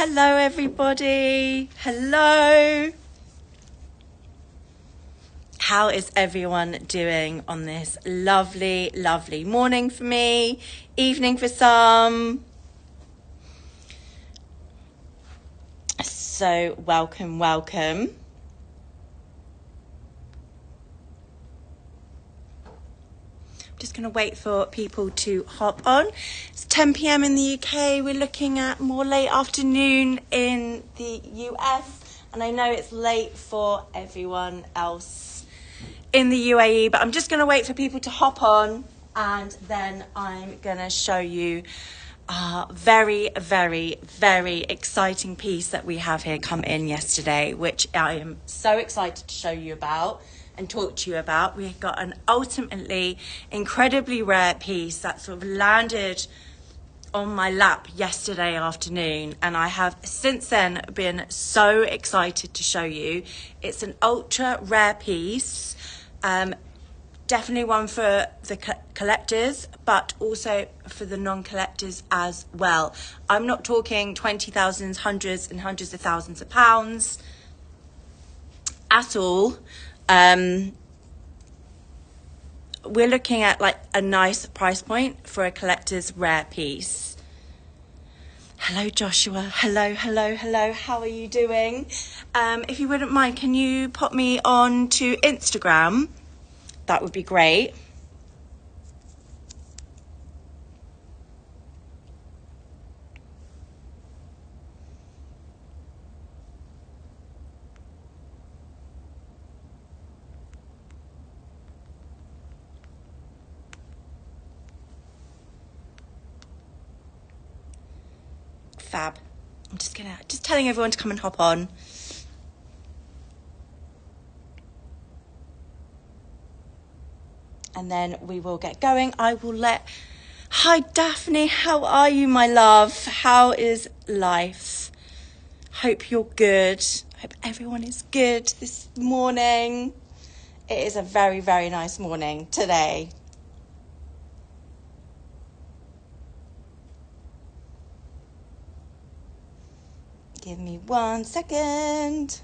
Hello everybody, hello. How is everyone doing on this lovely, lovely morning for me, evening for some? So welcome. Just going to wait for people to hop on. It's 10 p.m. in the UK. We're looking at more late afternoon in the US. And I know it's late for everyone else in the UAE. But I'm just going to wait for people to hop on. And then I'm going to show you a very, very, very exciting piece that we have here come in yesterday, which I am so excited to show you about and talk to you about. We got an ultimately incredibly rare piece that sort of landed on my lap yesterday afternoon, and I have since then been so excited to show you. It's an ultra rare piece, definitely one for the collectors, but also for the non-collectors as well. I'm not talking 20,000s, hundreds and hundreds of thousands of pounds at all. We're looking at like a nice price point for a collector's rare piece. Hello Joshua, hello, how are you doing? If you wouldn't mind, can you pop me on to Instagram? That would be great. Fab. I'm just telling everyone to come and hop on. And then we will get going. Hi Daphne, how are you, my love? How is life? Hope you're good. Hope everyone is good this morning. It is a very, very nice morning today. Give me 1 second.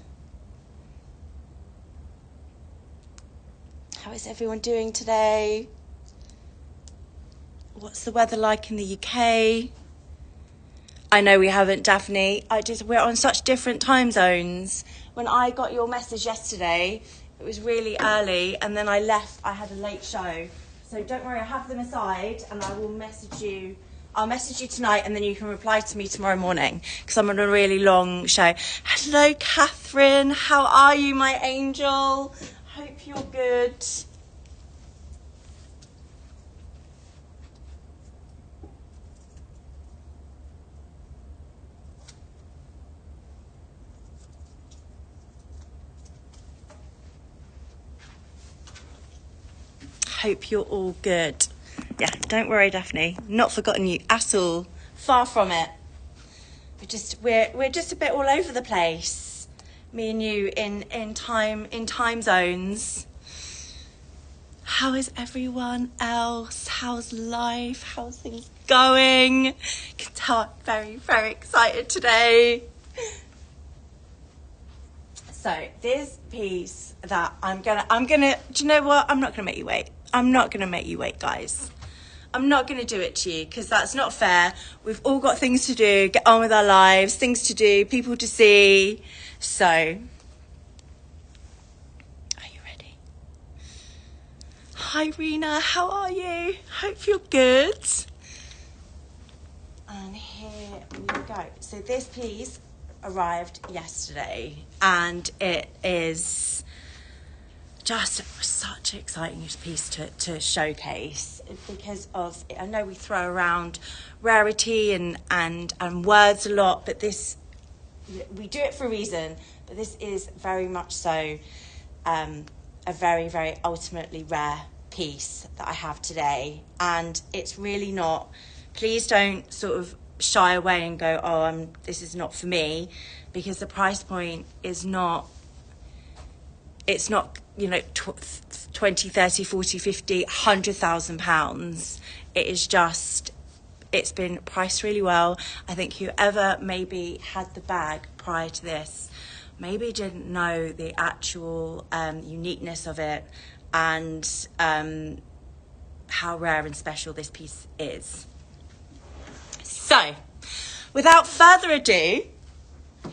How is everyone doing today? What's the weather like in the UK? I know we haven't, Daphne. We're on such different time zones. When I got your message yesterday, it was really early, and then I left. I had a late show. So don't worry, I have them aside, and I will message you. I'll message you tonight, and then you can reply to me tomorrow morning, because I'm on a really long show. Hello, Catherine. How are you, my angel? Hope you're good. Hope you're all good. Yeah, don't worry, Daphne. Not forgotten you at all. Far from it. We're just a bit all over the place. Me and you in time zones. How is everyone else? How's life? How's things going? You can tell I'm very, very excited today. So this piece that I'm gonna, do you know what? I'm not gonna make you wait. I'm not gonna make you wait, guys. I'm not gonna do it to you, because that's not fair. We've all got things to do, get on with our lives, things to do, people to see. So, are you ready? Hi Rena, how are you? Hope you're good. And here we go. So this piece arrived yesterday, and it is just such an exciting piece to showcase, because of, I know we throw around rarity and words a lot, but this, we do it for a reason, but this is very much so a very, very ultimately rare piece that I have today. And it's really not, please don't sort of shy away and go, oh, this is not for me, because the price point is not, it's not, 20, 30, 40, 50, 100,000 pounds. It is just it's been priced really well. I think whoever maybe had the bag prior to this maybe didn't know the actual uniqueness of it and how rare and special this piece is. So, without further ado,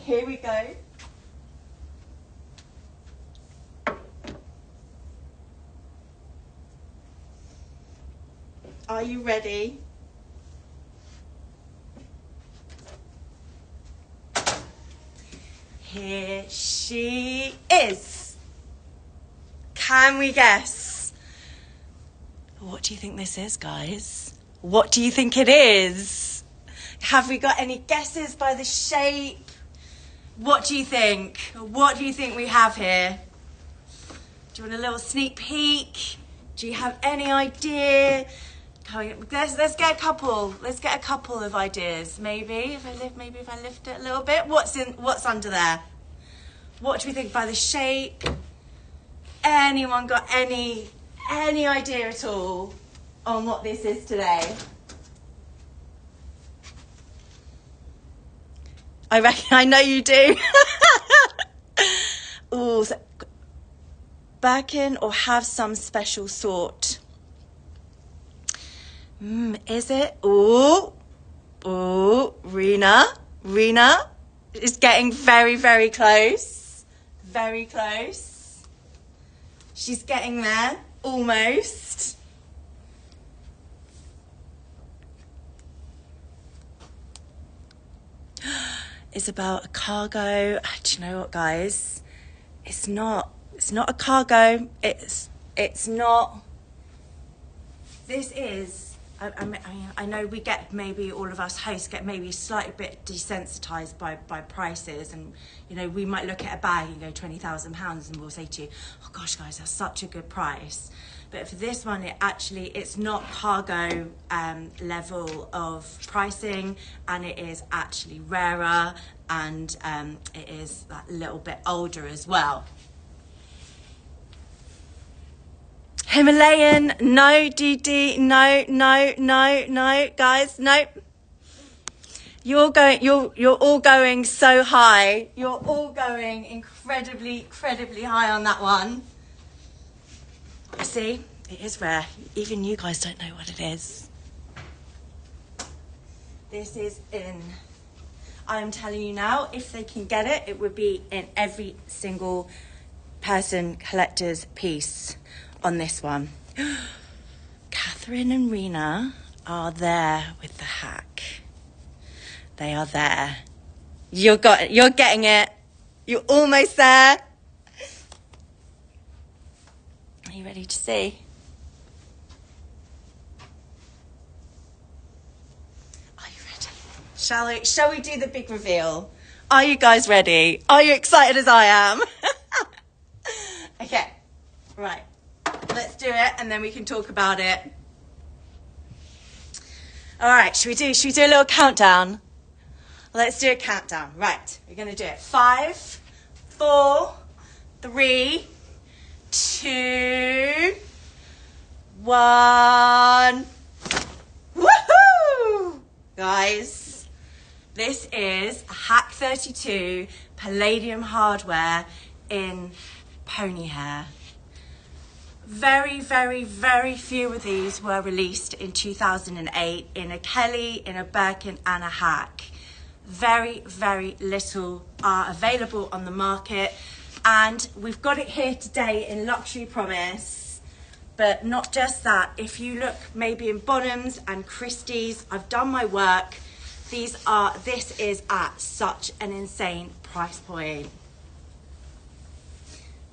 here we go. Are you ready? Here she is. Can we guess? What do you think this is, guys? What do you think it is? Have we got any guesses by the shape? What do you think? What do you think we have here? Do you want a little sneak peek? Do you have any idea? Let's get a couple. Let's get a couple of ideas. Maybe if I lift it a little bit. What's under there? What do we think by the shape? Anyone got any idea at all on what this is today? I reckon I know you do. Ooh, so Birkin or have some special sort. Is it? Ooh, Rena is getting very, very close. Very close. She's getting there, almost. Isabel, a cargo. Do you know what, guys? It's not a cargo. It's not. This is. I know we get, maybe all of us hosts get maybe slightly bit desensitized by prices, and you know, we might look at a bag and go £20,000 and we'll say to you, oh gosh guys, that's such a good price. But for this one, it's not cargo level of pricing, and it is actually rarer, and it is that little bit older as well. Himalayan, no, DD, no, guys, no. You're all going so high. You're all going incredibly high on that one. See, it is rare. Even you guys don't know what it is. This is in, I'm telling you now, if they can get it, it would be in every single person collector's piece on this one. Catherine and Rena are there with the hack. They are there. You're getting it. You're almost there. Are you ready to see? Are you ready? Shall we do the big reveal? Are you guys ready? Are you excited as I am? Okay, right. Let's do it, and then we can talk about it. All right, should we do a little countdown? Let's do a countdown. Right, we're going to do it. 5, 4, 3, 2, 1. Woohoo! Guys, this is a Hack 32 Palladium hardware in pony hair. Very few of these were released in 2008 in a Kelly, in a Birkin and a Hack. Very little are available on the market, and we've got it here today in Luxury Promise. But not just that, if you look maybe in Bonhams and Christie's, I've done my work. This is at such an insane price point.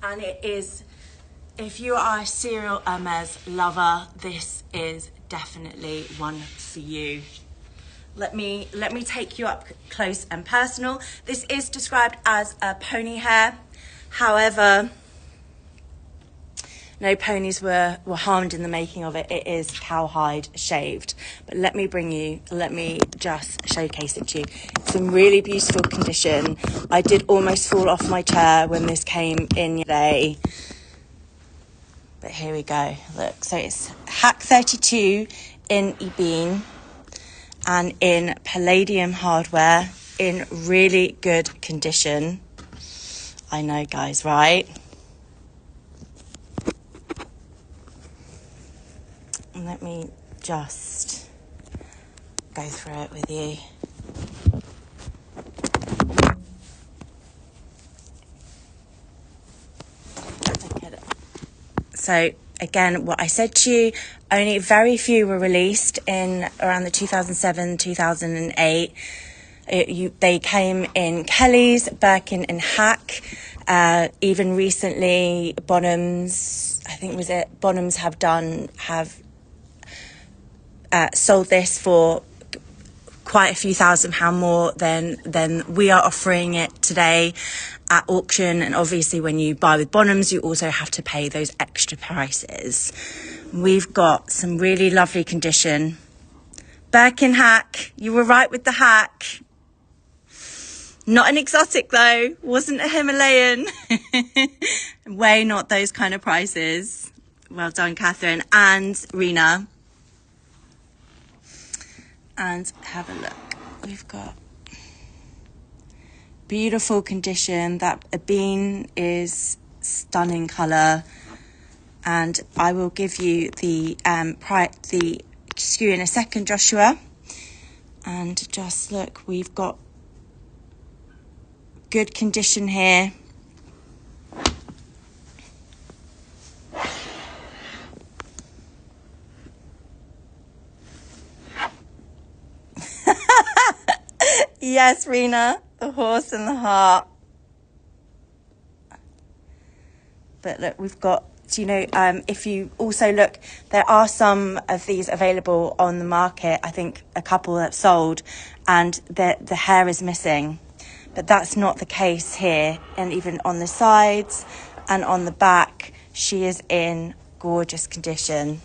And it is, if you are a serial Hermes lover, this is definitely one for you. Let me take you up close and personal. This is described as a pony hair. However, no ponies were harmed in the making of it. It is cowhide shaved. But let me just showcase it to you. It's in really beautiful condition. I did almost fall off my chair when this came in today. But here we go. Look, so it's Hack 32 in Ebene. and in palladium hardware in really good condition. I know, guys, right? Let me just go through it with you. So again, what I said to you, only very few were released in around the 2007, 2008. They came in Kelly's, Birkin and Hack. Even recently, Bonhams, I think was it, Bonhams have sold this for quite a few £1,000s more than we are offering it today at auction. And obviously when you buy with Bonhams, you also have to pay those extra prices. We've got some really lovely condition. Birkin Hack, you were right with the hack. Not an exotic though, wasn't a Himalayan. Way not those kind of prices. Well done, Catherine and Rena. And have a look. We've got beautiful condition. That bean is stunning colour. And I will give you the SKU in a second, Joshua. And just look, we've got good condition here. Yes, Rena, the horse and the heart. But look, we've got, if you also look, there are some of these available on the market. I think a couple that sold, and the hair is missing. But that's not the case here. And even on the sides and on the back, she is in gorgeous condition.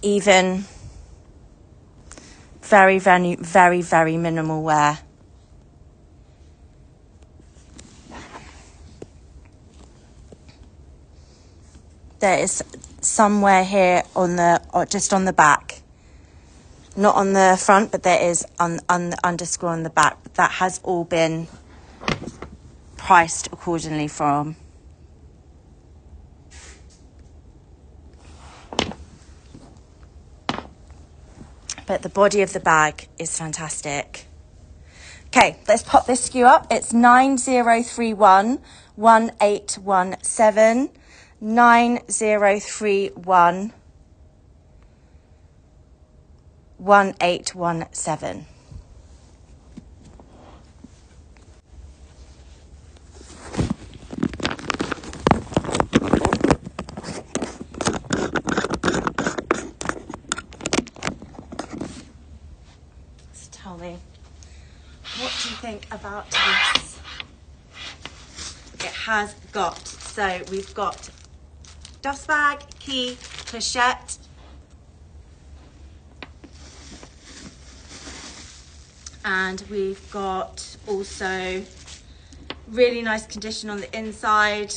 Even very, very, very, very minimal wear. There is somewhere here just on the back, not on the front, but there is on the underscore on the back. That has all been priced accordingly from. But the body of the bag is fantastic. Okay, let's pop this SKU up. It's 9031 1817. 9031 1817. Tell me, what do you think about this? It has got, so we've got dust bag, key, clochette, and we've got also really nice condition on the inside.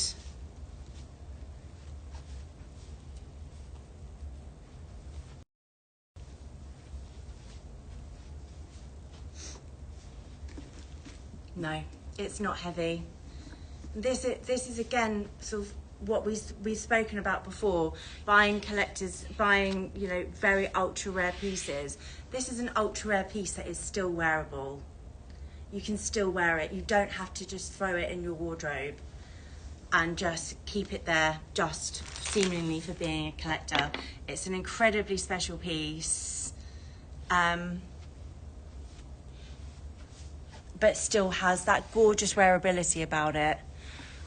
No, it's not heavy. This is again sort of what we've spoken about before, buying very ultra rare pieces. This is an ultra rare piece that is still wearable. You can still wear it. You don't have to just throw it in your wardrobe and just keep it there just seemingly for being a collector. It's an incredibly special piece, but still has that gorgeous wearability about it.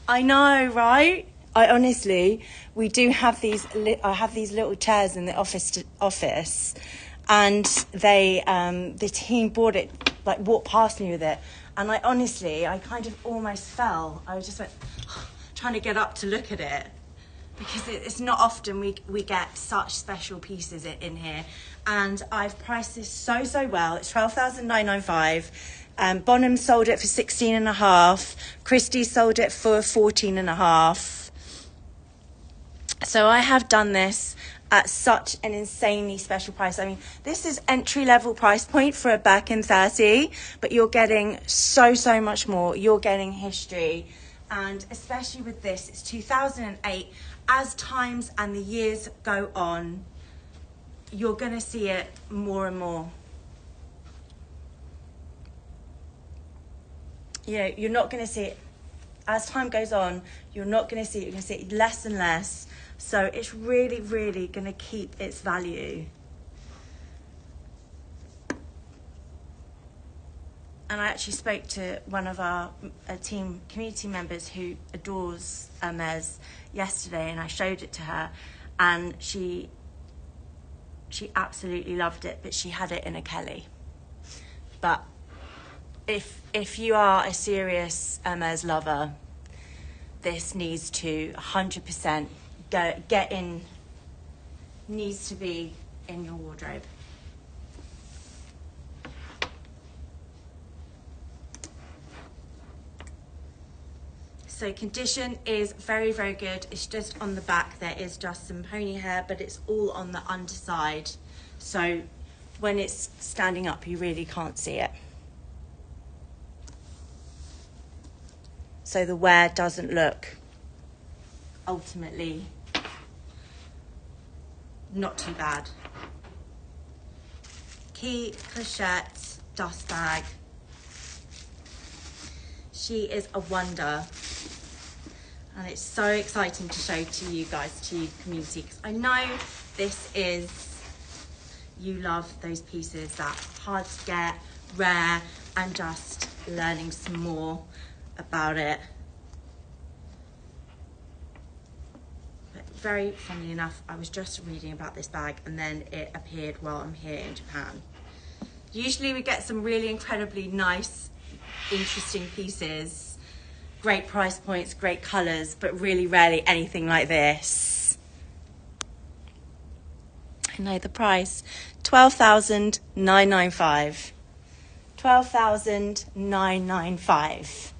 I know, right? I honestly, we do have these. I have these little chairs in the office, and they, the team bought it, like walked past me with it, and I kind of almost fell. I just went trying to get up to look at it, because it's not often we get such special pieces in here, and I've priced this so well. It's 12,995. Bonham sold it for 16.5. Christie sold it for 14.5. So I have done this at such an insanely special price. I mean, this is entry-level price point for a Birkin 30, but you're getting so much more. You're getting history. And especially with this, it's 2008. As times and the years go on, you're going to see it more and more. You know, you're not going to see it. As time goes on, you're not going to see it. You're going to see it less and less. So it's really going to keep its value. And I actually spoke to one of our team community members who adores Hermes yesterday, and I showed it to her, and she absolutely loved it, but she had it in a Kelly. But if you are a serious Hermes lover, this needs to 100% needs to be in your wardrobe. So condition is very good. It's just on the back, there is just some pony hair, but it's all on the underside. So when it's standing up, you really can't see it. So the wear doesn't look ultimately not too bad. Key Clochette dust bag. She is a wonder, and it's so exciting to show to you guys, to you community, because I know you love those pieces that are hard to get, rare, and just learning some more about it. But very funnily enough, I was just reading about this bag and then it appeared while I'm here in Japan. Usually we get some really incredibly nice, interesting pieces, great price points, great colours, but really rarely anything like this. I know the price, 12,995. 12,995.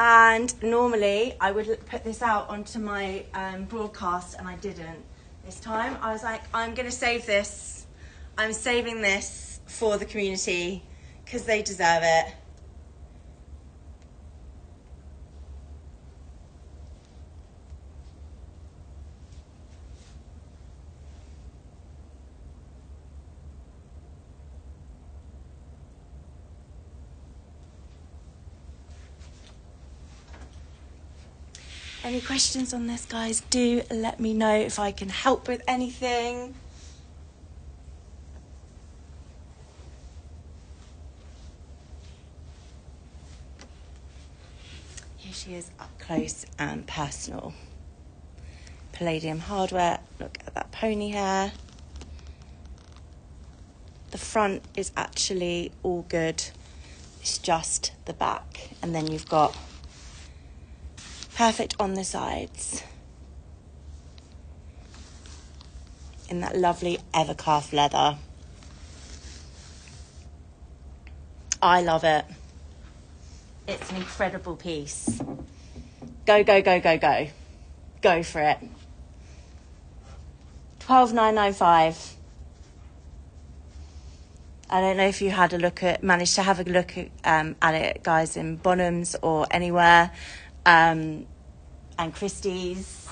And normally I would put this out onto my broadcast, and I didn't. This time I was like, I'm going to save this. I'm saving this for the community because they deserve it. Any questions on this, guys? Do let me know if I can help with anything. Here she is up close and personal. Palladium hardware. Look at that pony hair. The front is actually all good. It's just the back. And then you've got perfect on the sides in that lovely evercalf leather. I love it. It's an incredible piece. Go for it. 12,995. I don't know if you managed to have a look at it, guys, in Bonhams or anywhere. And Christie's,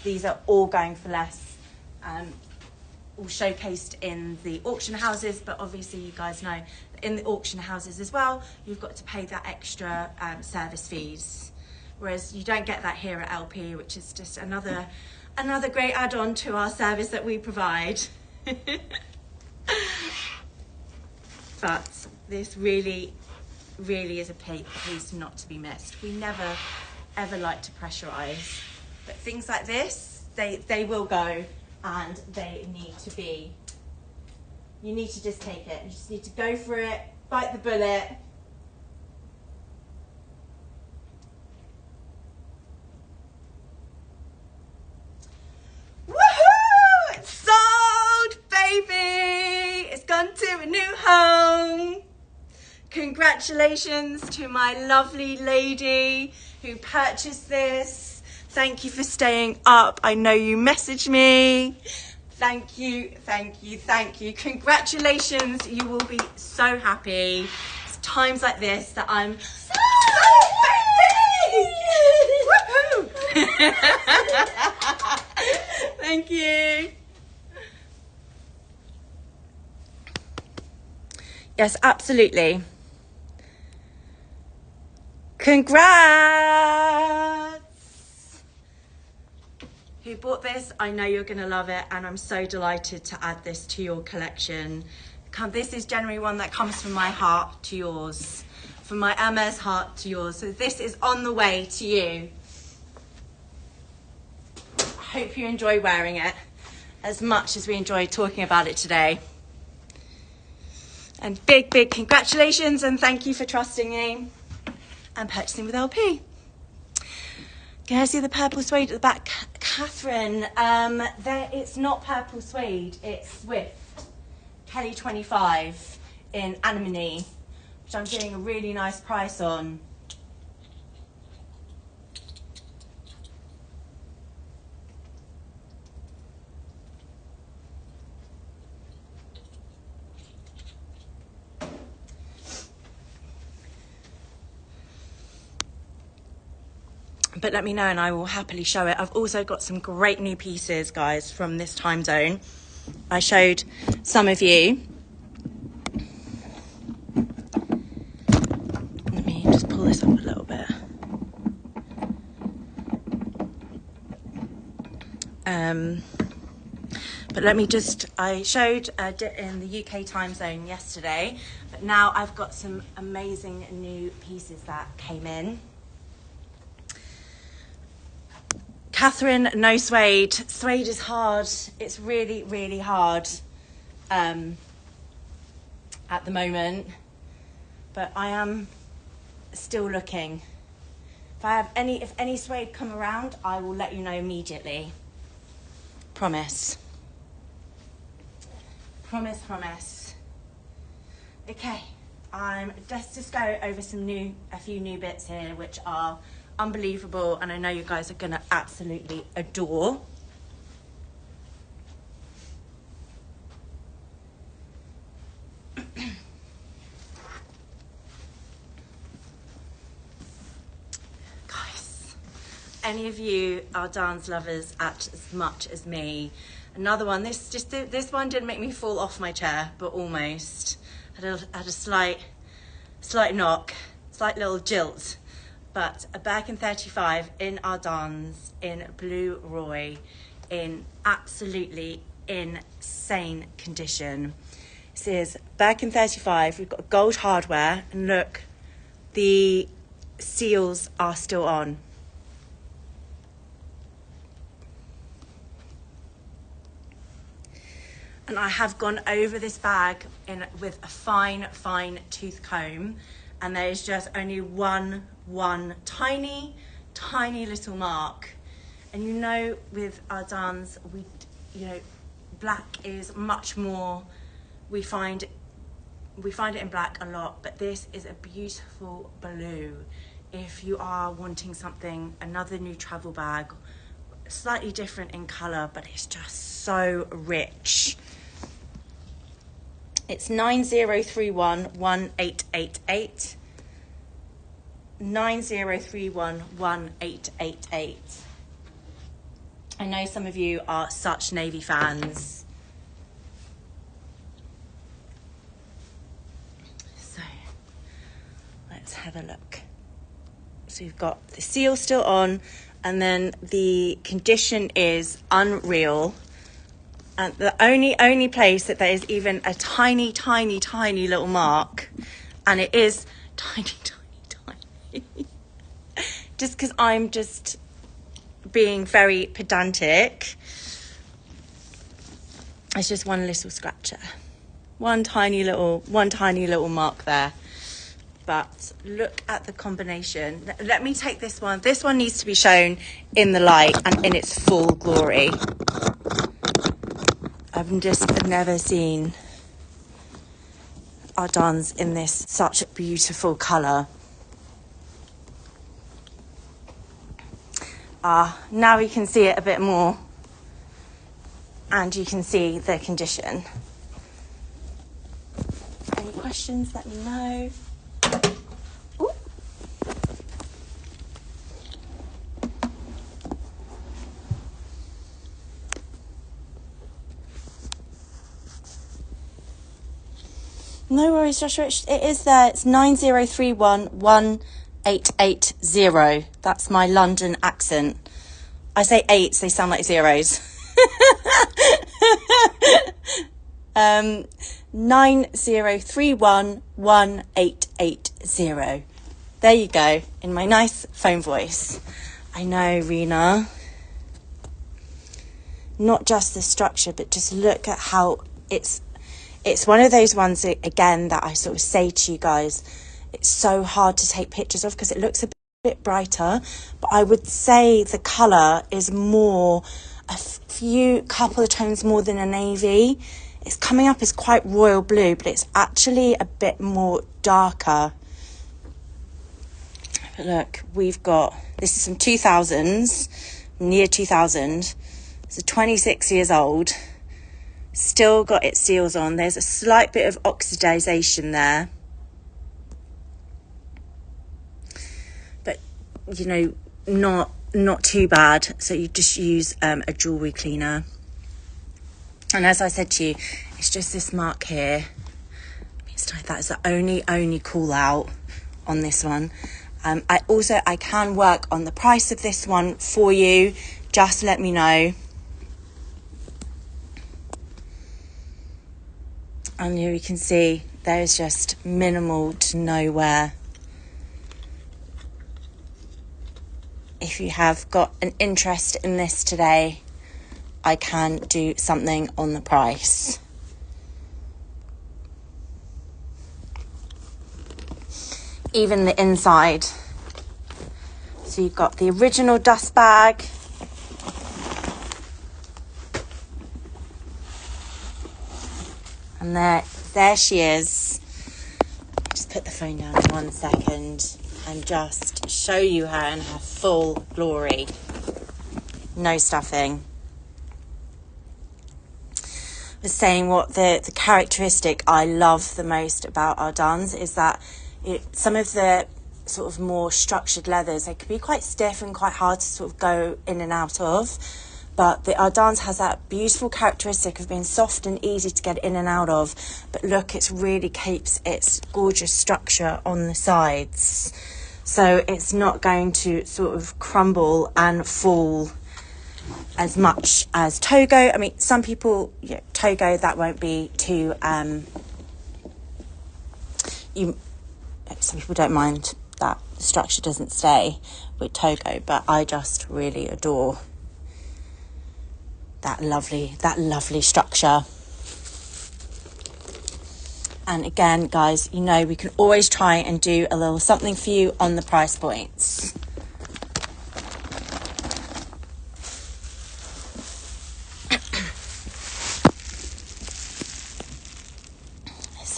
these are all going for less, all showcased in the auction houses, but obviously you guys know that in the auction houses as well, you've got to pay that extra service fees, whereas you don't get that here at LP, which is just another great add-on to our service that we provide. But this really is a piece not to be missed. We never ever like to pressurize, but things like this, they will go, and they need to be, you need to just take it. You just need to go for it, bite the bullet. Woohoo! It's sold, baby! It's gone to a new home. Congratulations to my lovely lady who purchased this. Thank you for staying up. I know you messaged me. Thank you, thank you, thank you. Congratulations. You will be so happy. It's times like this that I'm so happy. Woohoo! Thank you. Yes, absolutely. Congrats! Who bought this? I know you're going to love it, and I'm so delighted to add this to your collection. This is generally one that comes from my heart to yours, from my Hermes heart to yours. So this is on the way to you. I hope you enjoy wearing it as much as we enjoyed talking about it today. And big, big congratulations, and thank you for trusting me and purchasing with LP. Can I see the purple suede at the back? Catherine, it's not purple suede, it's Swift. Kelly 25 in Anemone, which I'm getting a really nice price on. But let me know and I will happily show it. I've also got some great new pieces, guys, from this time zone. I showed some of you. Let me just pull this up a little bit. But let me just, I showed in the UK time zone yesterday, but now I've got some amazing new pieces that came in. Catherine, no suede. Suede is hard. It's really, really hard at the moment. But I am still looking. If any suede come around, I will let you know immediately. Promise. Promise, promise. Okay, let's just go over a few new bits here, which are unbelievable, and I know you guys are gonna absolutely adore. Guys, any of you are dance lovers as much as me? Another one. This one didn't make me fall off my chair, but almost. Had a slight knock, slight little jilt. But a Birkin 35 in Ardens in Blue Roy in absolutely insane condition. This is Birkin 35. We've got gold hardware, and look, the seals are still on. And I have gone over this bag with a fine tooth comb, and there is just only one tiny little mark. And you know, with our dance, black is much more, we find it in black a lot, but this is a beautiful blue. If you are wanting something, another new travel bag, slightly different in colour, but it's just so rich. It's 90311888. 90311888. I know some of you are such navy fans. So let's have a look. So you've got the seal still on, and then the condition is unreal. And the only place that there is even a tiny little mark, and it is tiny. Just because I'm just being very pedantic, it's just one little scratcher, one tiny little mark there. But look at the combination. Let me take this one. This one needs to be shown in the light and in its full glory. I've never seen Ardens in this such a beautiful colour. Now we can see it a bit more, and you can see the condition. Any questions, let me know. Ooh. No worries, Joshua. It is there. It's 90311880. That's my London accent. I say eights, they sound like zeros. 90311880. There you go, in my nice phone voice. I know, Rena. Not just the structure, but just look at how it's one of those ones, again, that I sort of say to you guys, it's so hard to take pictures of because it looks a bit brighter, but I would say the colour is more, couple of tones more than a navy. It's coming up as quite royal blue, but it's actually a bit more darker. But look, we've got, this is from 2000s, near 2000, so 26 years old. Still got its seals on. There's a slight bit of oxidization there, but you know, not too bad. So you just use a jewelry cleaner, and as I said to you, it's just this mark here. That is the only call out on this one. I can work on the price of this one for you. Just let me know. And here you can see there's just minimal to no wear. If you have got an interest in this today, I can do something on the price. Even the inside. So you've got the original dust bag. And there she is. Just put the phone down in 1 second and just show you her in her full glory. No stuffing. I was saying what the characteristic I love the most about Ardans is that some of the sort of more structured leathers, they can be quite stiff and quite hard to sort of go in and out of. But the Ardans has that beautiful characteristic of being soft and easy to get in and out of. But look, it really keeps its gorgeous structure on the sides. So it's not going to sort of crumble and fall as much as Togo. I mean, some people, Togo, that won't be too... some people don't mind that the structure doesn't stay with Togo, but I just really adore that lovely structure. And again, guys, we can always try and do a little something for you on the price points.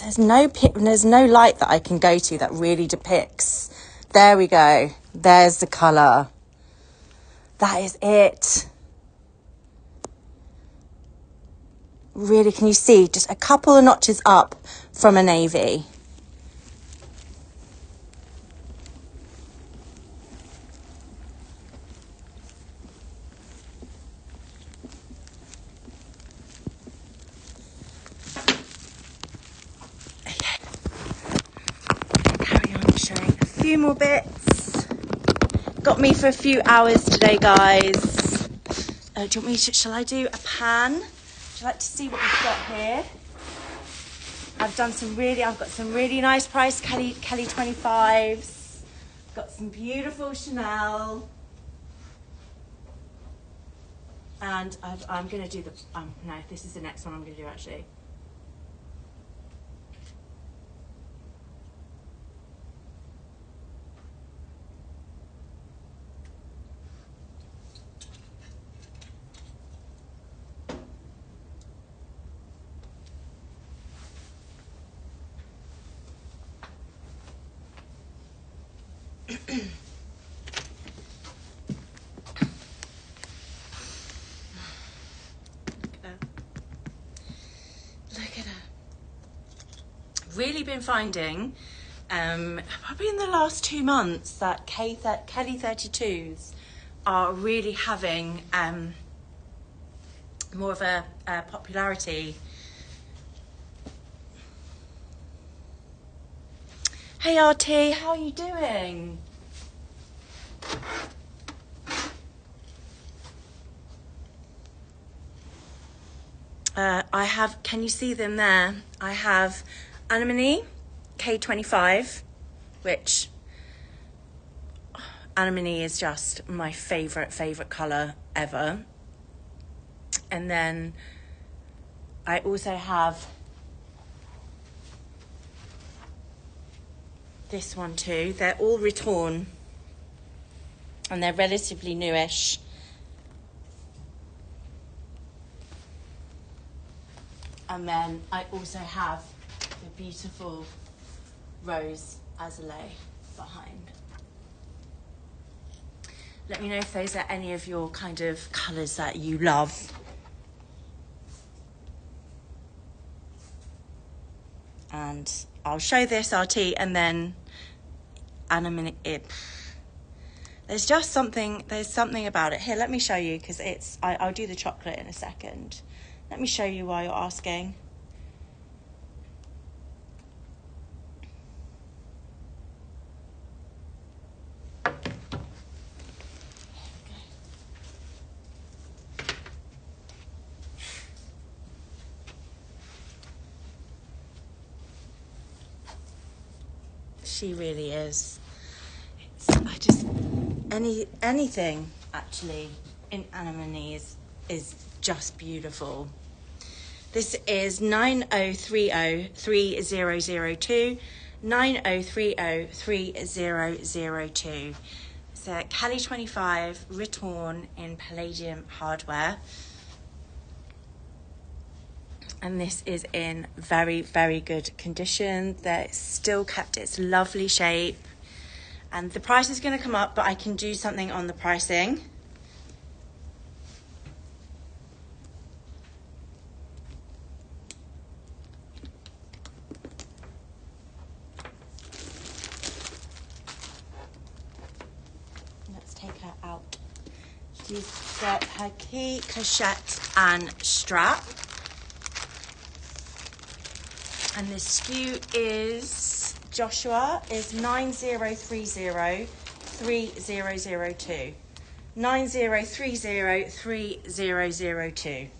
There's no light that I can go to that really depicts. There we go. There's the colour. That is it. Really, can you see just a couple of notches up from a navy? Okay. Carry on showing a few more bits. Got me for a few hours today, guys. Do you want me to, shall I do a pan? Would you like to see what we've got here? I've got some really nice price Kelly 25s. Got some beautiful Chanel. And I'm going to do no, this is the next one I'm going to do actually. really been finding, probably in the last 2 months, that Kelly 32s are really having more of a popularity. Hey RT, how are you doing? I have, can you see them there? I have Anemone K25, which Anemone is just my favorite color ever. And then I also have this one too. They're all retorn and they're relatively newish. And then I also have the beautiful rose azalea behind. Let me know if those are any of your kind of colours that you love. And I'll show this RT and then Anemone. There's just something, there's something about it. Here, let me show you, because I'll do the chocolate in a second. Let me show you while you're asking. She really is. Anything actually in Anemone is just beautiful. This is 90303002, 90303002. It's a Kelly 25 retorn in palladium hardware. And this is in very good condition. That still kept its lovely shape. And the price is going to come up, but I can do something on the pricing. Let's take her out. She's got her key, cachette and strap. And the SKU is, Joshua, is 90303002. 90303002.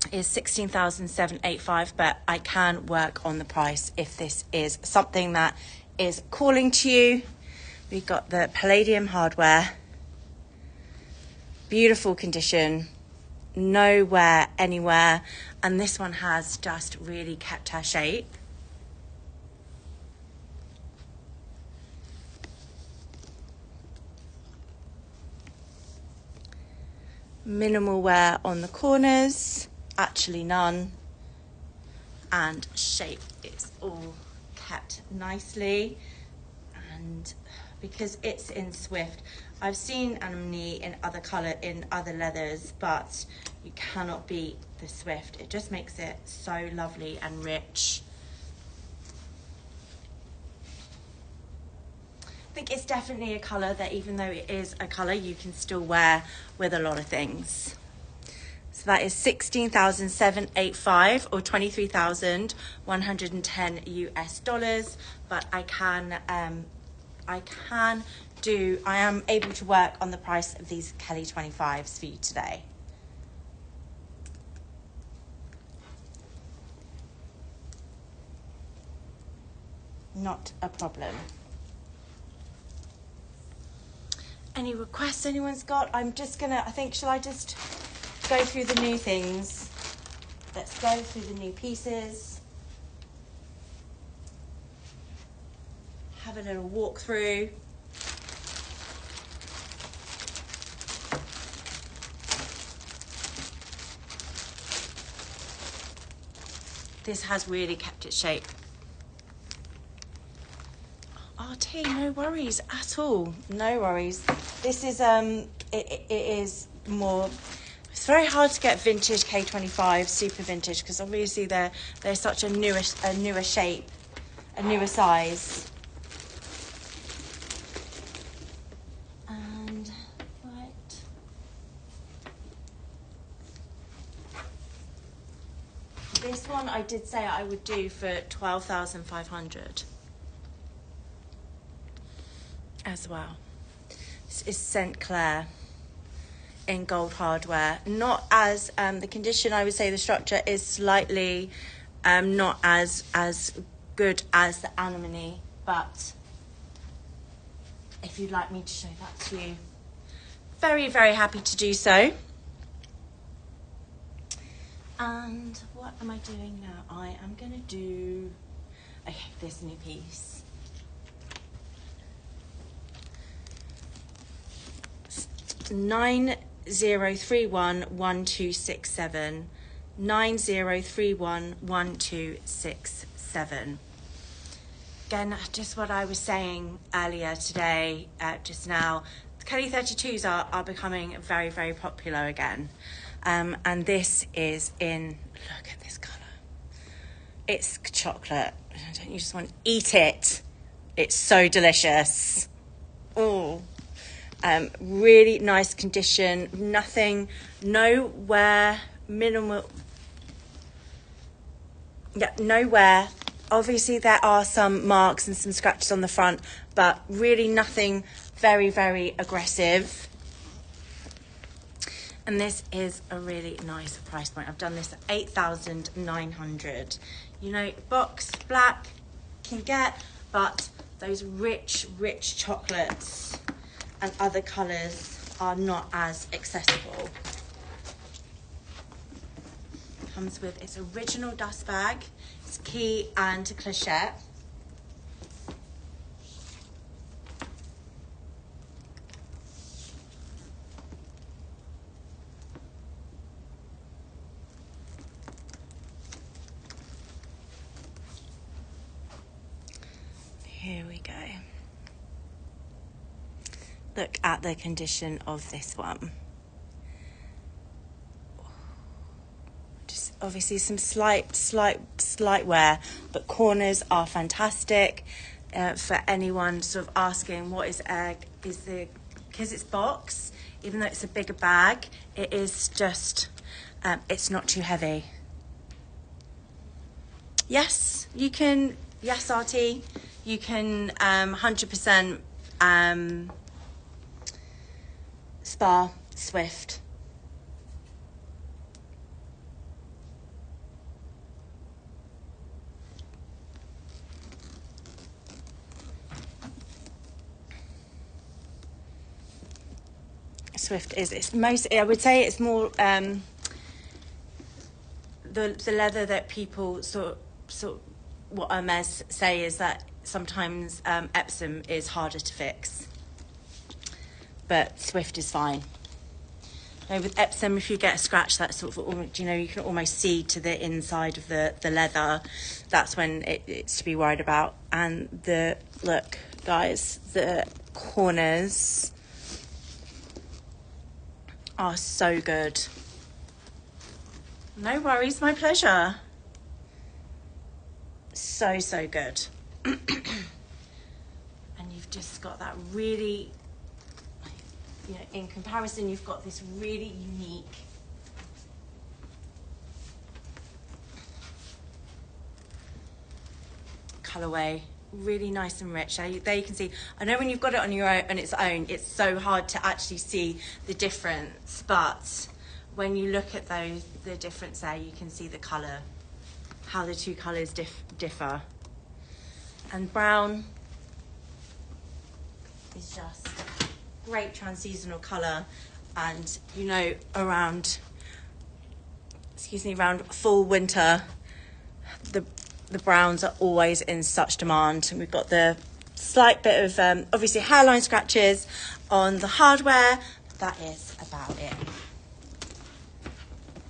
Is 16,785, but I can work on the price if this is something that is calling to you. We've got the palladium hardware, beautiful condition, no wear anywhere, and this one has just really kept her shape. Minimal wear on the corners, actually none, and shape is all kept nicely. And because it's in Swift, I've seen Anemone in other colour, in other leathers, but you cannot beat the Swift. It just makes it so lovely and rich. I think it's definitely a colour that, even though it is a colour, you can still wear with a lot of things. So that is 16,785 or 23,110 US dollars. But I am able to work on the price of these Kelly 25s for you today. Not a problem. Any requests anyone's got? I'm just gonna, I think, shall I just go through the new things? Let's go through the new pieces. Have a little walk through. this has really kept its shape. RT, no worries at all. No worries. This is it is more. It's very hard to get vintage K25 super vintage because obviously they're such a newer shape, a newer size. And right. This one I did say I would do for 12,500 as well. This is St. Clair in gold hardware. Not as the condition, I would say the structure is slightly not as good as the anemone, but if you'd like me to show that to you, very, very happy to do so. And what am I doing now? I am going to do, okay, this new piece. 90311267. 90311267. Again, just what I was saying earlier today, just now, Kelly 32s are becoming very, very popular again. And this is in, look at this colour. It's chocolate. Don't you just want to eat it? It's so delicious. Oh. Really nice condition. Nothing, nowhere, minimal. Yeah, nowhere. Obviously there are some marks and some scratches on the front, but really nothing very, very aggressive. And this is a really nice price point. I've done this at 8,900. You know, box black can get, but those rich, rich chocolates and other colours are not as accessible. Comes with its original dust bag, its key and clochette. Here we go. Look at the condition of this one. Just obviously some slight wear, but corners are fantastic. For anyone sort of asking what is egg, because it's box, even though it's a bigger bag, it is just, it's not too heavy. Yes, you can, yes, RT, you can 100% Spa Swift. Swift is, it's most, I would say it's more the leather that people sort of what Hermes say is that sometimes Epsom is harder to fix, but Swift is fine. Now with Epsom, if you get a scratch, that's sort of, you know, you can almost see to the inside of the leather. That's when it's to be worried about. And the, look, guys, the corners are so good. No worries, my pleasure. So, so good. And you've just got that really, you know, in comparison, you've got this really unique colourway, really nice and rich. There you can see, I know when you've got it on your own, on its own, it's so hard to actually see the difference, but when you look at those, the difference there, you can see the colour, how the two colours differ. And brown is just great trans-seasonal colour, and you know, around fall winter, the browns are always in such demand. And we've got the slight bit of obviously hairline scratches on the hardware. That is about it.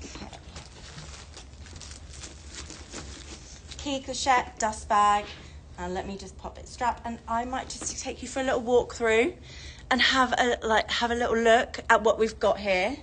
Okay. key clochette dust bag. And let me just pop it strap, and I might just take you for a little walk through and have a little look at what we've got here.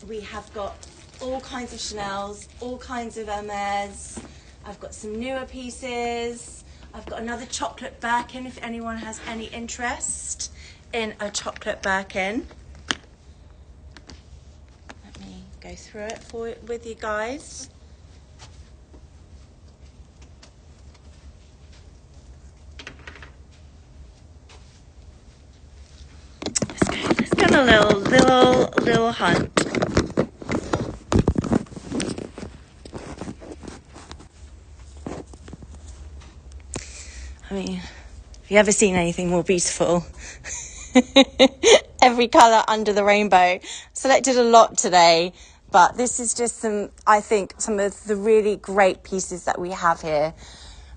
We have got all kinds of Chanels, all kinds of Hermes. I've got some newer pieces. I've got another chocolate Birkin if anyone has any interest in a chocolate Birkin. Let me go through it with you guys. Let's go on a little hunt. I mean, have you ever seen anything more beautiful? Every colour under the rainbow. Selected a lot today, but this is just some of the really great pieces that we have here.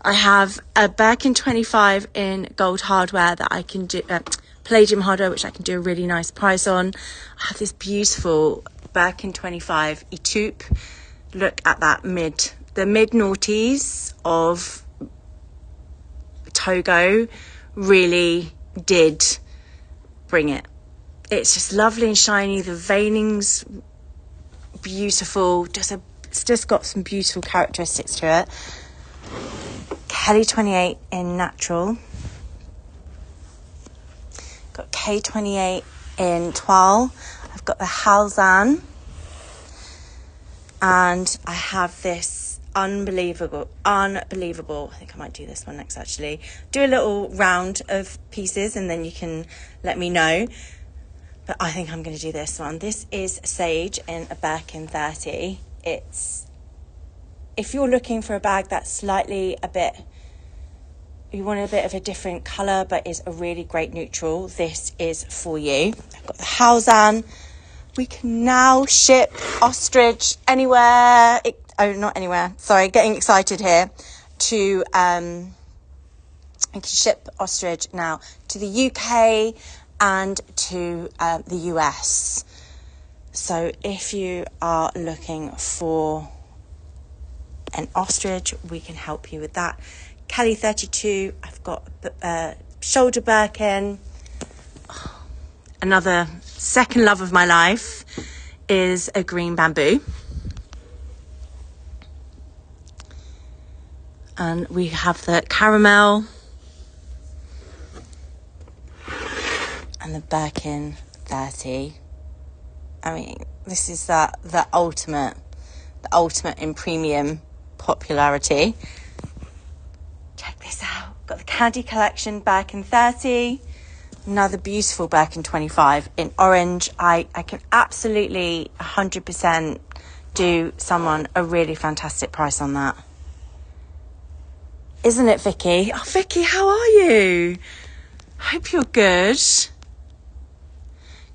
I have a Birkin 25 in gold hardware that I can do, palladium hardware, which I can do a really nice price on. I have this beautiful Birkin 25 Etoupe. Look at that the mid noughties of Togo really did bring it. It's just lovely and shiny. The veining's beautiful. It's just got some beautiful characteristics to it. Kelly 28 in natural. Got K28 in toile. I've got the Halzan. And I have this unbelievable. I think I might do this one next, actually. Do a little round of pieces and then you can let me know. But I think I'm going to do this one. This is Sage in a Birkin 30. If you're looking for a bag that's you want a bit of a different colour but is a really great neutral, this is for you. I've got the Halzan. We can now ship ostrich anywhere. Not anywhere. Sorry, getting excited here. We can ship ostrich now to the UK and to the US. So if you are looking for an ostrich, we can help you with that. Kelly 32. I've got shoulder Birkin. Another second love of my life is a green bamboo. And we have the caramel and the Birkin 30. I mean, this is the ultimate in premium popularity. Check this out. Got the Candy Collection Birkin 30. Another beautiful Birkin 25 in orange. I can absolutely 100% do someone a really fantastic price on that. Isn't it, Vicky? Oh, Vicky, how are you? Hope you're good.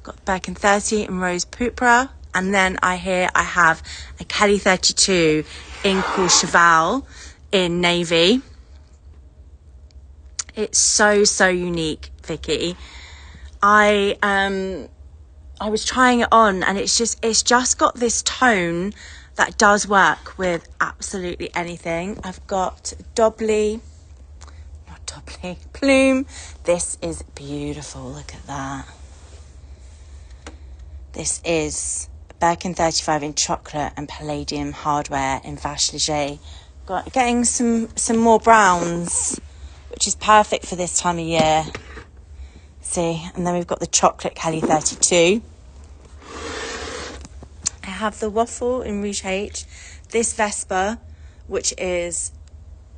Got Birkin 30 in rose purpura. And then I have a Kelly 32 in Courchevel in navy. It's so unique, Vicky. I was trying it on and it's just got this tone that does work with absolutely anything. I've got Plume. This is beautiful. Look at that. This is Birkin 35 in chocolate and palladium hardware in vache leger. Getting some more browns, which is perfect for this time of year. See, and then we've got the chocolate Kelly 32. I have the waffle in Rouge H. This Vespa, which is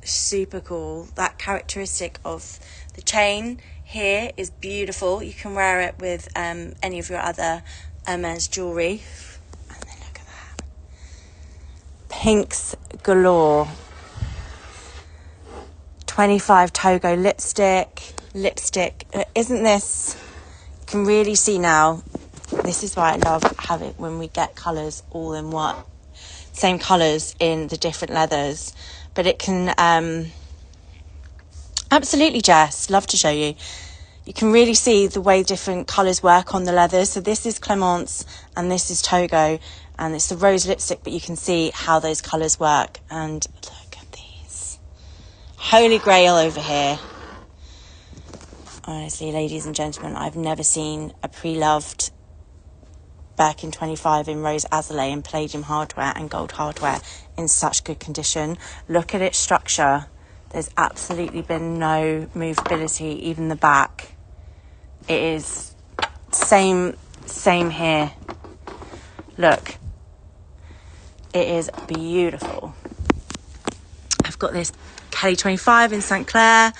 super cool. That characteristic of the chain here is beautiful. You can wear it with any of your other Hermes jewellery. And then look at that. Pinks galore. 25 Togo lipstick. Isn't this, you can really see now, This is why I love having when we get colours all in one, same colours in the different leathers. But it can, absolutely, Jess, love to show you. You can really see the way different colours work on the leathers. So this is Clemence and this is Togo, and it's the rose lipstick, but you can see how those colours work. And look at these. Holy Grail over here. Honestly, ladies and gentlemen, I've never seen a pre-loved Birkin 25 in rose azalea and palladium hardware and gold hardware in such good condition. Look at its structure. There's absolutely been no movability, even the back. It is same here. Look, it is beautiful. I've got this Kelly 25 in St. Clair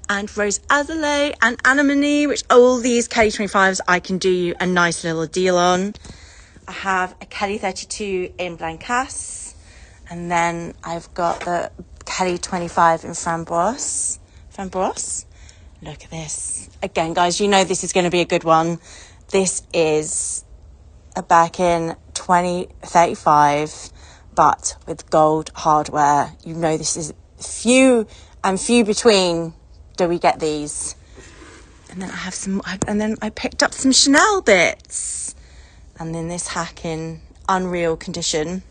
and rose azalea and anemone, which all these Kelly 25s I can do you a nice little deal on. I have a Kelly 32 in Blancas, and then I've got the Kelly 25 in Framboise. Look at this. Again, guys, you know this is going to be a good one. This is a Birkin 2035, but with gold hardware. You know this is few between do we get these. And then I have some, and then I picked up some Chanel bits. And then this hack in unreal condition.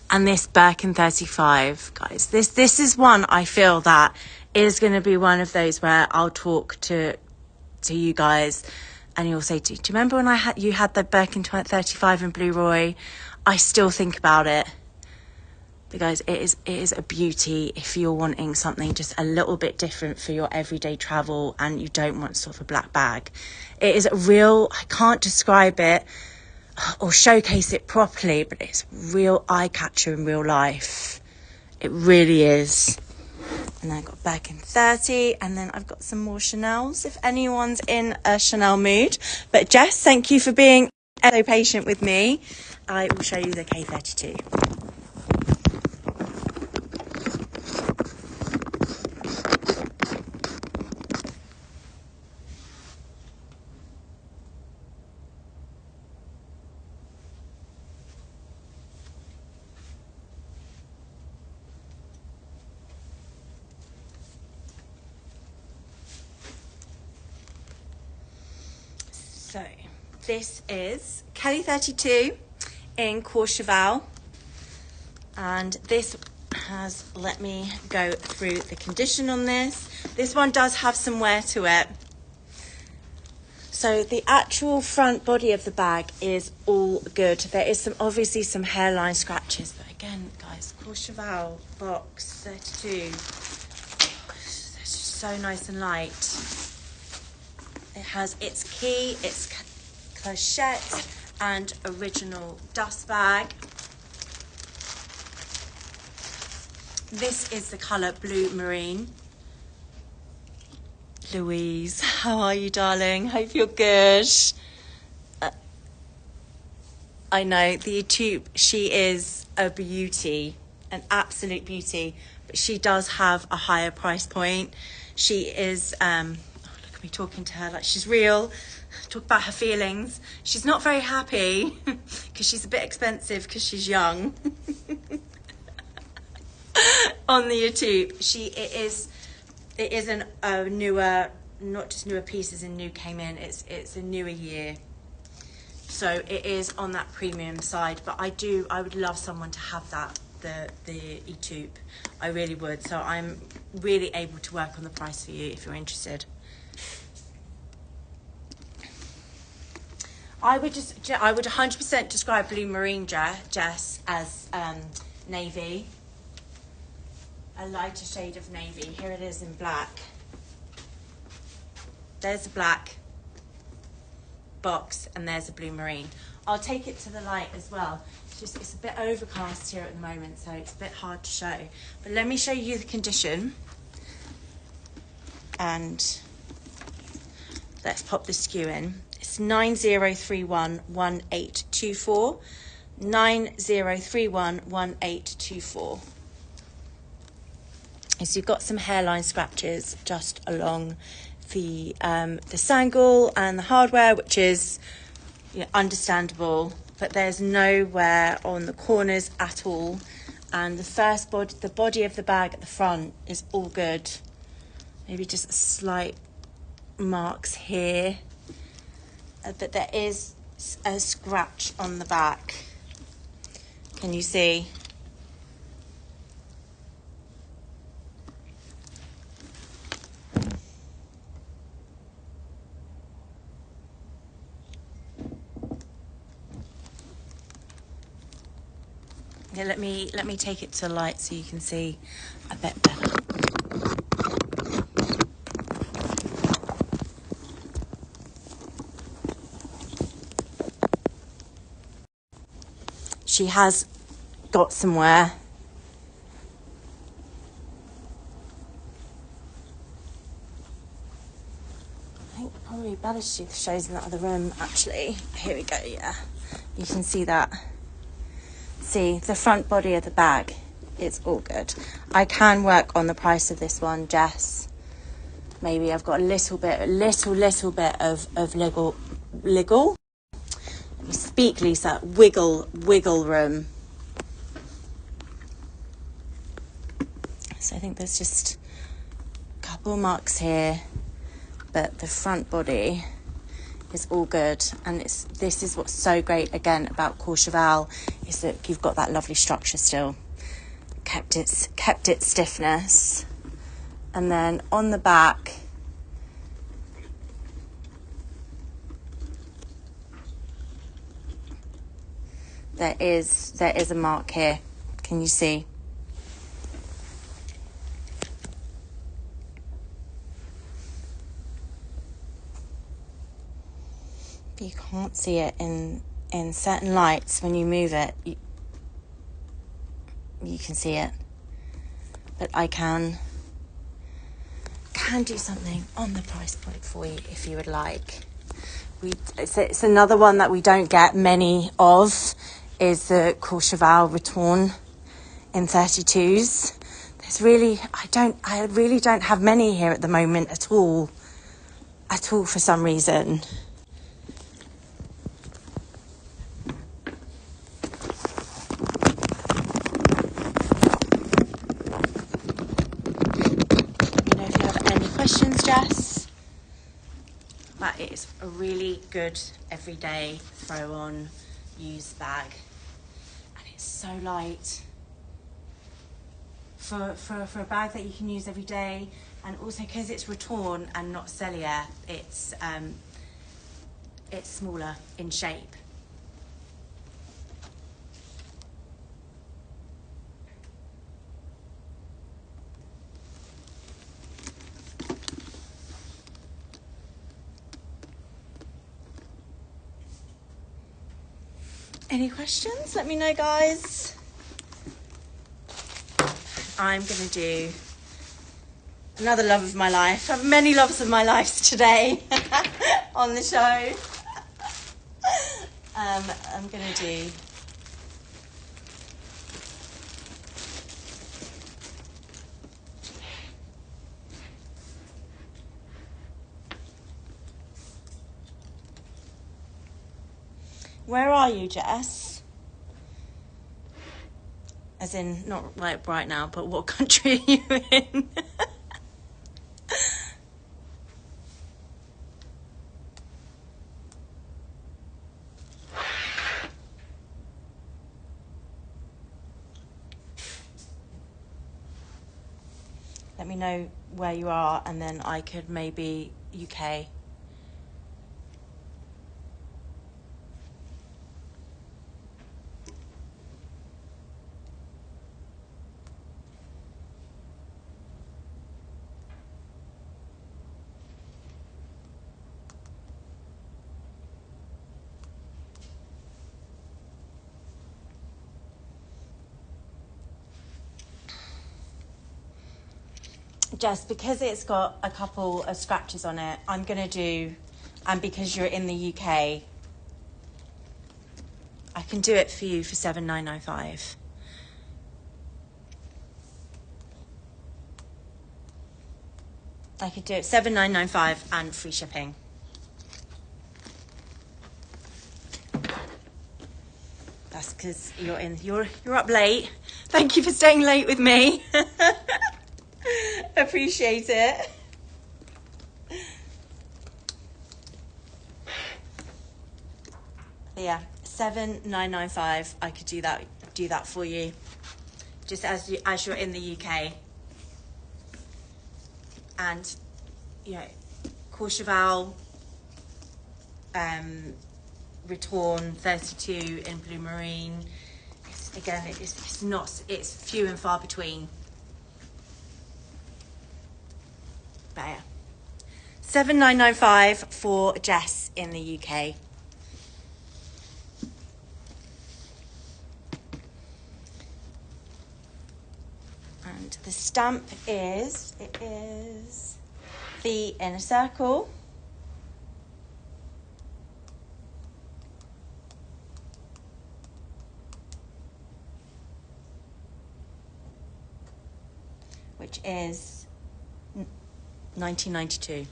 And this Birkin 35, guys. This is one I feel that is going to be one of those where I'll talk to you guys and you'll say, do you remember when you had the Birkin 35 in Blue Roy? I still think about it. Because it is a beauty if you're wanting something just a little bit different for your everyday travel and you don't want sort of a black bag. It is a real, I can't describe it or showcase it properly, but it's real eye catcher in real life. It really is. And then I've got Birkin 30, and then I've got some more Chanels if anyone's in a Chanel mood. But Jess, thank you for being so patient with me. I will show you the K32. So this is Kelly 32 in Courchevel, and this has, let me go through the condition on this. This one does have some wear to it. So the actual front body of the bag is all good. There is obviously some hairline scratches, but again, guys, Courchevel box 32. It's just so nice and light. It has its key, its clochette, and original dust bag. This is the colour Blue Marine. Louise, how are you, darling? Hope you're good. I know, the tube, she is a beauty, an absolute beauty, but she does have a higher price point. She is... me talking to her like she's real, talk about her feelings. She's not very happy because she's a bit expensive because she's young. On the YouTube, it is a newer, not just newer pieces and new came in, it's a newer year, so it is on that premium side. But I would love someone to have that, the e-tube. I really would. So I'm really able to work on the price for you if you're interested. I would 100% describe Blue Marine, Jess, as navy. A lighter shade of navy. Here it is in black. There's the black box and there's the Blue Marine. I'll take it to the light as well. It's a bit overcast here at the moment, so it's a bit hard to show. But let me show you the condition. And let's pop the skew in. It's 90311824. 90311824. So you've got some hairline scratches just along the sangle and the hardware, which is understandable, but there's no wear on the corners at all. And the body of the bag at the front is all good. Maybe just slight marks here, but there is a scratch on the back. Can you see? Yeah, let me take it to light so you can see a bit better. She has got some wear. I think probably better shows in that other room, actually. Here we go, yeah. You can see that. See, the front body of the bag, it's all good. I can work on the price of this one, Jess. Maybe I've got a little bit of wiggle. Let me speak, Lisa. Wiggle room. So I think there's just a couple marks here, but the front body is all good. And this is what's so great again about Courchevel, is that you've got that lovely structure still, kept its stiffness. And then on the back, there is a mark here. Can you see? You can't see it in certain lights. When you move it, you can see it. But I can do something on the price point for you if you would like. It's another one that we don't get many of, is the Courchevel Retourne in 32s. I really don't have many here at the moment at all for some reason. Questions, Jess? But it's a really good everyday throw on used bag, and it's so light for a bag that you can use every day. And also because it's Retourne and not Cellier, it's smaller in shape. Any questions? Let me know, guys. I'm going to do another love of my life. I have many loves of my life today on the show. I'm going to do Where are you, Jess? As in, not like right now, but what country are you in? Let me know where you are, and then I could maybe UK. Jess, because it's got a couple of scratches on it, I'm going to do, and because you're in the UK, I can do it for you for $7,995. I could do it 7,995 and free shipping. That's because you're up late. Thank you for staying late with me. Appreciate it. Yeah, 7,995. I could do that for you, just as you're in the UK. And you know, Courchevel, Retorn 32 in blue marine. It's few and far between. But yeah, 7,995 for Jess in the UK. And the stamp is the inner circle. Which is 1992.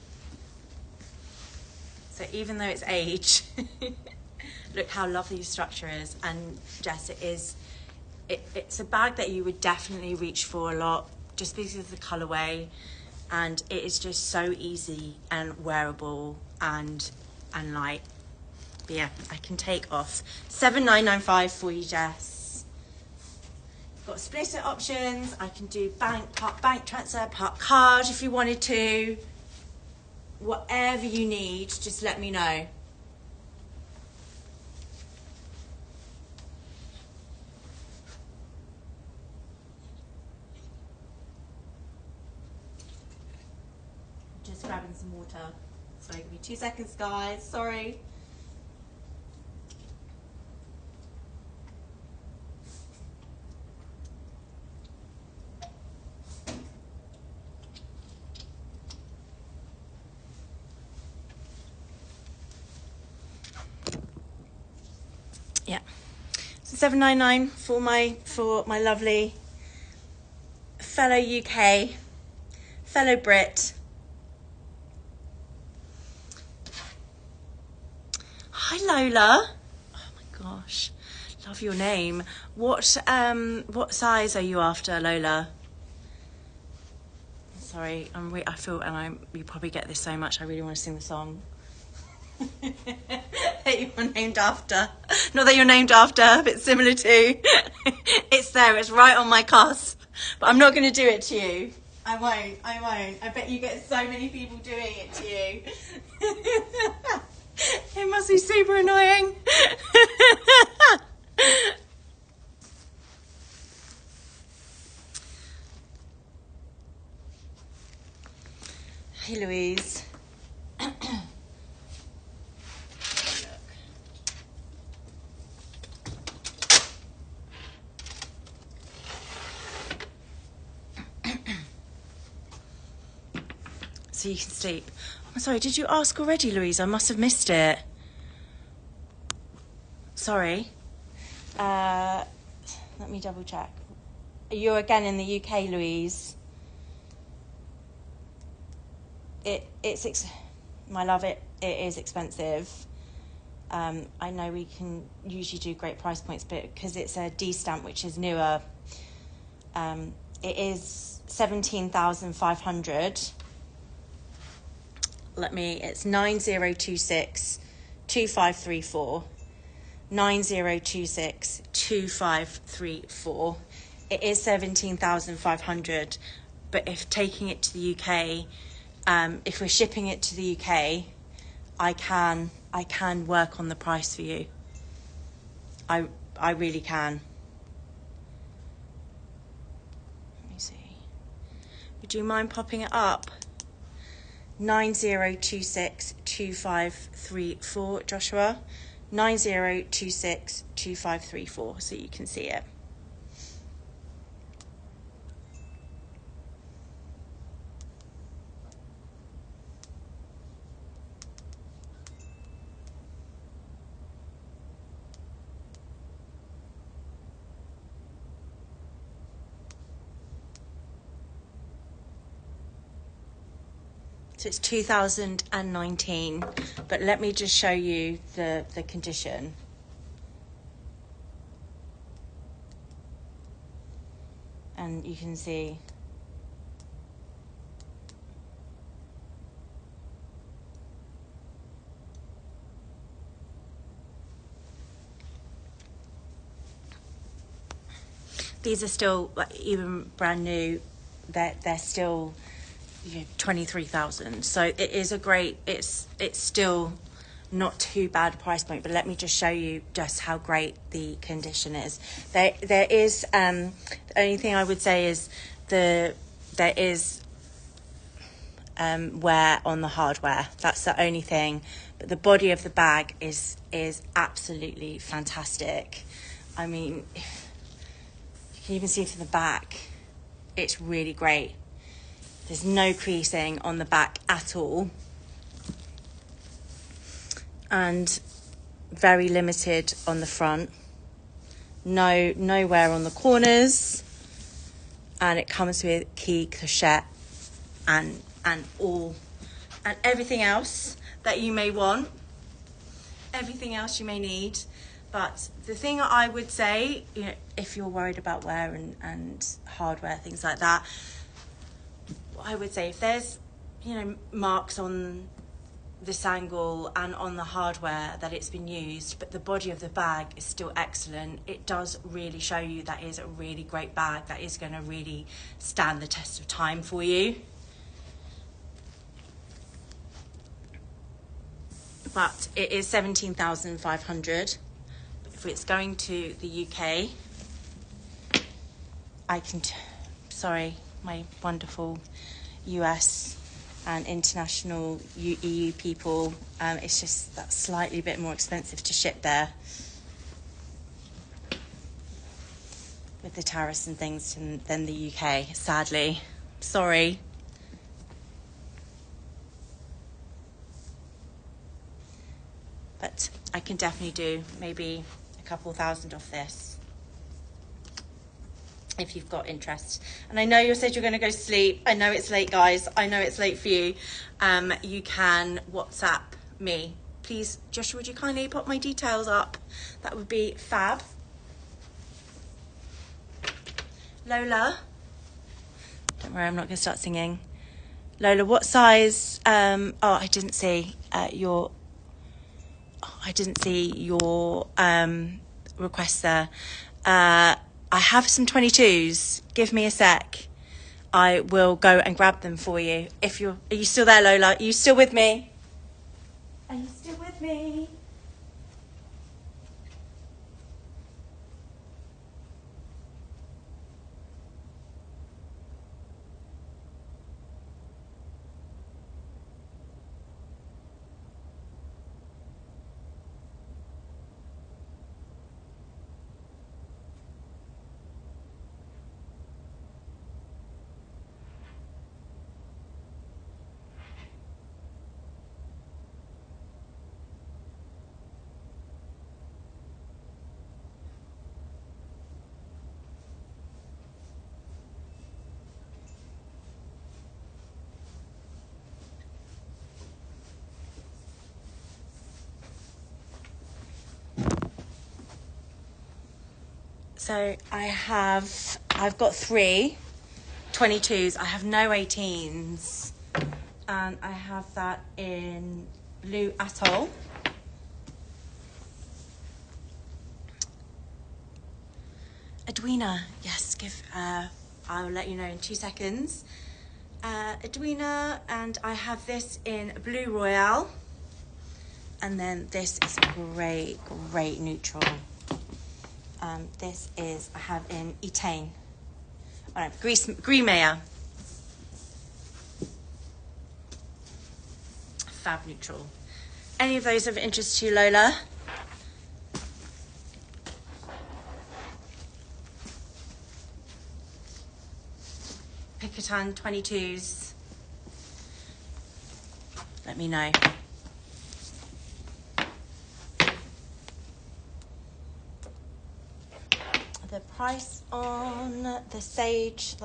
So even though it's age, look how lovely the structure is. And Jess, it's a bag that you would definitely reach for a lot, just because of the colourway, and it is just so easy and wearable and light. But yeah, I can take off 7,995 for you, Jess. Got split options. I can do part bank transfer, part card if you wanted to. Whatever you need, just let me know. Just grabbing some water. Sorry, give me 2 seconds, guys. Sorry. Yeah, so 799 for my lovely fellow UK, fellow Brit. Hi Lola. Oh my gosh, love your name. What size are you after, Lola? Sorry, I feel, and you probably get this so much. I really want to sing the song. That you were named after. Not that you're named after, but similar to. It's there, it's right on my cusp. But I'm not going to do it to you. I won't. I bet you get so many people doing it to you. It must be super annoying. Hey Louise. So you can sleep. I'm sorry, did you ask already, Louise? I must have missed it. Sorry. Let me double check. You're again in the UK, Louise. My love, it is expensive. I know we can usually do great price points, but because it's a D stamp, which is newer, it is 17,500. It's 9026 2534. 9026 2534. It is 17,500, but if taking it to the UK, if we're shipping it to the UK, I can work on the price for you. I really can. Let me see. Would you mind popping it up? 9026 2534, Joshua. 9026 2534, so you can see it. So it's 2019, but let me just show you the condition. And you can see these are still, like, even brand new, they're still, you know, 23,000. So it is a great, it's still not too bad a price point, but let me just show you just how great the condition is. There is the only thing I would say is there is wear on the hardware. That's the only thing, but the body of the bag is absolutely fantastic. I mean, you can even see from the back, it's really great. There's no creasing on the back at all, and very limited on the front. No wear on the corners, and it comes with key clochette and everything else that you may want, everything else you may need. But the thing I would say, you know, if you're worried about wear and hardware, things like that, I would say if there's, you know, marks on this angle and on the hardware that it's been used, but the body of the bag is still excellent, it does really show you that is a really great bag that is going to really stand the test of time for you. But it is 17,500. If it's going to the UK, sorry, my wonderful US and international EU people, it's just that slightly bit more expensive to ship there with the tariffs and things than the UK, sadly. Sorry. But I can definitely do maybe a couple thousand off this if you've got interest. And I know you said you're going to go to sleep. I know it's late, guys. I know it's late for you. You can WhatsApp me. Please, Joshua, would you kindly put my details up? That would be fab. Lola. Don't worry, I'm not going to start singing. Lola, what size? I didn't see your request there. I have some 22s. Give me a sec. I will go and grab them for you. Are you still there, Lola? Are you still with me? Are you still with me? So I've got 3 22s. I have no 18s. And I have that in Blue Atoll. Edwina, yes, I'll let you know in 2 seconds. Edwina, and I have this in Blue Royale. And then this is great neutral. This is, I have in Etain. Oh no, Greenmayer. Fab neutral. Any of those of interest to you, Lola? Picotan 22s. Let me know. The price on the Sage,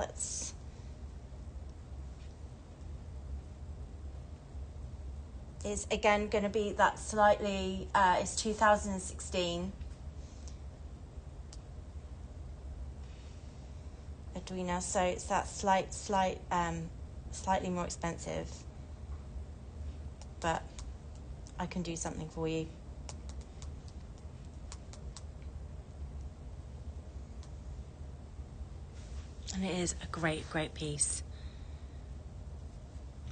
is again going to be that slightly, it's 2016. Edwina, so it's that slightly more expensive, but I can do something for you. And it is a great piece.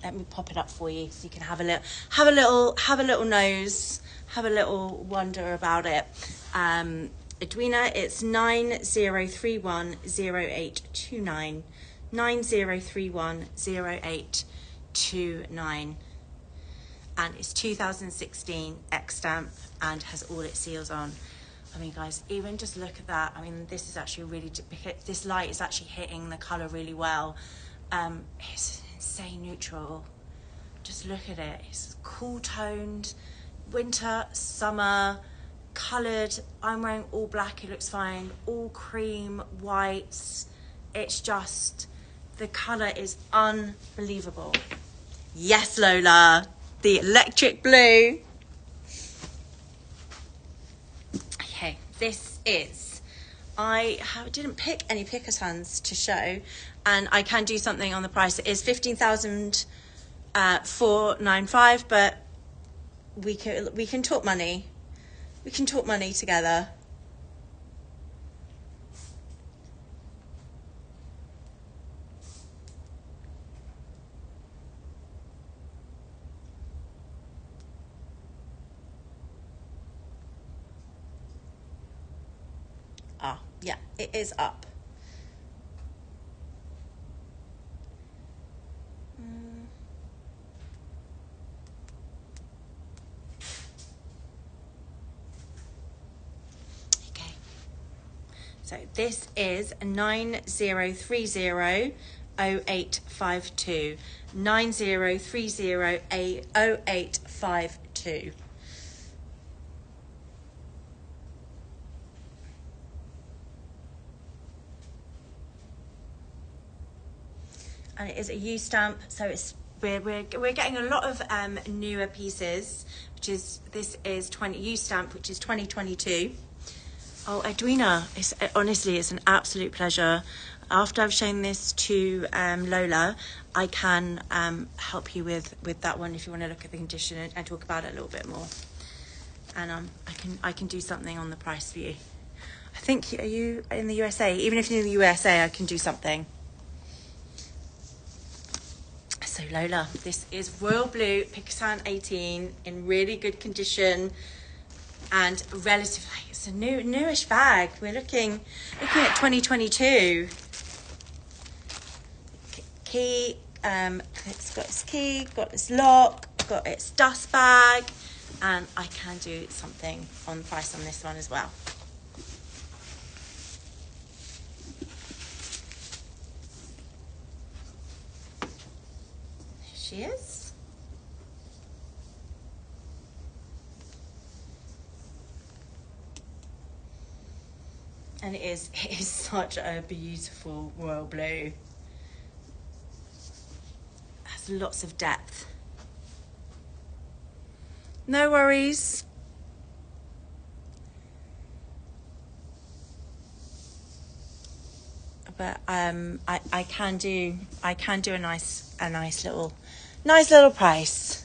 Let me pop it up for you so you can have a little nose, have a little wonder about it. Edwina, it's 90310829, 90310829, and it's 2016 X stamp and has all its seals on. I mean, guys, even just look at that. I mean, this is actually really, this light is actually hitting the colour really well. It's insane neutral. Just look at it. It's cool toned, winter, summer, coloured. I'm wearing all black, it looks fine. All cream, whites. It's just, the colour is unbelievable. Yes, Lola, the electric blue. Okay, this is, I didn't pick any Picotuns to show, and I can do something on the price. It is 15,495, but we can talk money. We can talk money together. Ah, yeah, it is up. Okay. So this is 90300852. 90300852. And it is a U stamp, so it's we're getting a lot of newer pieces, which is, this is U stamp, which is 2022. Oh, Edwina, honestly, it's an absolute pleasure. After I've shown this to Lola, I can help you with that one if you want to look at the condition and talk about it a little bit more. And I can do something on the price for you. I think, are you in the USA? Even if you're in the USA, I can do something. So Lola, this is Royal Blue Picotan 18 in really good condition and relatively, it's a newish bag. We're looking at 2022. Key, it's got its key, got its lock, got its dust bag, and I can do something on the price on this one as well. She is. And it is such a beautiful royal blue. It has lots of depth. No worries. But I can do a nice little price.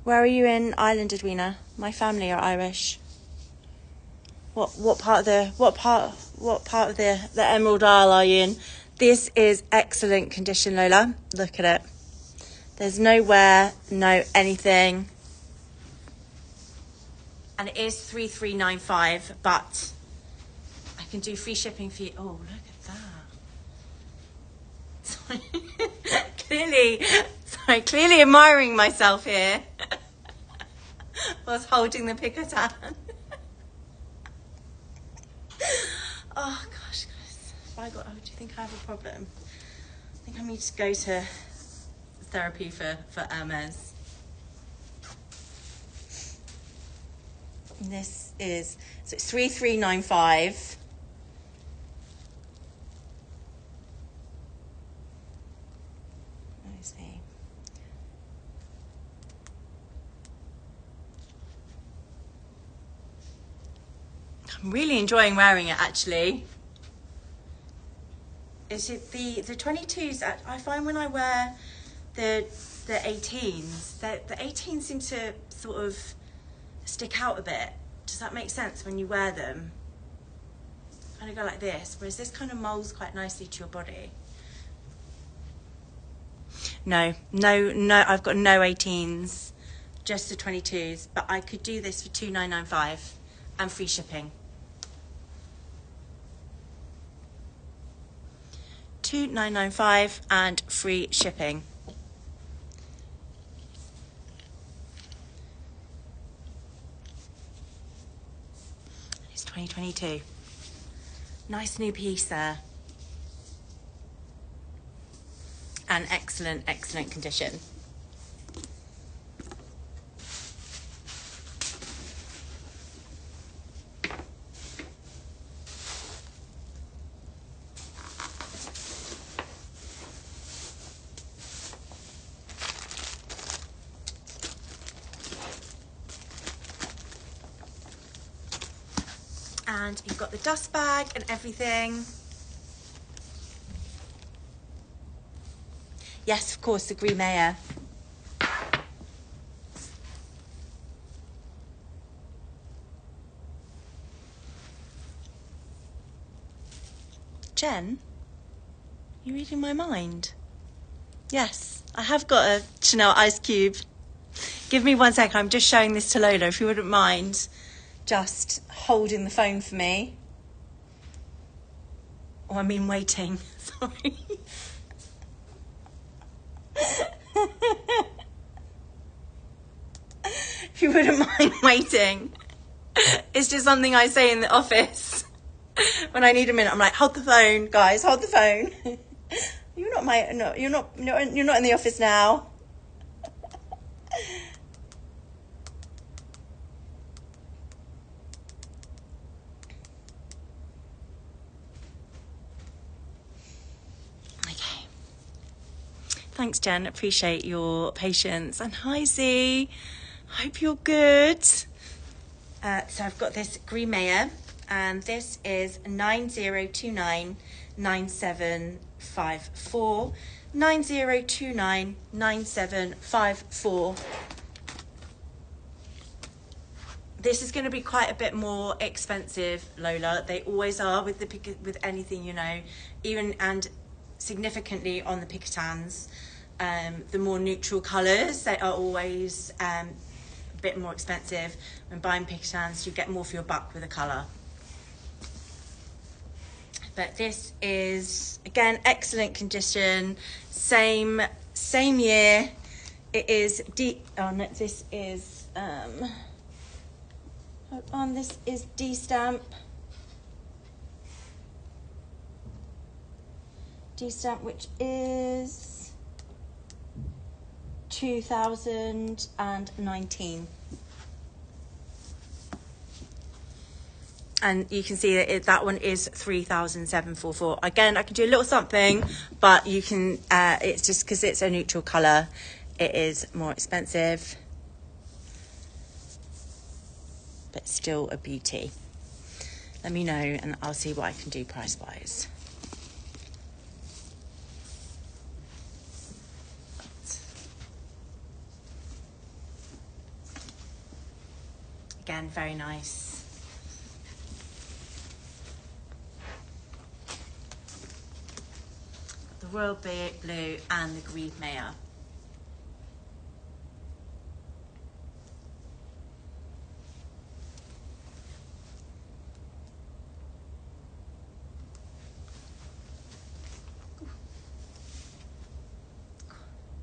Where are you in Ireland, Edwina? My family are Irish. What part of the Emerald Isle are you in? This is excellent condition, Lola. Look at it. There's no wear, no anything. And it is 3395, but I can do free shipping for you. Oh, look at that. Clearly admiring myself here. Whilst holding the Picotan. Oh gosh, guys. Do you think I have a problem? I think I need to go to therapy for Hermes. This is, so it's 3395. I'm really enjoying wearing it actually. Is it the 22s? I find when I wear the 18s, the 18s seem to sort of stick out a bit. Does that make sense when you wear them? Kind of go like this, whereas this kind of molds quite nicely to your body. No, I've got no 18s, just the 22s, but I could do this for $2,995 and free shipping. $2,995 and free shipping. It's 2022. Nice new piece there. And excellent condition. And you've got the dust bag and everything. Yes, of course, the Midweek Mayhem. Jen, you reading my mind? Yes, I have got a Chanel ice cube. Give me 1 sec, I'm just showing this to Lola, if you wouldn't mind just holding the phone for me. Oh, I mean waiting, sorry. If you wouldn't mind waiting. It's just something I say in the office when I need a minute. I'm like, hold the phone, guys, hold the phone. You're not in the office now. Okay. Thanks, Jen. Appreciate your patience. And hi, Z. Hope you're good. So I've got this Midweek Mayhem, and this is 90299754. 90299754. This is going to be quite a bit more expensive, Lola. They always are with anything, you know, even and significantly on the Picatans. The more neutral colours, they are always a bit more expensive. When buying Picatans, you get more for your buck with a colour. But this is, again, excellent condition, same year. It is this is hold on, this is D stamp, which is 2019. And you can see that that one is 3,744. Again, I can do a little something, but you can, it's just because it's a neutral colour, it is more expensive, but still a beauty. Let me know and I'll see what I can do price-wise. Again, very nice. The royal blue and the Midweek Mayhem.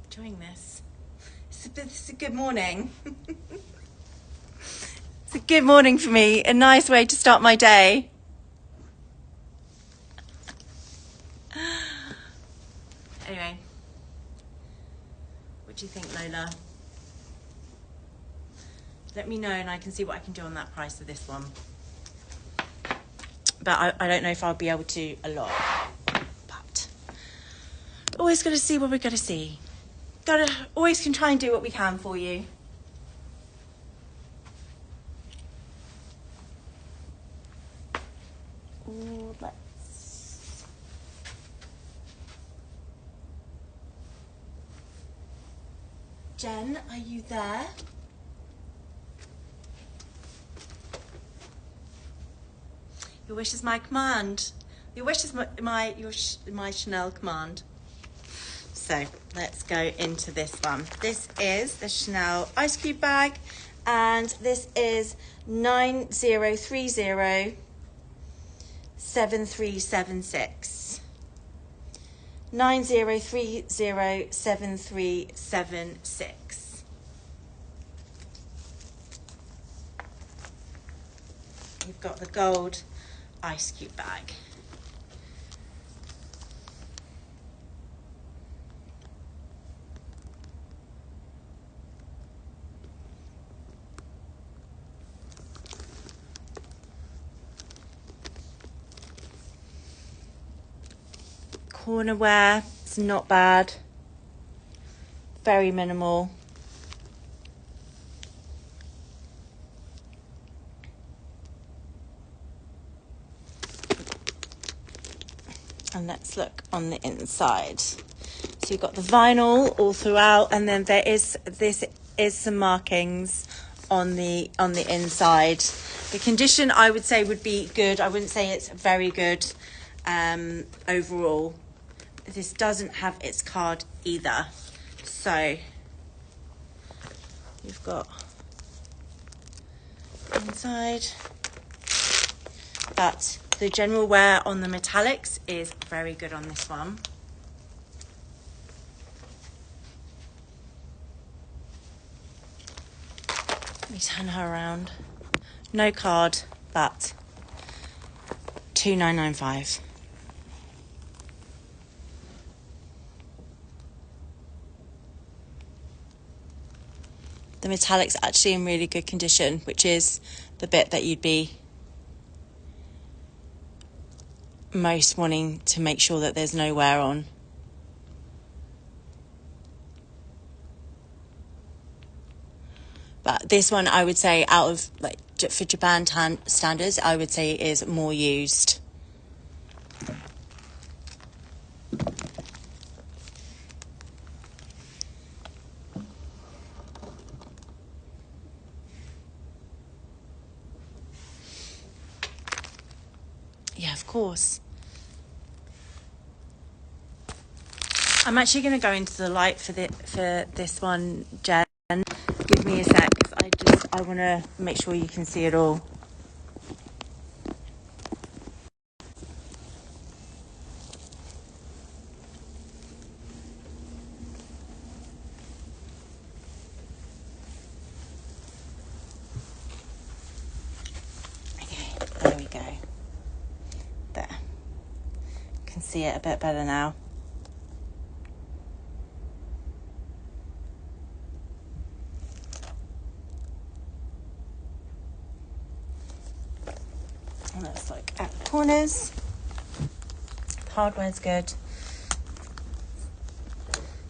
Enjoying this. It's a good morning. It's a good morning for me. A nice way to start my day. Anyway, what do you think, Lola? Let me know and I can see what I can do on that price of this one. But I don't know if I'll be able to a lot. But always got to see what we're going to see. Always can try and do what we can for you. let's... Jen, are you there? Your wish is my command. Your wish is my Chanel command. So let's go into this one. This is the Chanel ice cube bag, and this is 90307376. 90307376. You've got the gold ice cube bag. Corner wear, it's not bad, very minimal. And let's look on the inside. So you've got the vinyl all throughout, and then this is some markings on the inside. The condition, I would say, would be good. I wouldn't say it's very good overall. This doesn't have its card either. So you've got inside, but the general wear on the metallics is very good on this one. Let me turn her around. No card, but 2995. The metallic's actually in really good condition, which is the bit that you'd be most wanting to make sure that there's no wear on. But this one, I would say, out of, like, for Japan standards, I would say is more used. Yeah, of course. I'm actually going to go into the light for this one, Jen. Give me a sec, 'cause I want to make sure you can see it all. Okay, there we go. There. Can see it a bit better now. And let's look at the corners. The hardware's good.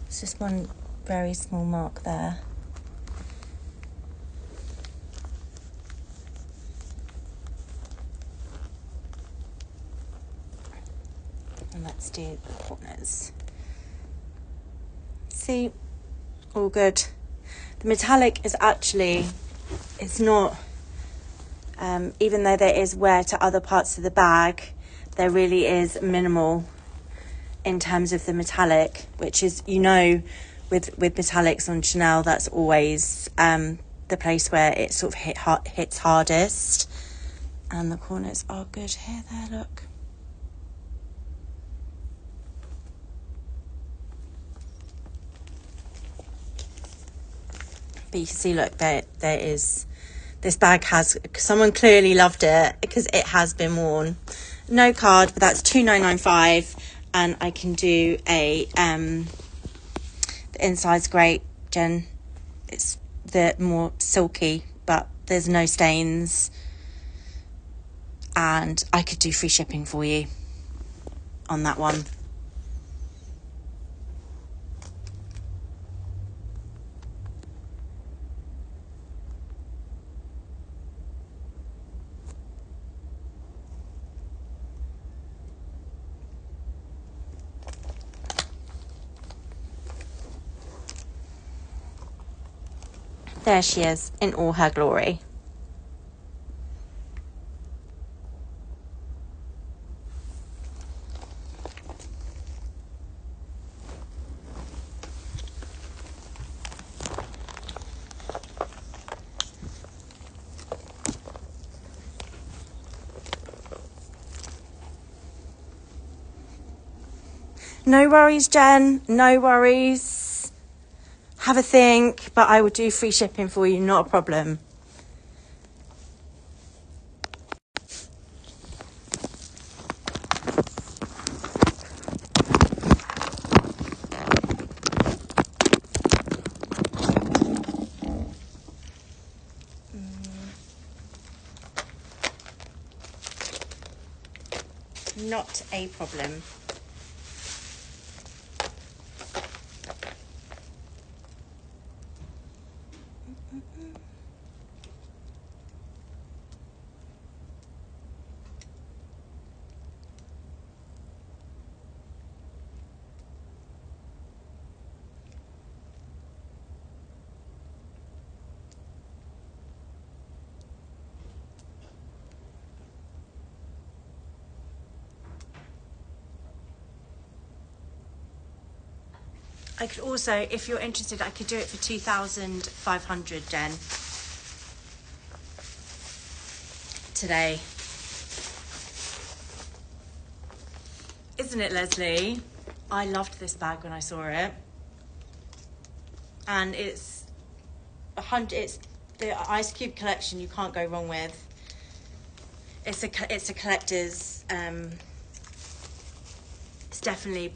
It's just one very small mark there. And let's do the corners. See, all good. The metallic is actually, it's not, even though there is wear to other parts of the bag, there really is minimal in terms of the metallic, which is, you know, with metallics on Chanel, that's always the place where it sort of hits hardest. And the corners are good here, there, look. But you can see, look, there is, this bag has, someone clearly loved it because it has been worn. No card, but that's 2995, and I can do a, the inside's great, Jen. It's the more silky, but there's no stains. And I could do free shipping for you on that one. There she is in all her glory. No worries, Jen. No worries. Have a think, but I will do free shipping for you, not a problem. Not a problem. I could also, if you're interested, I could do it for 2,500, Jen. Today. Isn't it, Leslie? I loved this bag when I saw it. And it's the Ice Cube collection you can't go wrong with. It's a collector's, it's definitely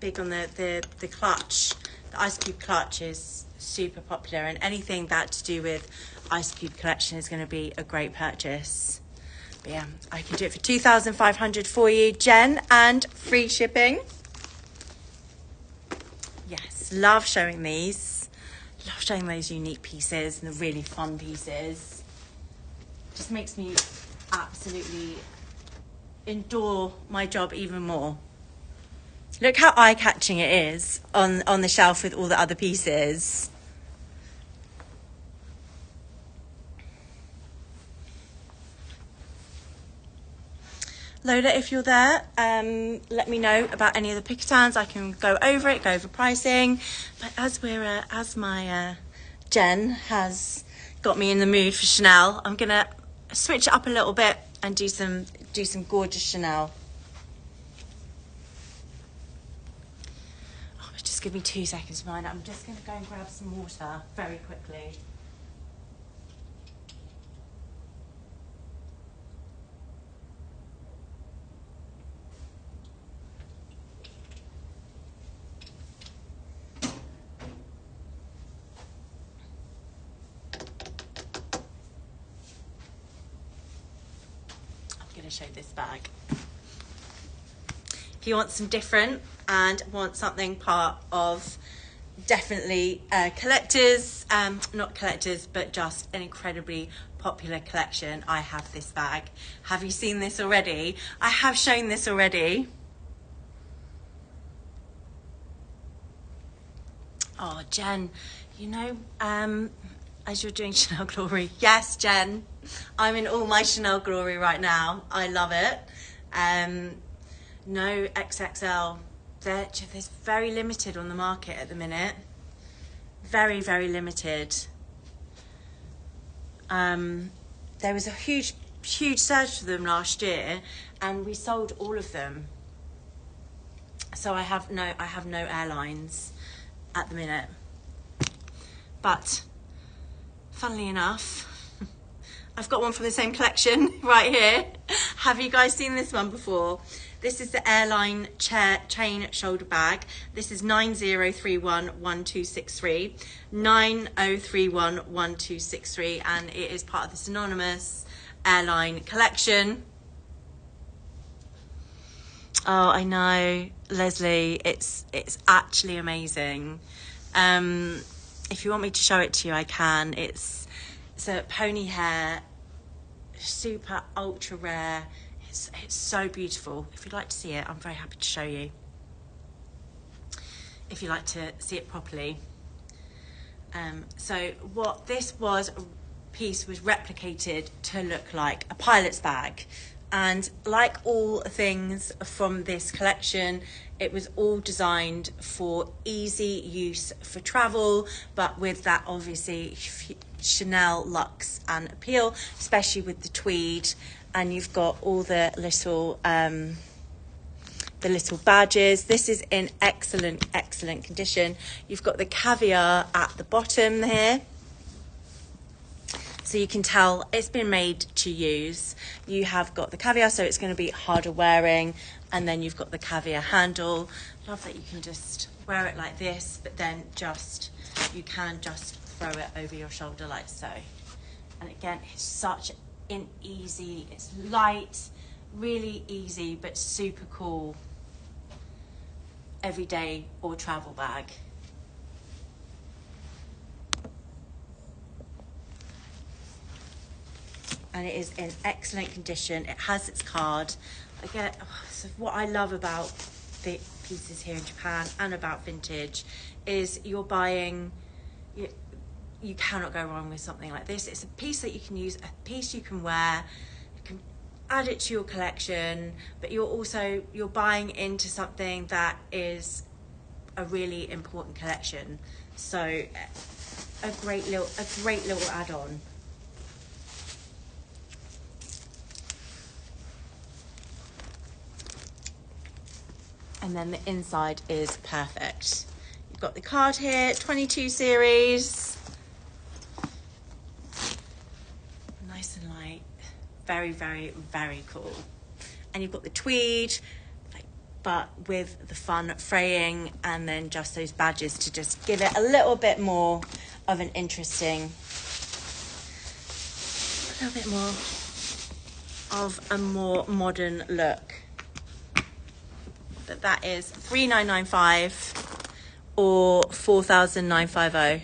big on the clutch. The Ice Cube clutch is super popular, and anything that to do with Ice Cube collection is going to be a great purchase. But yeah, I can do it for 2,500 for you, Jen, and free shipping. Yes, love showing these. Love showing those unique pieces and the really fun pieces. Just makes me absolutely adore my job even more. Look how eye-catching it is on the shelf with all the other pieces. Lola, if you're there, let me know about any of the Picatans. I can go over pricing. But as my Jen has got me in the mood for Chanel, I'm gonna switch it up a little bit and do some gorgeous Chanel. Just give me 2 seconds, mine. I'm just going to go and grab some water very quickly. I'm going to show this bag. If you want some different and want something part of definitely collectors, not collectors, but just an incredibly popular collection, I have this bag. Have you seen this already? I have shown this already. Oh, Jen, you know, as you're doing Chanel Glory, yes, Jen, I'm in all my Chanel Glory right now. I love it. No XXL. There's very limited on the market at the minute. Very, very limited. There was a huge surge for them last year, and we sold all of them. So I have no airlines at the minute. But funnily enough, I've got one from the same collection right here. Have you guys seen this one before? This is the Airline Chain Shoulder Bag. This is 90311263, 90311263, and it is part of the synonymous airline collection. Oh, I know, Leslie, it's actually amazing. If you want me to show it to you, I can. It's a pony hair, super ultra rare. It's so beautiful. If you'd like to see it, I'm very happy to show you. If you'd like to see it properly. So what this piece was replicated to look like a pilot's bag. And like all things from this collection, it was all designed for easy use for travel, but with that obviously Chanel luxe and appeal, especially with the tweed. And you've got all the little badges. This is in excellent condition. You've got the caviar at the bottom here, so you can tell it's been made to use. You have got the caviar, so it's going to be harder wearing, and then you've got the caviar handle. Love that you can just wear it like this, but then you can just throw it over your shoulder like so. And again, it's such an easy, it's light, really easy, but super cool everyday or travel bag. And it is in excellent condition. It has its card. So what I love about the pieces here in Japan and about vintage is you're buying, you cannot go wrong with something like this. It's a piece that you can use, a piece you can wear, you can add it to your collection, but you're buying into something that is a really important collection. So a great little add-on. And then the inside is perfect. You've got the card here, 22 series. Nice and light. Very, very, very cool. And you've got the tweed, but with the fun fraying, and then just those badges to just give it a little bit more of an interesting, a little bit more of a more modern look. But that is $3,995 or $4,950.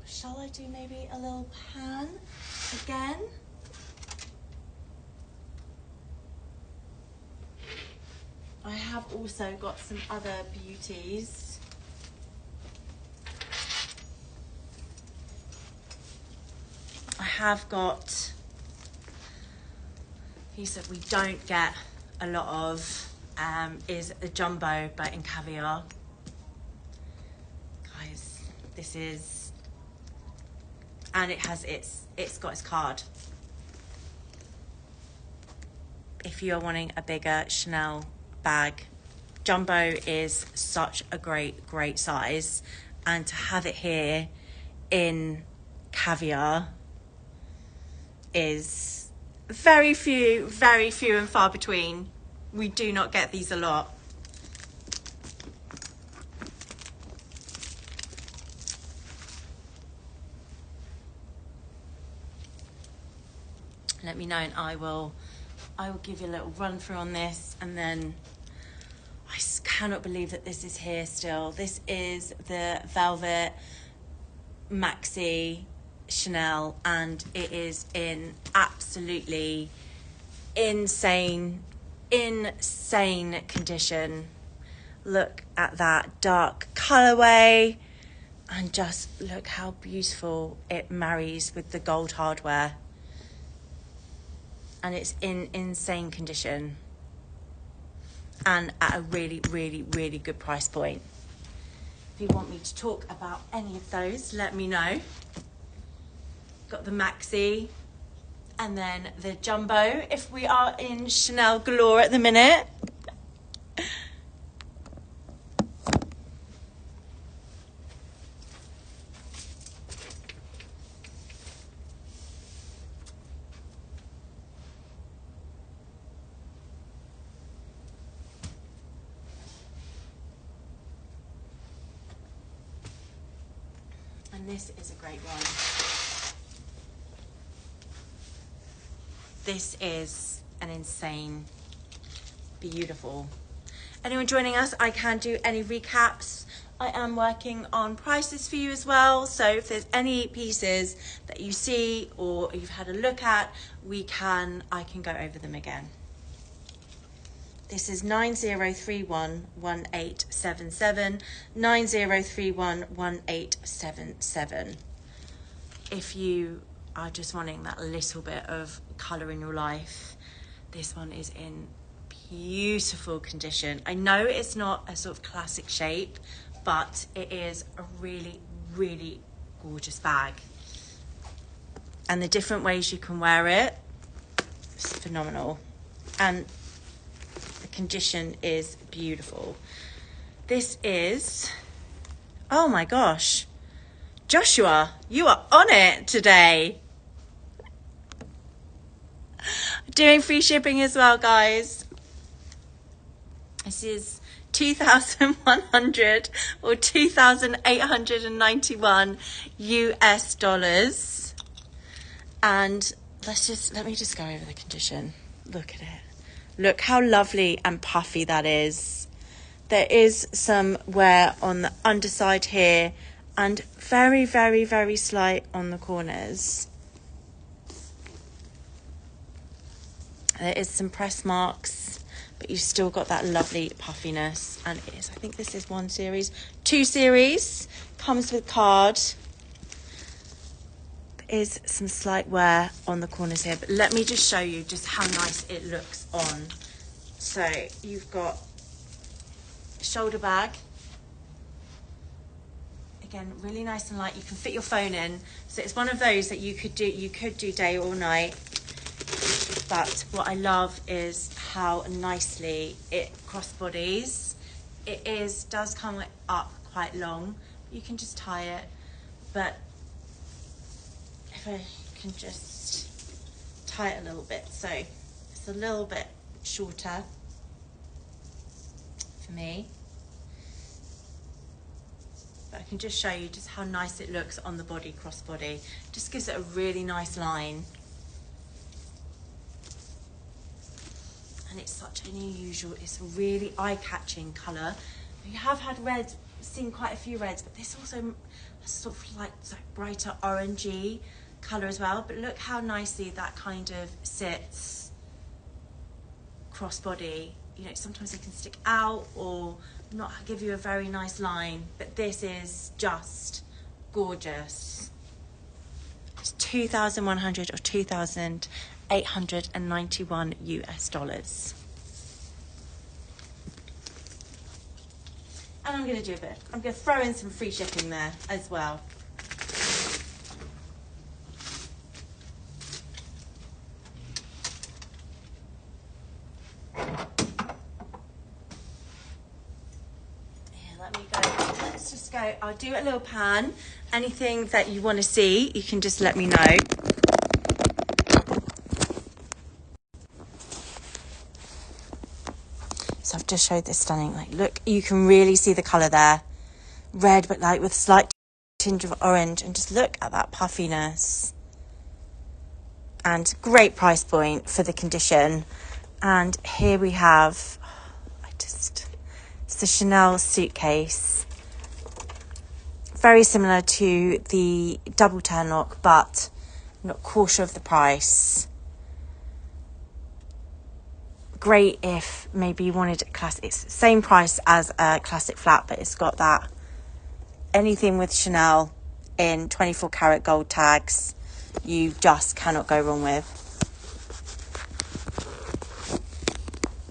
Shall I do maybe a little pan again? I have also got some other beauties. I have got a piece that we don't get a lot of, is a jumbo but in caviar. Guys, this is, and it's got its card. If you're wanting a bigger Chanel bag, jumbo is such a great size, and to have it here in caviar is very few and far between. We do not get these a lot. Let me know and I will give you a little run through on this. And then I cannot believe that this is here still. This is the velvet maxi Chanel, and it is in absolutely insane condition. Look at that dark colorway, and just look how beautiful it marries with the gold hardware. And it's in insane condition and at a really good price point. If you want me to talk about any of those, let me know. Got the maxi and then the jumbo, if we are in Chanel galore at the minute. And this is a great one. This is an insane, beautiful. Anyone joining us, I can do any recaps I am working on prices for you as well. So if there's any pieces that you see or you've had a look at, I can go over them again. This is 90311877, 90311877. If you are just wanting that little bit of colour in your life, this one is in beautiful condition. I know it's not a sort of classic shape, but it is a really, really gorgeous bag. And the different ways you can wear it is phenomenal. And condition is beautiful. This is, oh my gosh, Joshua, you are on it today. Doing free shipping as well, guys. This is 2,100 or 2,891 US dollars. And let me just go over the condition. Look at it. Look how lovely and puffy that is. There is some wear on the underside here and very, very, very slight on the corners. There is some press marks, but you've still got that lovely puffiness. And it is, I think this is 1 series, 2 series, comes with card. Is some slight wear on the corners here, but let me just show you just how nice it looks on. So you've got a shoulder bag, again really nice and light. You can fit your phone in, so it's one of those that you could do day or night. But what I love is how nicely it crossbodies. It does come up quite long. You can just tie it, but if I can just tie it a little bit, so it's a little bit shorter for me, but I can just show you just how nice it looks on the body, crossbody. Just gives it a really nice line, and it's such an unusual, it's a really eye-catching colour. You have had red, seen quite a few reds, but this also sort of like brighter orangey colour as well. But look how nicely that kind of sits crossbody. You know, sometimes it can stick out or not give you a very nice line, but this is just gorgeous. It's 2,100 or 2,891 US dollars. And I'm going to throw in some free shipping there as well. I'll do a little pan. Anything that you want to see, you can just let me know. So I've just showed this stunning, like, look, you can really see the colour there. Red, but like with slight tinge of orange, and just look at that puffiness. And great price point for the condition. And here we have, it's the Chanel suitcase. Very similar to the double turn lock, but not quarter of the price. Great if maybe you wanted a classic. It's the same price as a classic flat, but it's got that anything with Chanel in 24 karat gold tags, you just cannot go wrong with.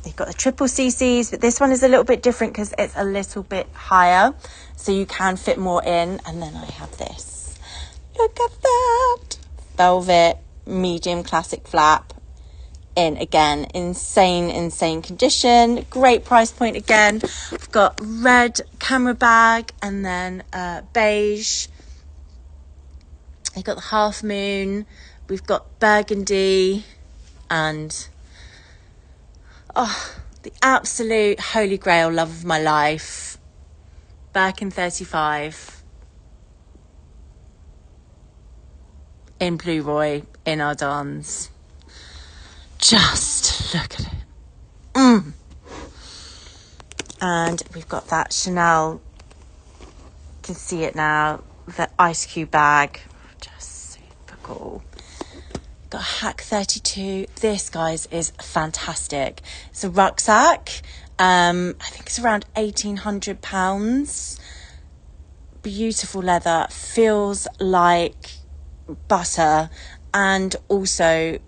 They've got the triple CCs, but this one is a little bit different because it's a little bit higher, so you can fit more in. And then I have this. Look at that. Velvet, medium classic flap. In, again, insane condition. Great price point again. I've got red camera bag and then beige. We've got the half moon. We've got burgundy and the absolute holy grail love of my life. Birkin 35 in Blue Roy in Ardans. Just look at it. And we've got that Chanel can see it now. The ice cube bag, just super cool. Got a Hack 32. This, guys, is fantastic. It's a rucksack. I think it's around £1,800. Beautiful leather, feels like butter, and also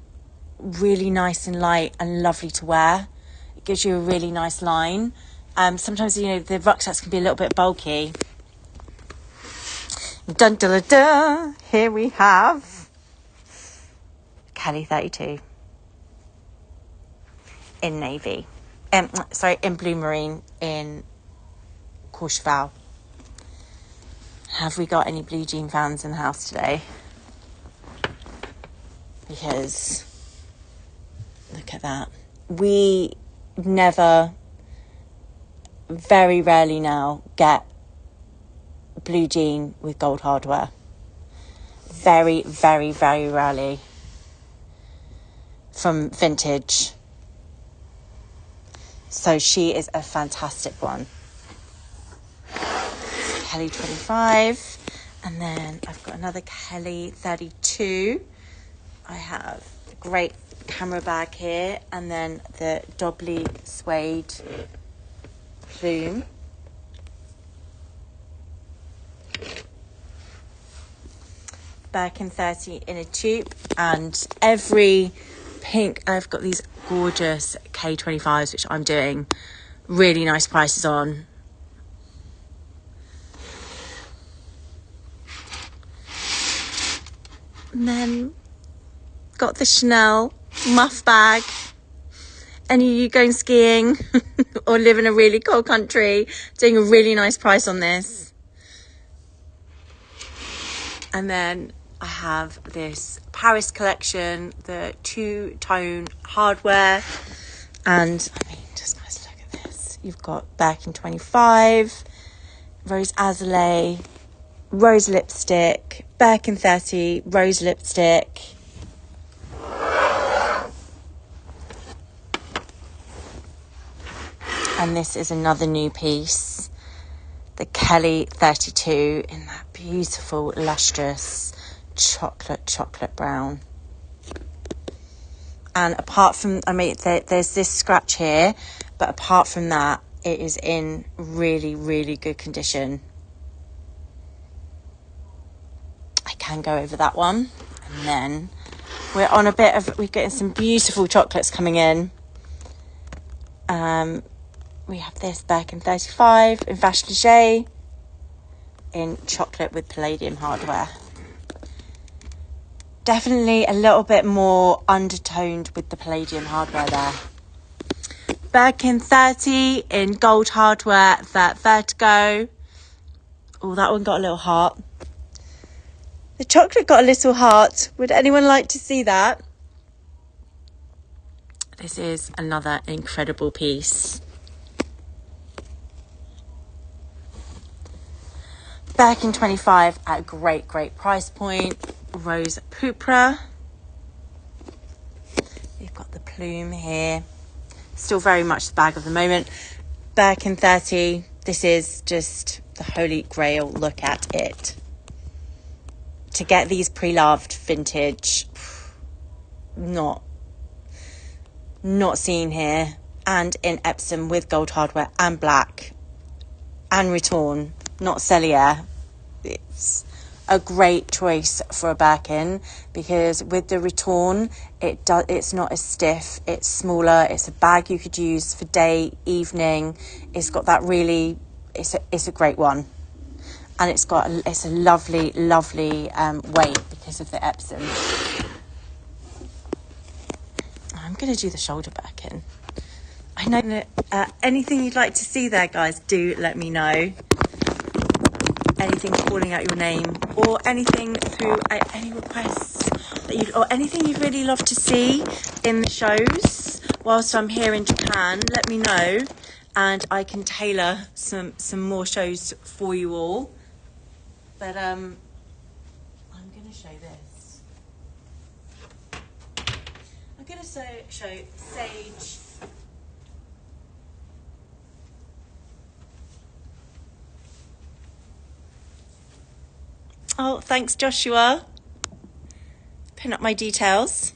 really nice and light and lovely to wear. It gives you a really nice line. Sometimes, you know, the rucksacks can be a little bit bulky. Dun dun dun dun. Here we have Kelly 32 in navy. In blue marine in Courchevel. Have we got any blue jean fans in the house today? Because look at that. We never, very rarely now, get blue jean with gold hardware. Very, very, very rarely. From vintage. So she is a fantastic one. Kelly 25. And then I've got another Kelly 32. I have a great camera bag here. And then the Dobley suede plume. Birkin 30 in a tube. And every pink, I've got these gorgeous K25s, which I'm doing really nice prices on. And then got the Chanel muff bag. Any of you going skiing or live in a really cold country, doing a really nice price on this. And then I have this Paris collection, the two-tone hardware. And I mean, just guys, look at this. You've got Birkin 25, Rose Azalea, rose lipstick, Birkin 30, rose lipstick. And this is another new piece, the Kelly 32 in that beautiful, lustrous chocolate brown. And apart from, I mean, there's this scratch here, but apart from that, it is in really, really good condition. I can go over that one. And then we're on a bit of, we're getting some beautiful chocolates coming in. We have this Birkin 35 in Vache Leger in chocolate with palladium hardware. Definitely a little bit more undertoned with the palladium hardware there. Birkin 30 in gold hardware, that Vertigo. Oh, that one got a little heart. The chocolate got a little heart. Would anyone like to see that? This is another incredible piece. Birkin 25 at a great price point. Rose Poupra. We've got the plume here. Still very much the bag of the moment. Birkin 30. This is just the holy grail. Look at it. To get these pre-loved vintage, not seen here. And in Epsom with gold hardware and black and Retorn, not Cellier. It's a great choice for a Birkin because with the Retorn, it's not as stiff, it's smaller, it's a bag you could use for day, evening. It's got that really, it's a great one. And it's a lovely weight because of the Epsom. I'm going to do the shoulder Birkin. I know that anything you'd like to see there, guys, do let me know. Anything calling out your name or anything through any requests that or anything you'd really love to see in the shows whilst I'm here in Japan, let me know and I can tailor some more shows for you all. But I'm going to show this. I'm going to show Sage. Oh, thanks, Joshua. Pin up my details.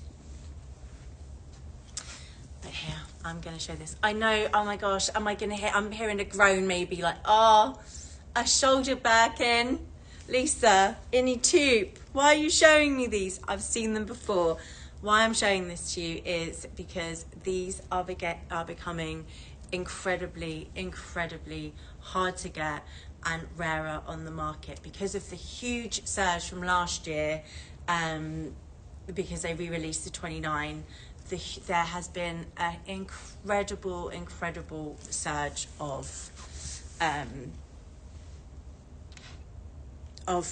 But here, I'm going to show this. I know, oh my gosh, am I going to hear, I'm hearing a groan maybe like, oh, a shoulder bag in. Lisa, any tube. Why are you showing me these? I've seen them before. Why I'm showing this to you is because these are becoming incredibly hard to get and rarer on the market because of the huge surge from last year, because they re-released the 29. There has been an incredible surge of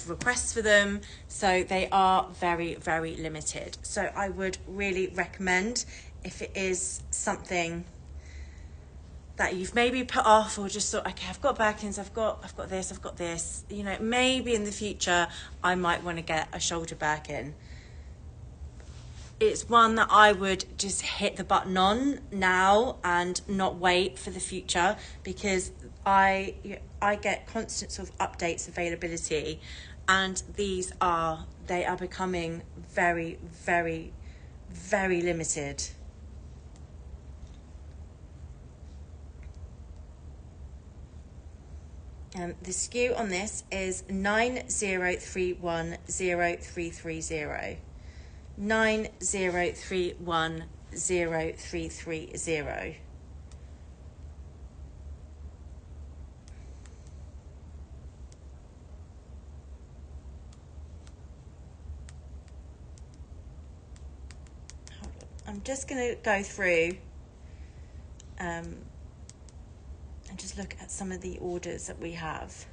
requests for them, so they are very limited. So I would really recommend, if it is something that you've maybe put off or just thought, okay, I've got Birkins, I've got this, you know, maybe in the future I might want to get a shoulder Birkin. It's one that I would just hit the button on now and not wait for the future, because I get constant sort of updates, availability, and they are becoming very limited. The SKU on this is 90310330. 90310330. I'm just going to go through and just look at some of the orders that we have.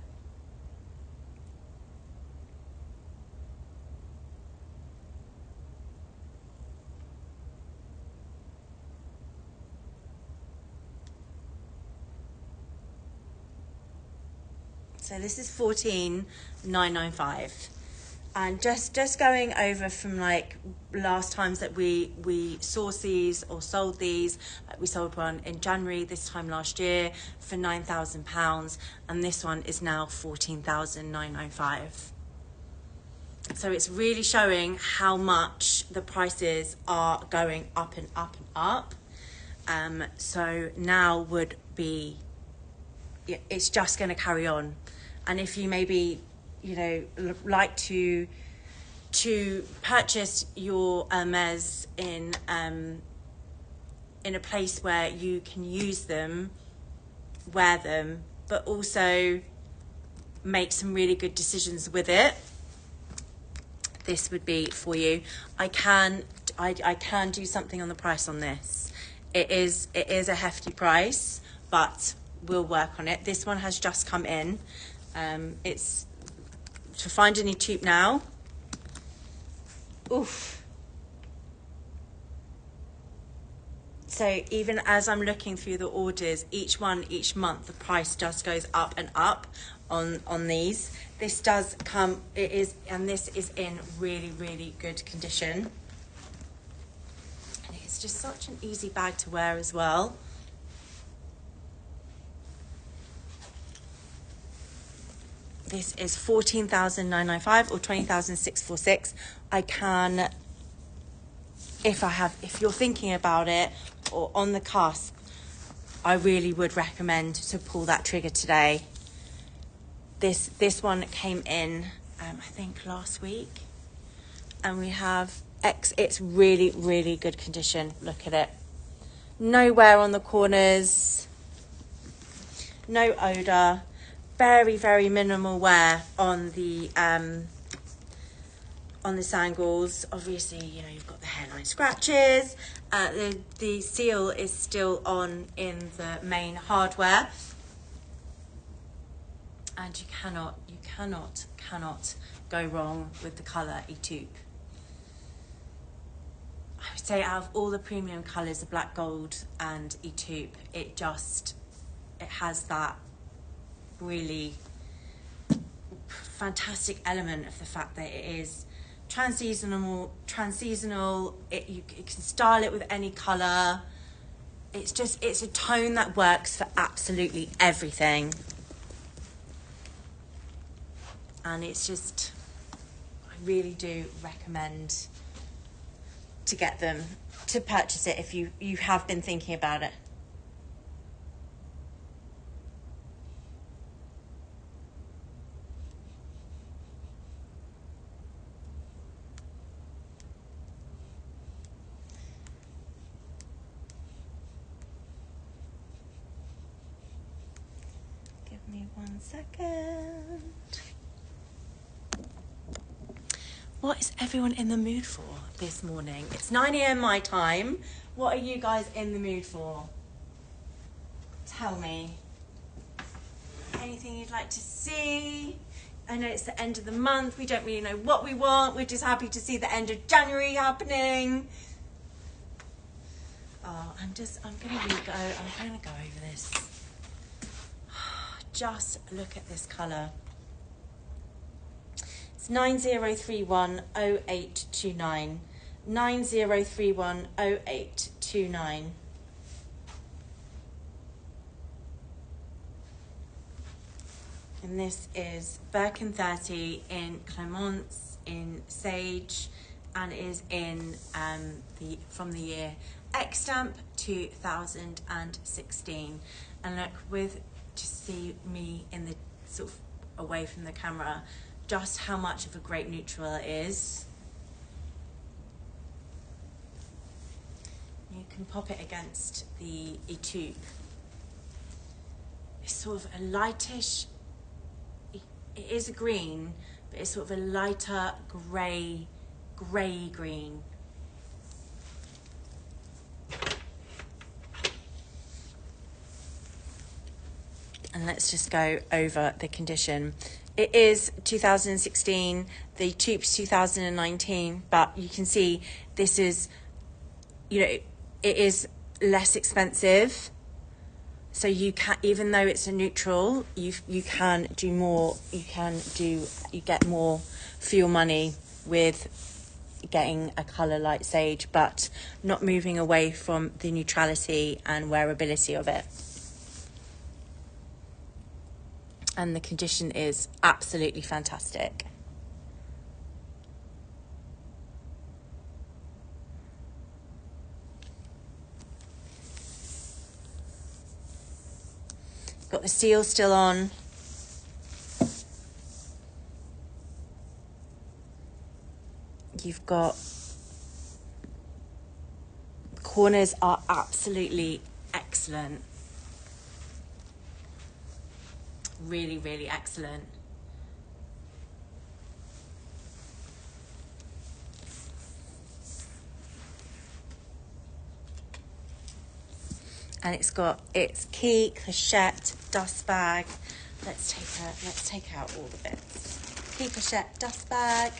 So this is 14,995. And just going over from like last times that we sourced these or sold these, we sold one in January this time last year for £9,000, and this one is now 14,995. So it's really showing how much the prices are going up and up and up. So now would be, it's just going to carry on. And if you maybe, you know, like to purchase your Hermes in a place where you can use them, wear them, but also make some really good decisions with it, this would be for you. I can do something on the price on this. It is a hefty price, but we'll work on it. This one has just come in. It's to find any tube now. Oof. So even as I'm looking through the orders, each month, the price just goes up and up on these. This does come, and this is in really good condition. And it's just such an easy bag to wear as well. This is 14,995 or 20,646. I can, if you're thinking about it or on the cusp, I really would recommend to pull that trigger today. This one came in, I think last week, and we have it's really good condition. Look at it. No wear on the corners, no odor. Very minimal wear on the sangles. Obviously, you know, you've got the hairline scratches. The seal is still on in the main hardware, and you cannot go wrong with the colour Etoupe. I would say out of all the premium colours, the black gold and Etoupe, it has that really fantastic element of the fact that it is transseasonal. You can style it with any colour. It's a tone that works for absolutely everything, and it's just really do recommend to get them, to purchase it if you have been thinking about it. Give me 1 second. What is everyone in the mood for this morning? It's 9 a.m. my time. What are you guys in the mood for? Tell me. Anything you'd like to see? I know it's the end of the month. We don't really know what we want. We're just happy to see the end of January happening. Oh, I'm gonna go over this. Just look at this colour. It's 90310829. 90310829. And this is Birkin 30 in Clemence, in Sage, and is in from the year X stamp 2016. And look, just see me in the sort of away from the camera, just how much of a great neutral it is. You can pop it against the etude. It's sort of a lightish, it is a green, but it's sort of a lighter grey green. And let's just go over the condition. It is 2016, the tube's 2019, but you can see this is, it is less expensive. So you can, even though it's a neutral, you can do more, you get more for your money with getting a colour like Sage, but not moving away from the neutrality and wearability of it. And the condition is absolutely fantastic. Got the seal still on. You've got, corners are absolutely excellent. Really, really excellent. And it's got its key, clochette, dust bag. Let's take out all the bits. Key, clochette, dust bag.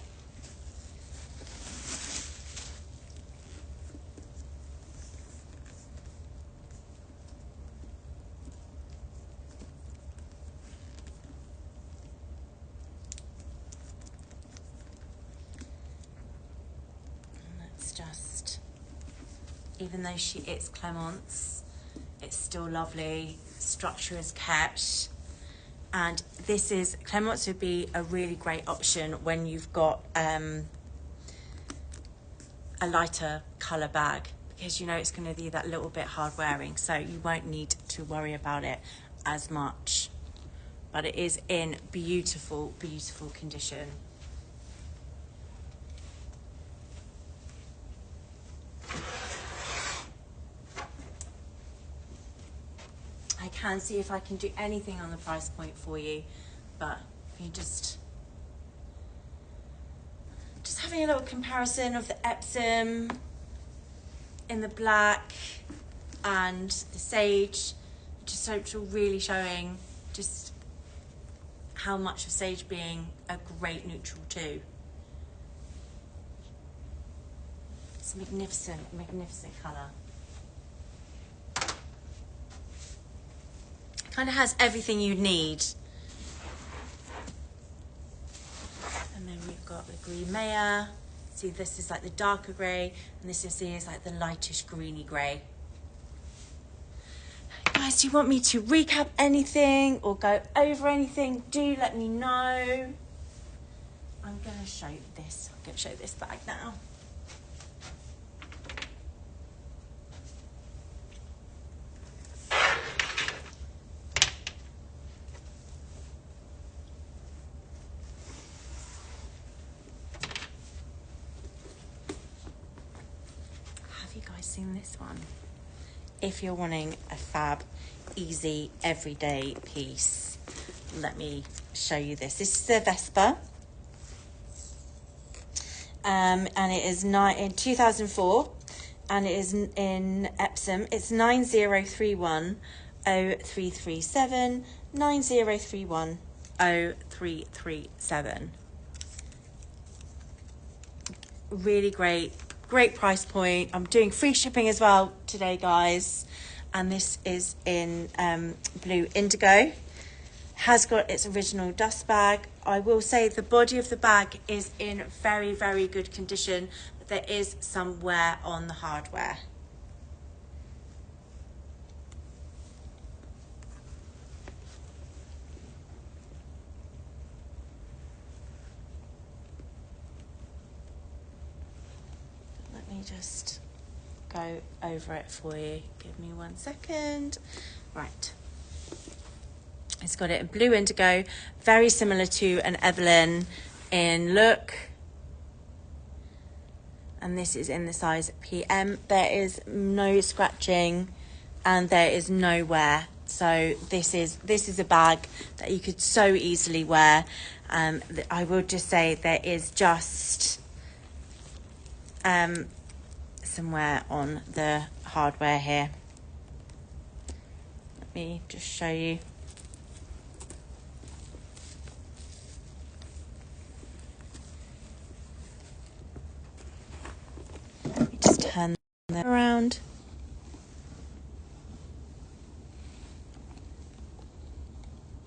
Just, even though it's Clemence, it's still lovely. Structure is kept, and Clemence would be a really great option when you've got a lighter colour bag, because it's going to be that little bit hard wearing, so you won't need to worry about it as much. But it is in beautiful, beautiful condition. I can see if I can do anything on the price point for you, but you just having a little comparison of the Epsom in the black and the Sage, just really showing just how much of Sage being a great neutral too. It's a magnificent, magnificent colour. Kind of has everything you need. And then we've got the Green Maya. See, this is like the darker grey, and this is like the lightish greeny grey. Guys, do you want me to recap anything or go over anything? Do let me know. I'm going to show this. I'm going to show this bag now. Have you guys seen this one? If you're wanting a fab, easy, everyday piece, let me show you this. This is the Vespa. And it is in 2004, and it is in Epsom. It's 9031 0337 9031 0337. Really great price point. I'm doing free shipping as well today, guys, and this is in blue indigo. Has got its original dust bag. I will say the body of the bag is in very good condition, but there is some wear on the hardware. Let me just go over it for you. Give me 1 second. Right. It's got it in blue indigo, very similar to an Evelyn in look. And this is in the size PM. There is no scratching and there is no wear. So this is a bag that you could so easily wear. I will just say there is just some wear on the hardware here. Let me just show you. Just turn them around.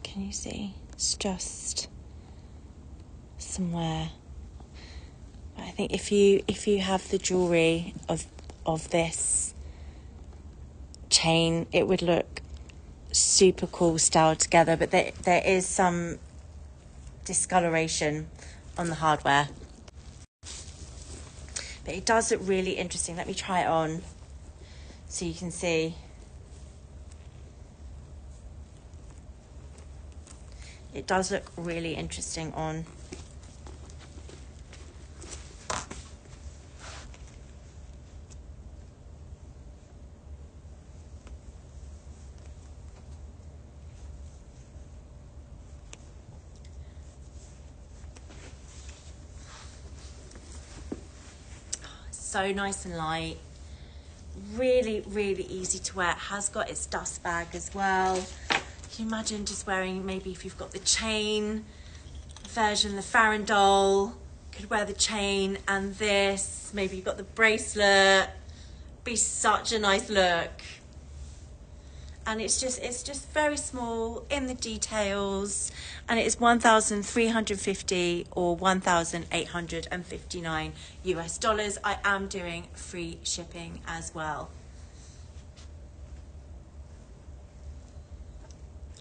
Can you see? It's just somewhere. I think if you have the jewelry of this chain, it would look super cool styled together. But there is some discoloration on the hardware. But it does look really interesting. Let me try it on so you can see. It does look really interesting on. So nice and light, really easy to wear. It has got its dust bag as well. Can you imagine just wearing, maybe if you've got the chain version, the farandole, could wear the chain and this, maybe you've got the bracelet, be such a nice look. And it's just very small in the details, and it is 1,350 or 1,859 US dollars. I am doing free shipping as well.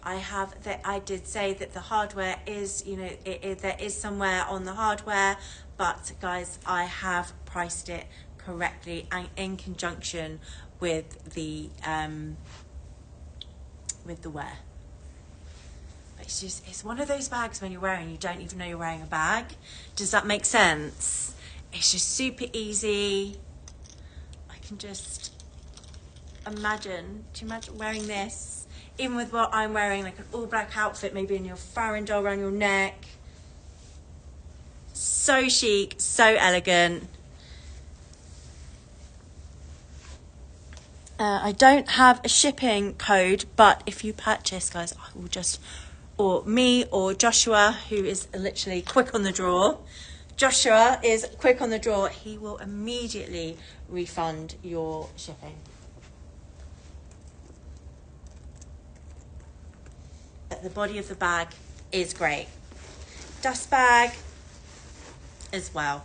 I did say that the hardware is, there is somewhere on the hardware, but guys, I have priced it correctly and in conjunction with the wear. But it's one of those bags when you're wearing, you don't even know you're wearing a bag. Does that make sense? It's just super easy. I can just imagine, do you imagine wearing this, even with what I'm wearing, like an all black outfit, maybe in your farandole around your neck. So chic, so elegant. I don't have a shipping code, but if you purchase, guys, I will just, or me or Joshua, who is literally quick on the draw. Joshua is quick on the draw. He will immediately refund your shipping. The body of the bag is great. Dust bag as well.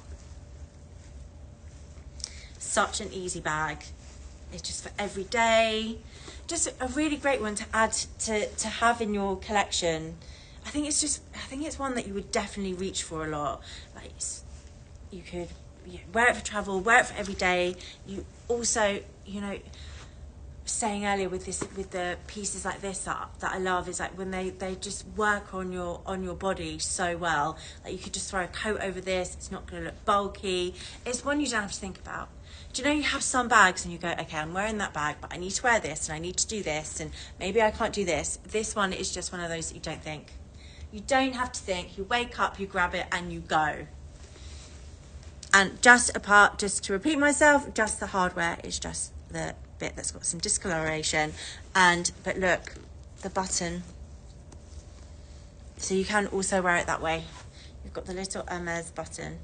Such an easy bag. It's just for every day. Just a really great one to add to have in your collection. I think it's one that you would definitely reach for a lot. Like, you could wear it for travel, wear it for every day. You also, saying earlier with the pieces like this that I love is like when they just work on your body so well. Like, you could just throw a coat over this, it's not going to look bulky. It's one you don't have to think about. Do you know, you have some bags and you go, okay, I'm wearing that bag, but I need to wear this and I need to do this and maybe I can't do this. This one is just one of those that you don't think. You don't have to think. You wake up, you grab it and you go. And just to repeat myself, just the hardware is just the bit that's got some discoloration. But look, the button. So you can also wear it that way. You've got the little Hermes button.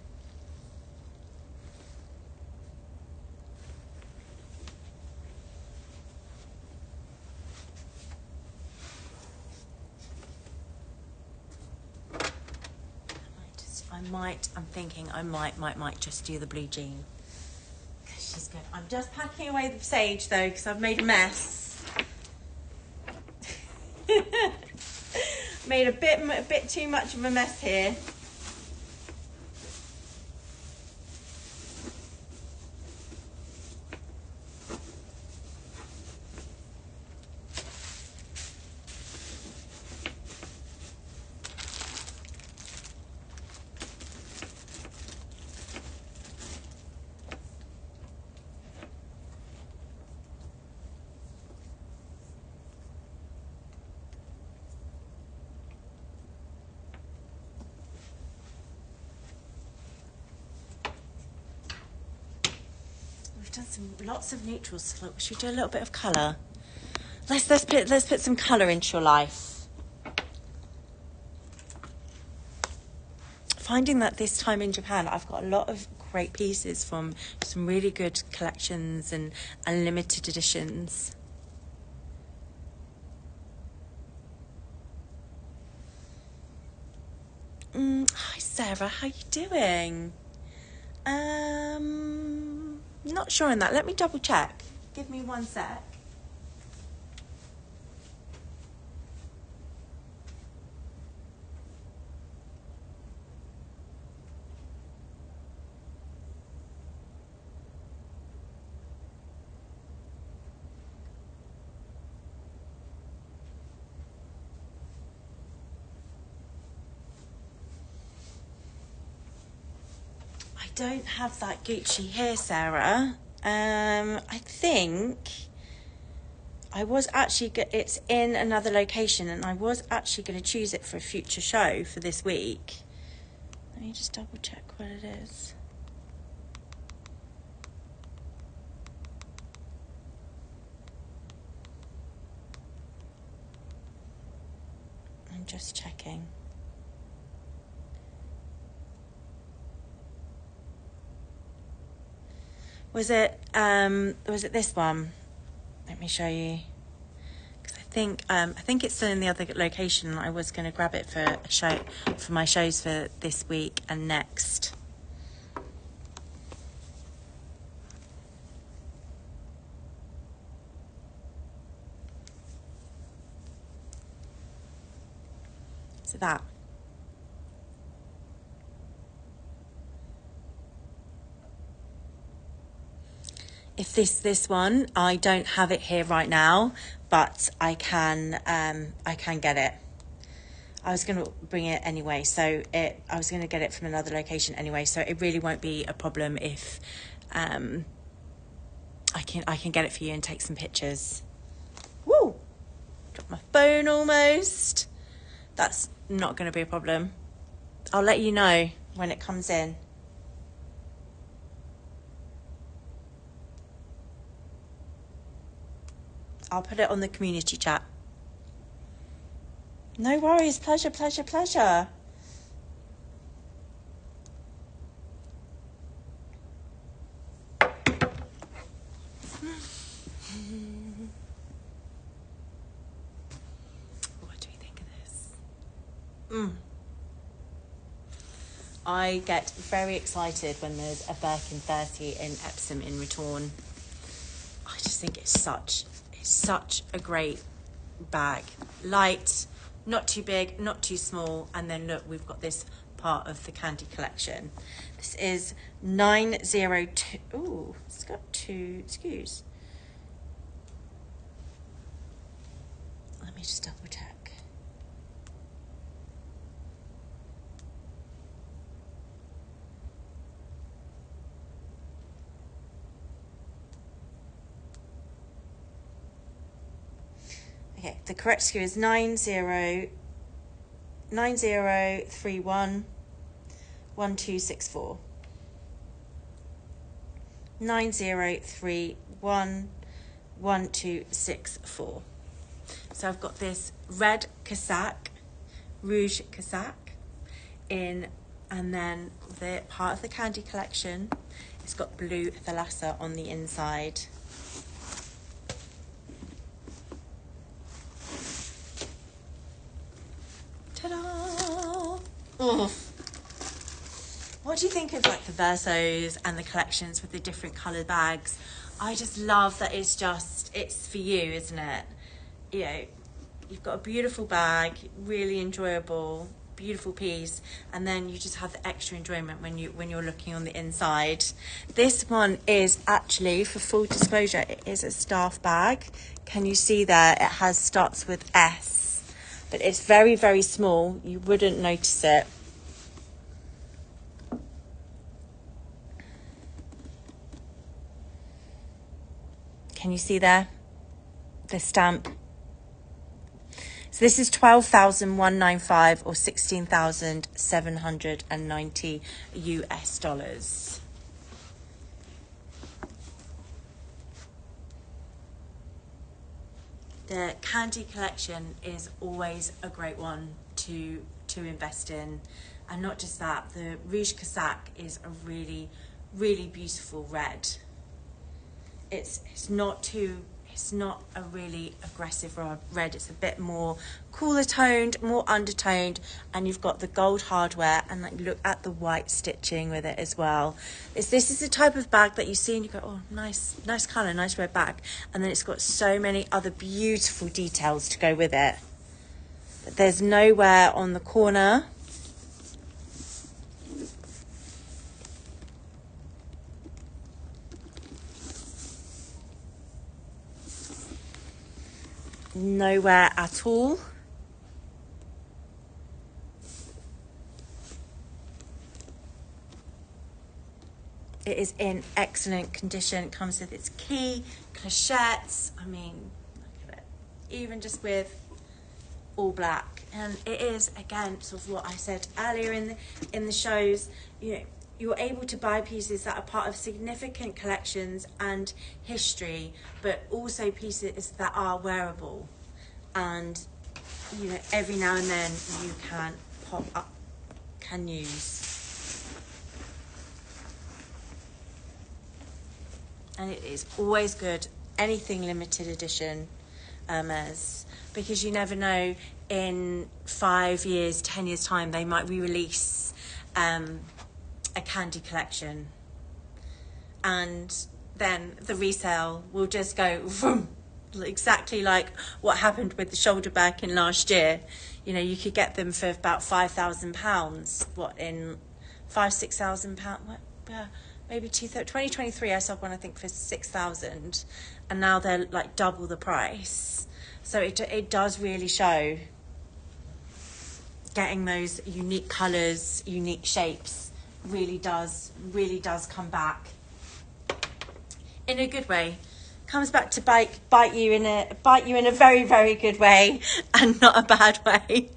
I'm thinking I might just do the blue jean. She's good. I'm just packing away the sage though, because I've made a mess. Made a bit too much of a mess here. Done lots of neutrals. Look, should we do a little bit of colour? Let's put some colour into your life. Finding that this time in Japan, I've got a lot of great pieces from some really good collections and limited editions. Hi Sarah, how you doing? Not sure on that. Let me double check. Give me one sec. I don't have that Gucci here, Sarah. I think I was actually, it's in another location and I was actually going to choose it for a future show for this week. Let me just double check what it is. I'm just checking. Was it this one? Let me show you. Because I think it's still in the other location. I was going to grab it for a show, for my shows for this week and next. So that. If this one, I don't have it here right now, but I can get it. I was going to bring it anyway, so I was going to get it from another location anyway, so it really won't be a problem if I can get it for you and take some pictures. Woo! Dropped my phone almost. That's not going to be a problem. I'll let you know when it comes in. I'll put it on the community chat. No worries. Pleasure, pleasure, pleasure. What do we think of this? I get very excited when there's a Birkin 30 in Epsom in Retorn. I just think it's such a great bag. Light, not too big, not too small. And then look, we've got this part of the candy collection. This is 902. Ooh, it's got 2 SKUs. Let me just double check. Okay, the correct SKU is 9031 1264. 9031 1264. So I've got this red casaque, rouge casaque in, and then the part of the candy collection, it's got blue thalassa on the inside. Ta-da! Oof. What do you think of like the Versos and the collections with the different coloured bags? I just love that it's for you, isn't it? You know, you've got a beautiful bag, really enjoyable, beautiful piece, and then you just have the extra enjoyment when you're looking on the inside. This one is actually, for full disclosure, it is a staff bag. Can you see there? It starts with S, but it's very, very small. You wouldn't notice it. Can you see there? The stamp. So this is 12,195 or 16,790 US dollars. The candy collection is always a great one to invest in, and not just that, the Rouge Casaque is a really, really beautiful red. It's not a really aggressive red. It's a bit more cooler toned, more undertoned, and you've got the gold hardware, and like look at the white stitching with it as well. This is the type of bag that you see and you go, oh, nice colour, nice red bag, and then it's got so many other beautiful details to go with it. But there's nowhere on the corner. Nowhere at all. It is in excellent condition. It comes with its key, clochettes. I mean, look at it. Even just with all black. And it is, again, sort of what I said earlier in the shows, you know, you're able to buy pieces that are part of significant collections and history, but also pieces that are wearable. And, you know, every now and then you can use. And it is always good, anything limited edition, because you never know, in 5 years, 10 years time, they might re-release a candy collection, and then the resale will just go vroom, exactly like what happened with the shoulder bag in last year. You know, you could get them for about £5,000, what, in £6,000, maybe 2023 I saw one, I think, for 6,000, and now they're like double the price. So it does really show getting those unique colours, unique shapes really does come back in a good way. Comes back to bite you in a very, very good way, and not a bad way.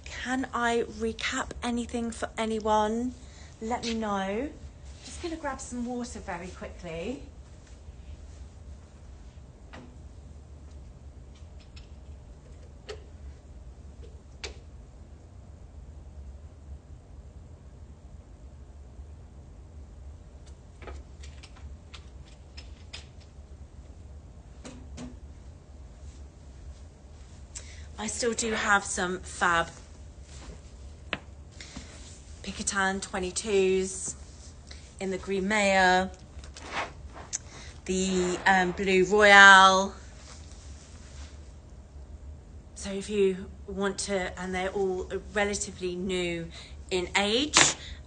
Can I recap anything for anyone? Let me know. Just gonna grab some water very quickly. I still do have some fab Pikatan 22s in the green Maya, the blue Royale. So if you want to, and they're all relatively new in age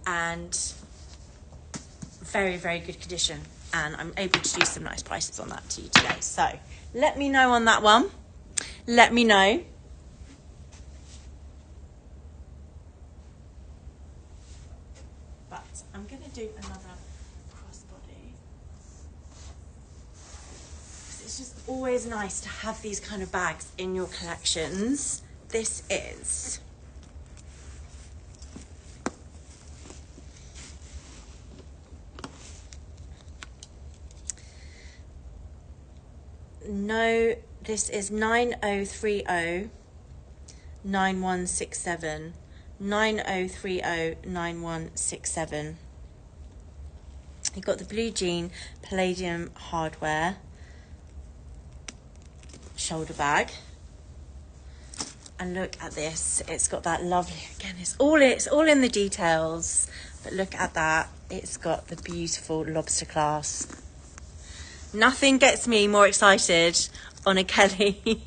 and very, very good condition. And I'm able to do some nice prices on that to you today. So let me know on that one. Let me know. But I'm going to do another crossbody. It's just always nice to have these kind of bags in your collections. This is this is 9030 9167. 9030 9167. You've got the blue jean palladium hardware shoulder bag. And look at this, it's got that lovely, again, it's all in the details, but look at that, it's got the beautiful lobster clasp. Nothing gets me more excited on a Kelly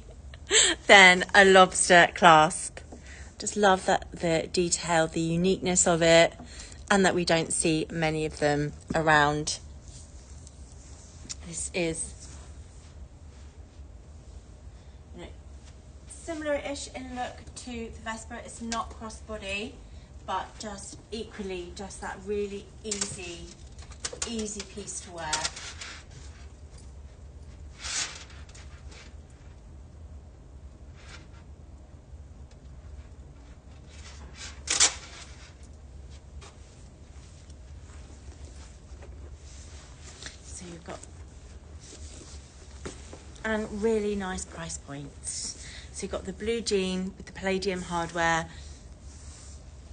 than a lobster clasp. Just love that, the detail, the uniqueness of it, and that we don't see many of them around. This is similar-ish in look to the Vespa. It's not crossbody, but just equally just that really easy piece to wear. So you've got, and really nice price points. So you've got the blue jean with the palladium hardware,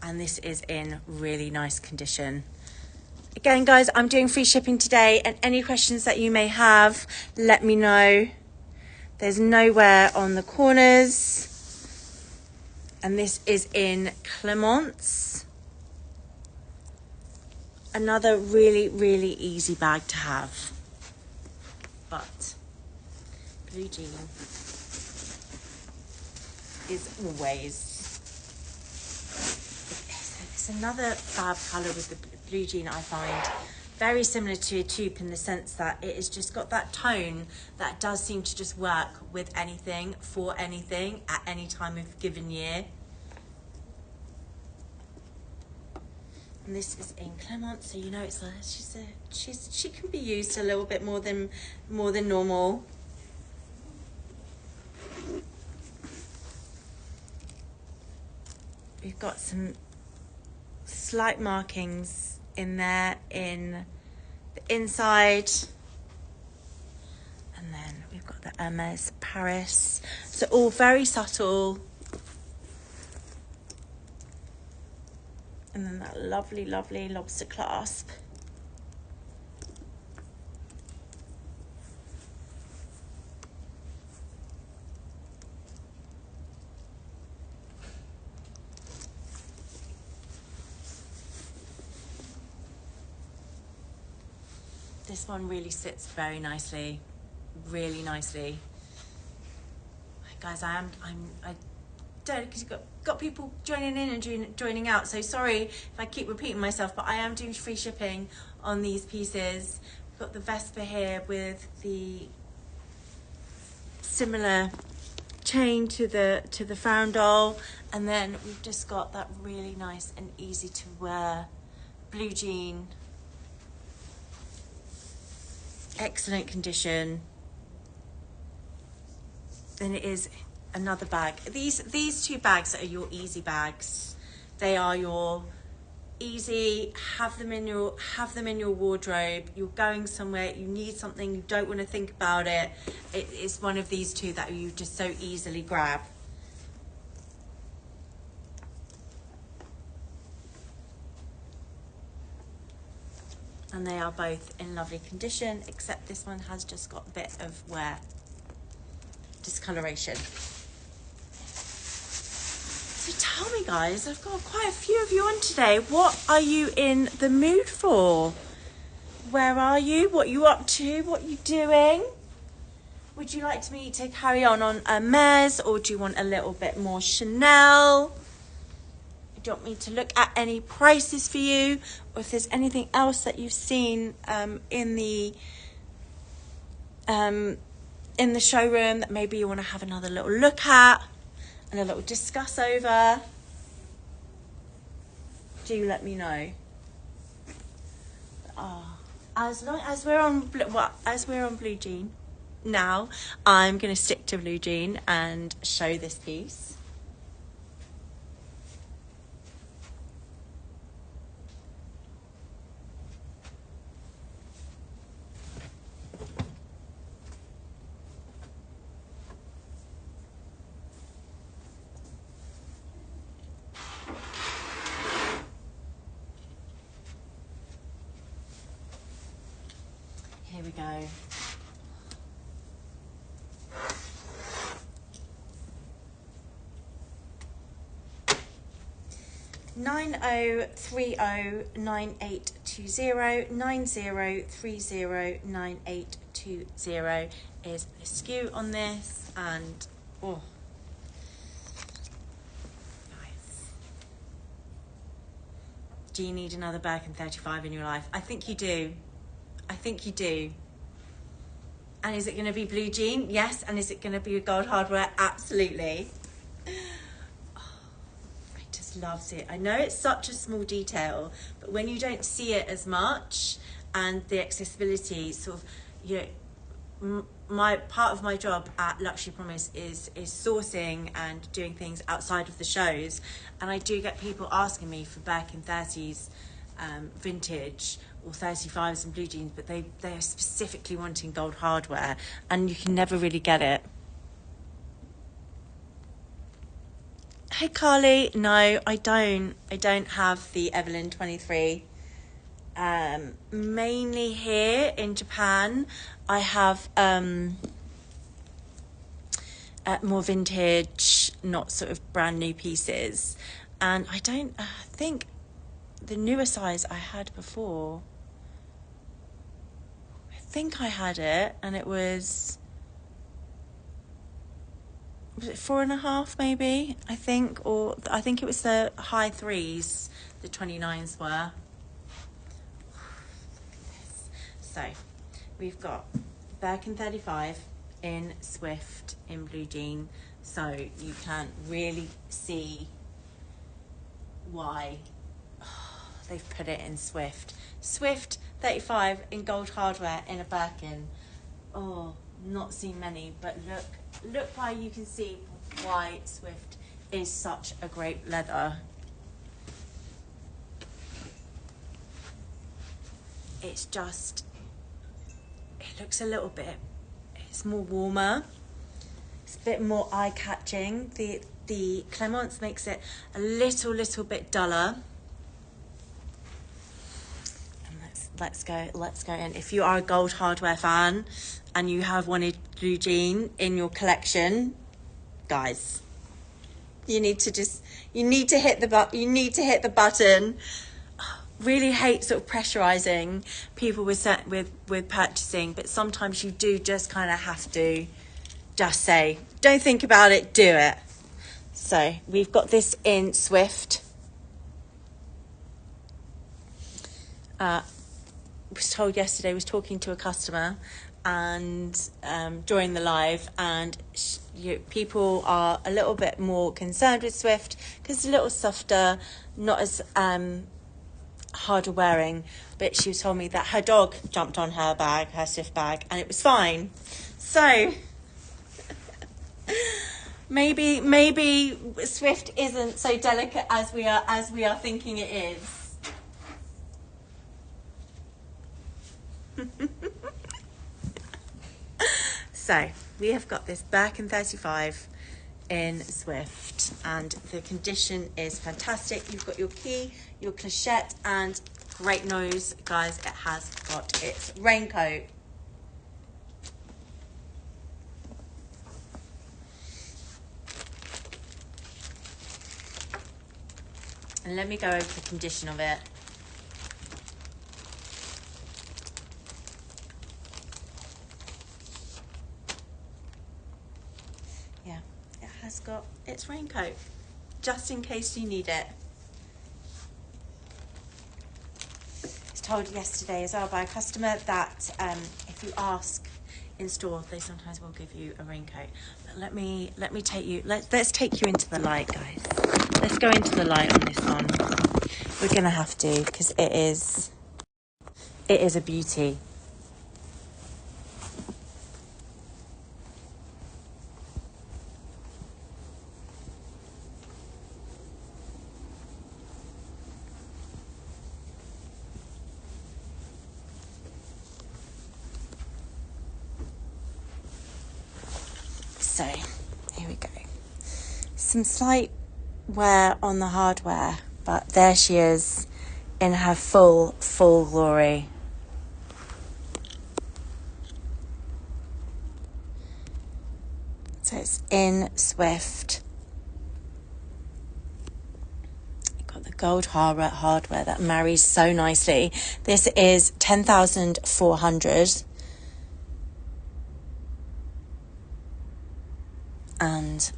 and this is in really nice condition. Again, guys, I'm doing free shipping today, and any questions that you may have, let me know. There's nowhere on the corners. And this is in Clemence. Another really, really easy bag to have. But blue jean is always, it's another fab colour with the blue jean. I find very similar to a taupe in the sense that it has just got that tone that does seem to just work with anything, for anything, at any time of given year. And this is in Clement, so you know it's like she can be used a little bit more than normal. We've got some slight markings in there in the inside. And then we've got the Hermes Paris. So all very subtle. And then that lovely, lovely lobster clasp. This one really sits very nicely, really nicely. Guys, I don't, because you've got people joining in and joining out, so sorry if I keep repeating myself, but I am doing free shipping on these pieces. We've got the Vespa here with the similar chain to the Farandole, and then we've just got that really nice and easy to wear blue jean. Excellent condition. Then it is another bag. These two bags are your easy bags. They are your easy, have them in your wardrobe. You're going somewhere, you need something, you don't want to think about it. It's one of these two that you just so easily grab. And they are both in lovely condition, except this one has just got a bit of wear, discoloration. So tell me, guys, I've got quite a few of you on today. What are you in the mood for? Where are you? What are you up to? What are you doing? Would you like me to carry on Hermes, or do you want a little bit more Chanel? Do you want me to look at any prices for you, or if there's anything else that you've seen in the showroom that maybe you want to have another little look at and a little discuss over? Do let me know. As long as we're on blue jean, now I'm going to stick to blue jean and show this piece. Here we go. (90309820) is the SKU on this, and oh, nice. Do you need another Birkin 35 in your life? I think you do. I think you do. And is it going to be blue jean? Yes. And is it going to be gold hardware? Absolutely. Loves it. I know it's such a small detail, but when you don't see it as much, and the accessibility sort of, you know, my part of my job at Luxury Promise is sourcing and doing things outside of the shows, and I do get people asking me for Birkin 30s vintage or 35s and blue jeans, but they are specifically wanting gold hardware, and you can never really get it. Hey Carly, no, I don't have the Evelyn 23. Mainly here in Japan, I have more vintage, not sort of brand new pieces. And I don't think the newer size I had before, I think I had it, and it was it 4.5 maybe, I think, or I think it was the high 3s, the 29s were. So we've got Birkin 35 in Swift in blue jean, so you can really see why they've put it in Swift. Swift 35 in gold hardware in a Birkin. Oh, not seen many, but look why you can see why Swift is such a great leather. It's just, it looks a little bit, it's more warmer, it's a bit more eye-catching. The Clemence makes it a little bit duller. And let's go in. If you are a gold hardware fan and you have wanted blue jean in your collection, guys, you need to hit the button. Really hate sort of pressurizing people with purchasing, but sometimes you do just kind of have to just say, don't think about it, do it. So we've got this in Swift. Was told yesterday, was talking to a customer, and during the live, and people are a little bit more concerned with Swift because it's a little softer, not as harder wearing, but she told me that her dog jumped on her Swift bag, and it was fine. So maybe Swift isn't so delicate as we are thinking it is. So we have got this Birkin 35 in Swift, and the condition is fantastic. You've got your key, your clochette, and great nose, guys. It has got its raincoat. And let me go over the condition of it. Yeah, it has got its raincoat, just in case you need it. I was told yesterday as well by a customer that if you ask in store, they sometimes will give you a raincoat. But let me take you. Let's take you into the light, guys. Let's go into the light on this one. We're gonna have to, because it is a beauty. So, here we go. Some slight wear on the hardware, but there she is in her full glory. So it's in Swift. You've got the gold hardware that marries so nicely. This is 10,400. And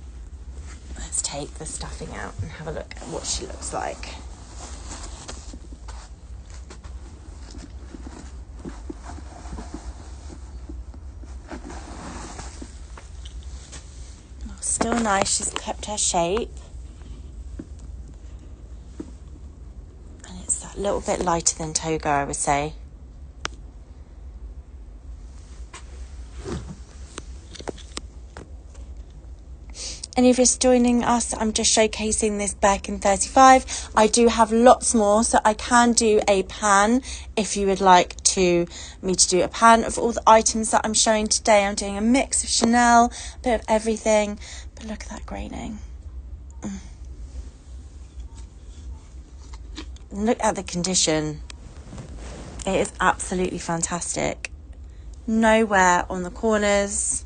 let's take the stuffing out and have a look at what she looks like. Oh, still nice, she's kept her shape. And it's that little bit lighter than Toga, I would say. And if you're just joining us, I'm just showcasing this Birkin 35. I do have lots more, so I can do a pan if you would like me to do a pan of all the items that I'm showing today. I'm doing a mix of Chanel, a bit of everything. But look at that graining. Look at the condition. It is absolutely fantastic. No wear on the corners.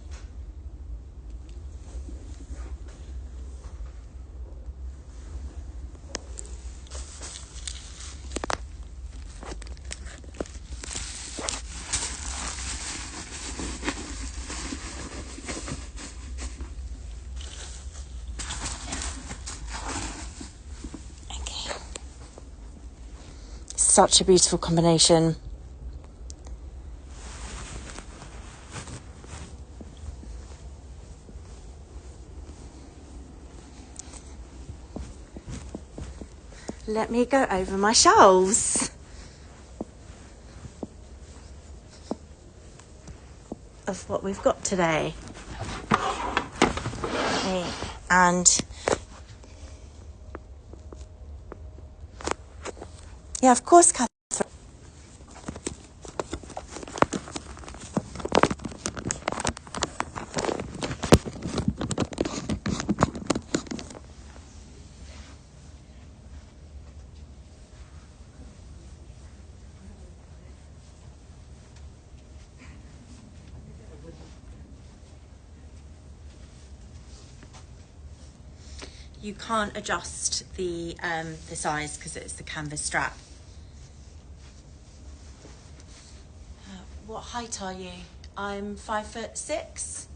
Such a beautiful combination. Let me go over my shelves of what we've got today. Okay. And yeah, of course, Catherine. You can't adjust the size because it's the canvas strap. What height are you? I'm 5'6". So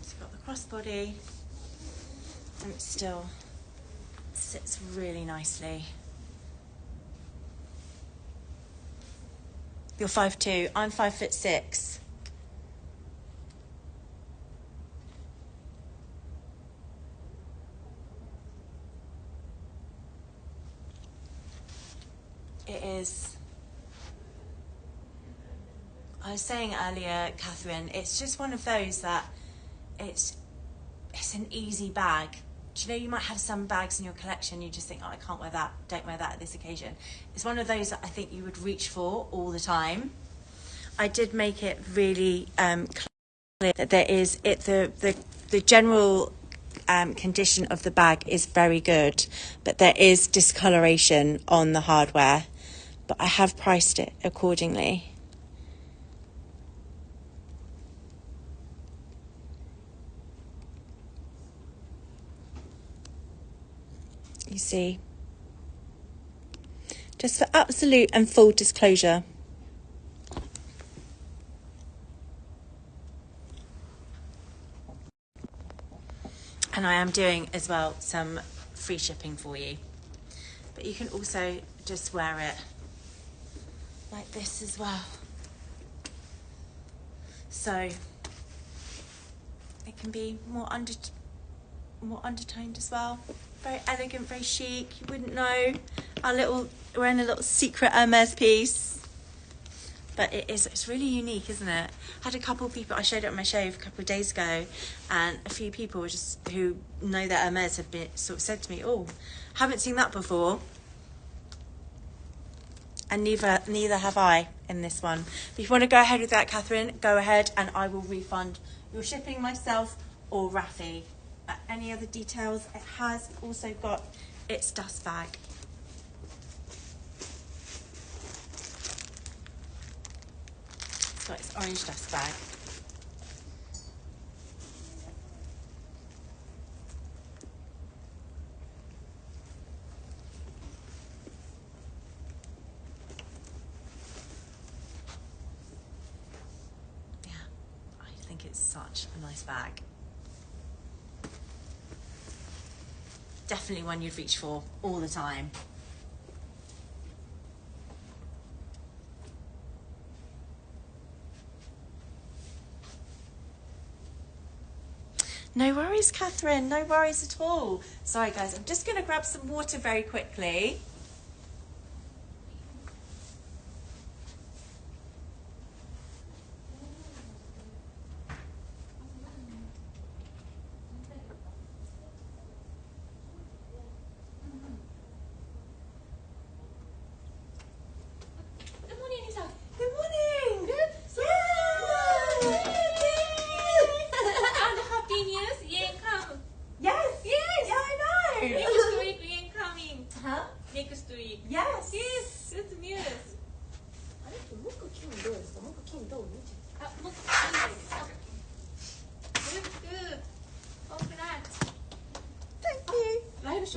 you've got the crossbody, and it still sits really nicely. You're 5'2". I'm 5'6". It is. I was saying earlier, Catherine, it's just one of those that it's an easy bag. Do you know, you might have some bags in your collection, you just think, oh, I can't wear that, don't wear that at this occasion. It's one of those that I think you would reach for all the time. I did make it really clear that there is the general condition of the bag is very good, but there is discoloration on the hardware, but I have priced it accordingly. You see, just for absolute and full disclosure. And I am doing as well some free shipping for you, but you can also just wear it like this as well, so it can be more undertoned as well. Very elegant, very chic. You wouldn't know we're in a little secret Hermes piece, but it's really unique, isn't it? I had a couple of people, I showed it on my show a couple of days ago, and a few people were who know that Hermes have been sort of said to me, oh, haven't seen that before. And neither have I in this one. But if you want to go ahead with that, Catherine, go ahead, and I will refund your shipping myself or Rafi. Any other details? It has also got its dust bag. It's got its orange dust bag. Yeah, I think it's such a nice bag. Definitely one you'd reach for all the time. No worries, Catherine, no worries at all. Sorry guys, I'm just going to grab some water very quickly.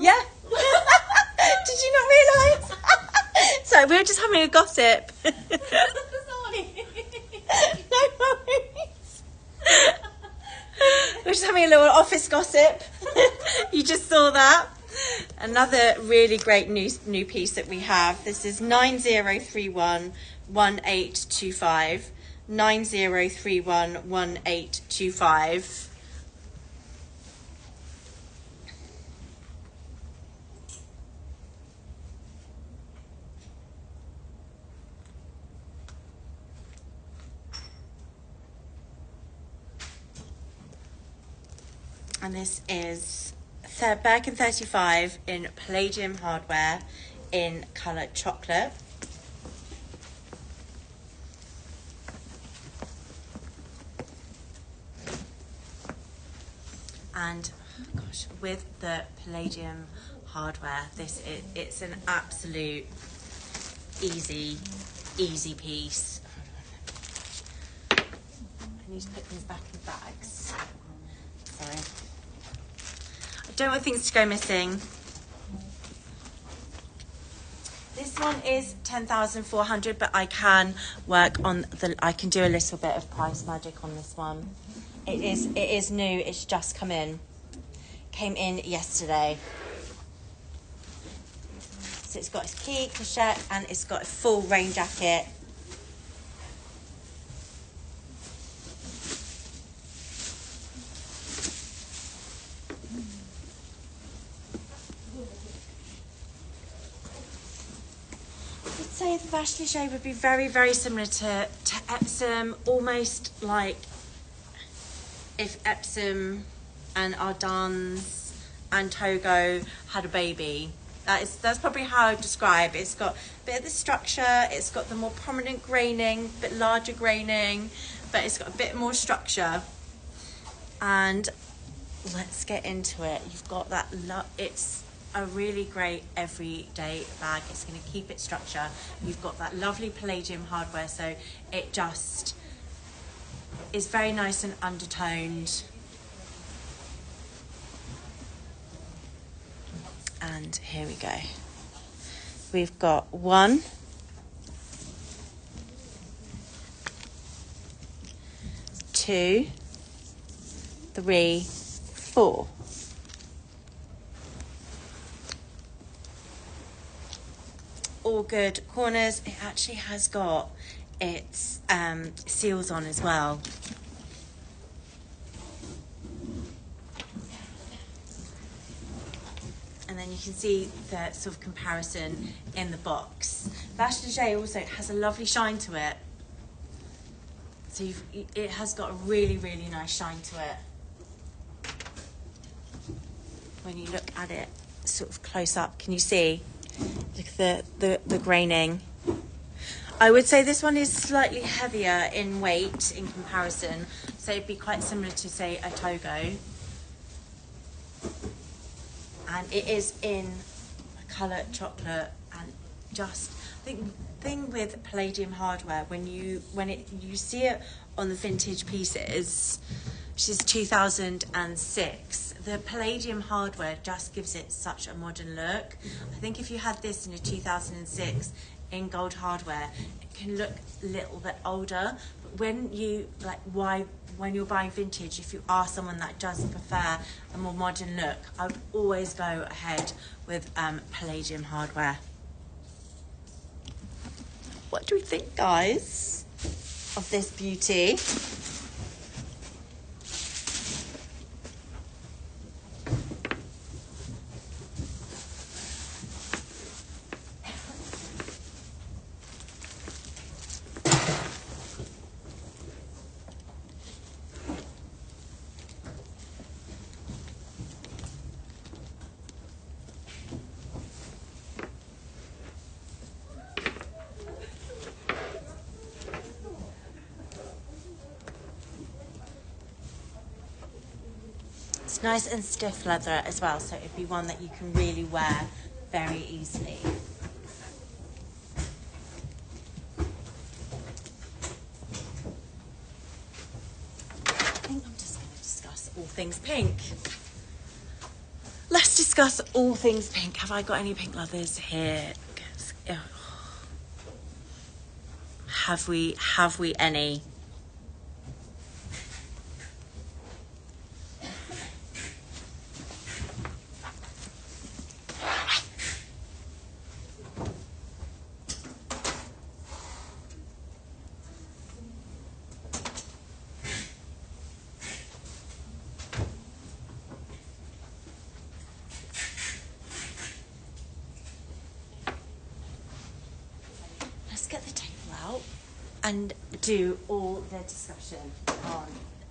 Yeah. Did you not realise? Sorry, we were just having a gossip. Sorry. No worries. We're just having a little office gossip. You just saw that. Another really great new piece that we have. This is 9031 1825. 9031 1825. And this is Birkin 35 in palladium hardware in colour chocolate. And oh gosh, with the palladium hardware, it's an absolute easy piece. I need to put things back in bags. Sorry. I don't want things to go missing. This one is 10,400, but I can work on I can do a little bit of price magic on this one. It is new, it's just came in yesterday. So it's got its key, cachette, and it's got a full rain jacket. Say the vache léger would be very, very similar to Epsom, almost like if Epsom and Ardans and Togo had a baby. That's probably how I describe it. It's got a bit of the structure, it's got the more prominent graining, a bit larger graining, but it's got a bit more structure. And let's get into it. You've got that, it's a really great everyday bag. It's going to keep its structure. You've got that lovely palladium hardware, so it just is very nice and undertoned. And here we go. We've got 1, 2, 3, 4. All good corners. It actually has got its seals on as well. And then you can see the sort of comparison in the box. Vache also has a lovely shine to it. So it has got a really, really nice shine to it. When you look at it sort of close up, can you see? Look at the graining. I would say this one is slightly heavier in weight in comparison. So it'd be quite similar to, say, a Togo. And it is in a colour chocolate, and just I think the thing with palladium hardware, when you see it on the vintage pieces, which is 2006, the palladium hardware just gives it such a modern look. I think if you had this in a 2006 in gold hardware, it can look a little bit older. But when you're buying vintage, if you are someone that does prefer a more modern look, I would always go ahead with palladium hardware. What do we think, guys, of this beauty? It's nice and stiff leather as well, so it'd be one that you can really wear very easily. I think I'm just going to discuss all things pink. Let's discuss all things pink. Have I got any pink leathers here? Have we any? Get the table out and do all the discussion on,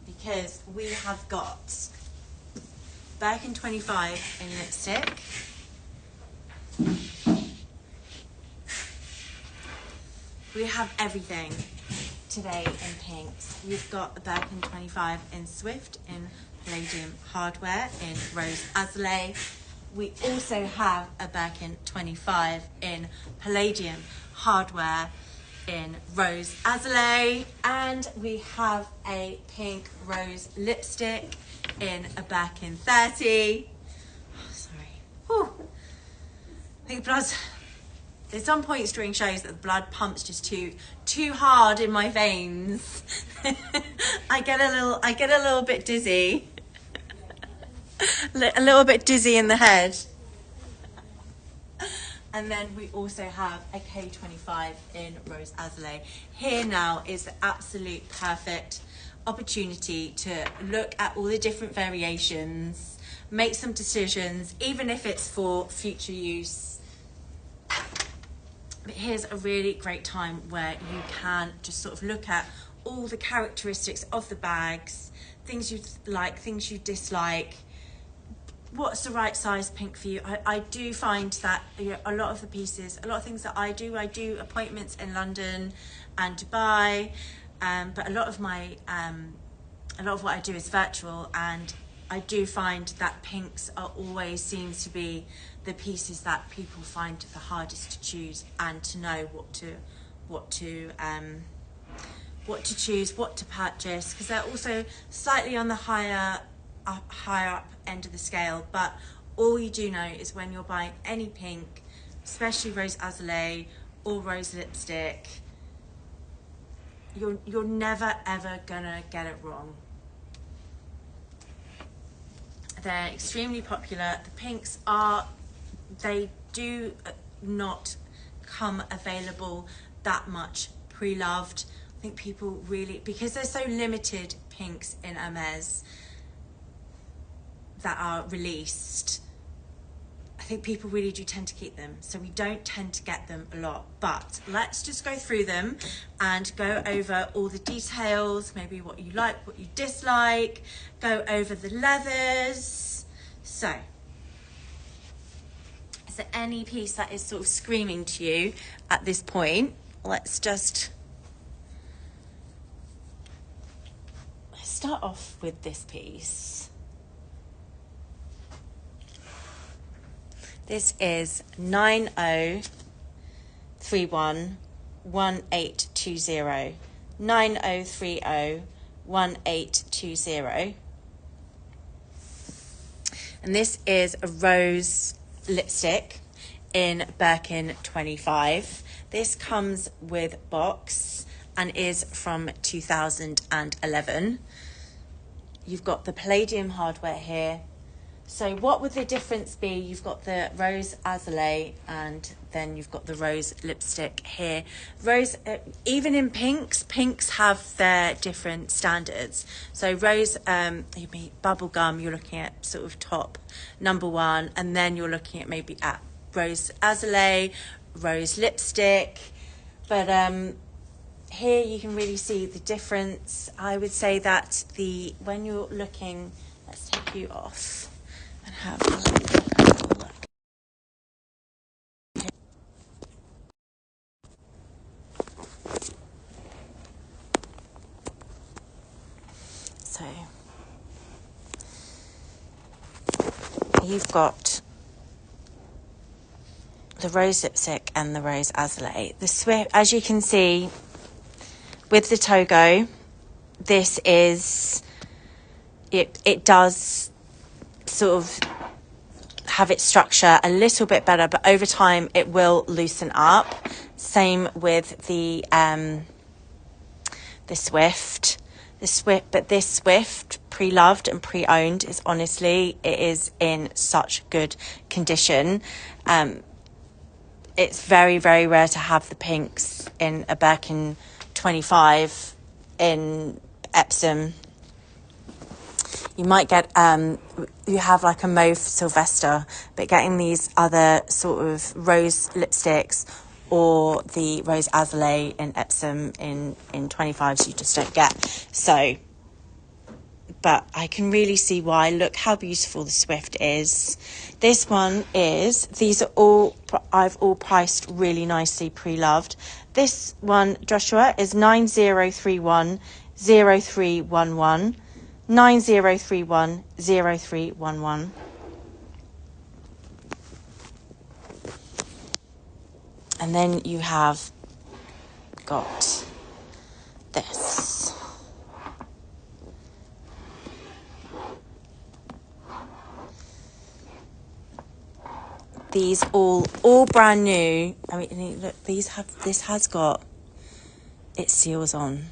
because we have got Birkin 25 in lipstick, we have everything today in pinks. We've got a Birkin 25 in Swift, in palladium hardware, in rose azalea. We also have a Birkin 25 in palladium hardware, in rose azalea, and we have a pink rose lipstick in a Birkin 30. Oh, sorry. Whew. I think blood. There's some points during shows that the blood pumps just too hard in my veins. I get a little bit dizzy. A little bit dizzy in the head. And then we also have a K25 in rose azalea. Here now is the absolute perfect opportunity to look at all the different variations, make some decisions, even if it's for future use. But here's a really great time where you can just sort of look at all the characteristics of the bags, things you like, things you dislike. What's the right size pink for you? I do find that, you know, a lot of the pieces, a lot of things that I do appointments in London and Dubai, but a lot of what I do is virtual, and I do find that pinks are always seems to be the pieces that people find the hardest to choose and to know what to choose, what to purchase, because they're also slightly on the higher up end of the scale. But all you do know is when you're buying any pink, especially rose azalea or rose lipstick, you're never ever gonna get it wrong. They're extremely popular. The pinks they do not come available that much pre-loved. I think people really, because there's so limited pinks in Hermes that are released, I think people really do tend to keep them. So we don't tend to get them a lot, but let's just go through them and go over all the details, maybe what you like, what you dislike, go over the leathers. So, is there any piece that is sort of screaming to you at this point? Let's start off with this piece. This is 90311820. 90301820. And this is a rose lipstick in Birkin 25. This comes with box and is from 2011. You've got the palladium hardware here. So what would the difference be? You've got the rose azalea and then you've got the rose lipstick here. Rose, even in pinks have their different standards. So rose, bubblegum, you're looking at sort of top #1, and then you're looking at maybe at rose azalea, rose lipstick. But here you can really see the difference. I would say that when you're looking, let's take you off and have a look. So you've got the rose lipstick and the rose azalea. The Swift, as you can see with the Togo, this is it does sort of have its structure a little bit better, but over time it will loosen up. Same with the Swift. But this Swift, pre-loved and pre-owned, is honestly, it is in such good condition. It's very, very rare to have the pinks in a Birkin 25 in Epsom. You might get, you have like a mauve Sylvester, but getting these other sort of rose lipsticks or the rose azalea in Epsom in 25s, you just don't get. So, but I can really see why. Look how beautiful the Swift is. This one is, these are all, I've all priced really nicely pre-loved. This one, Joshua, is 90310311. 90310311. And then you have got this. These all brand new. I mean, look, this has got its seals on.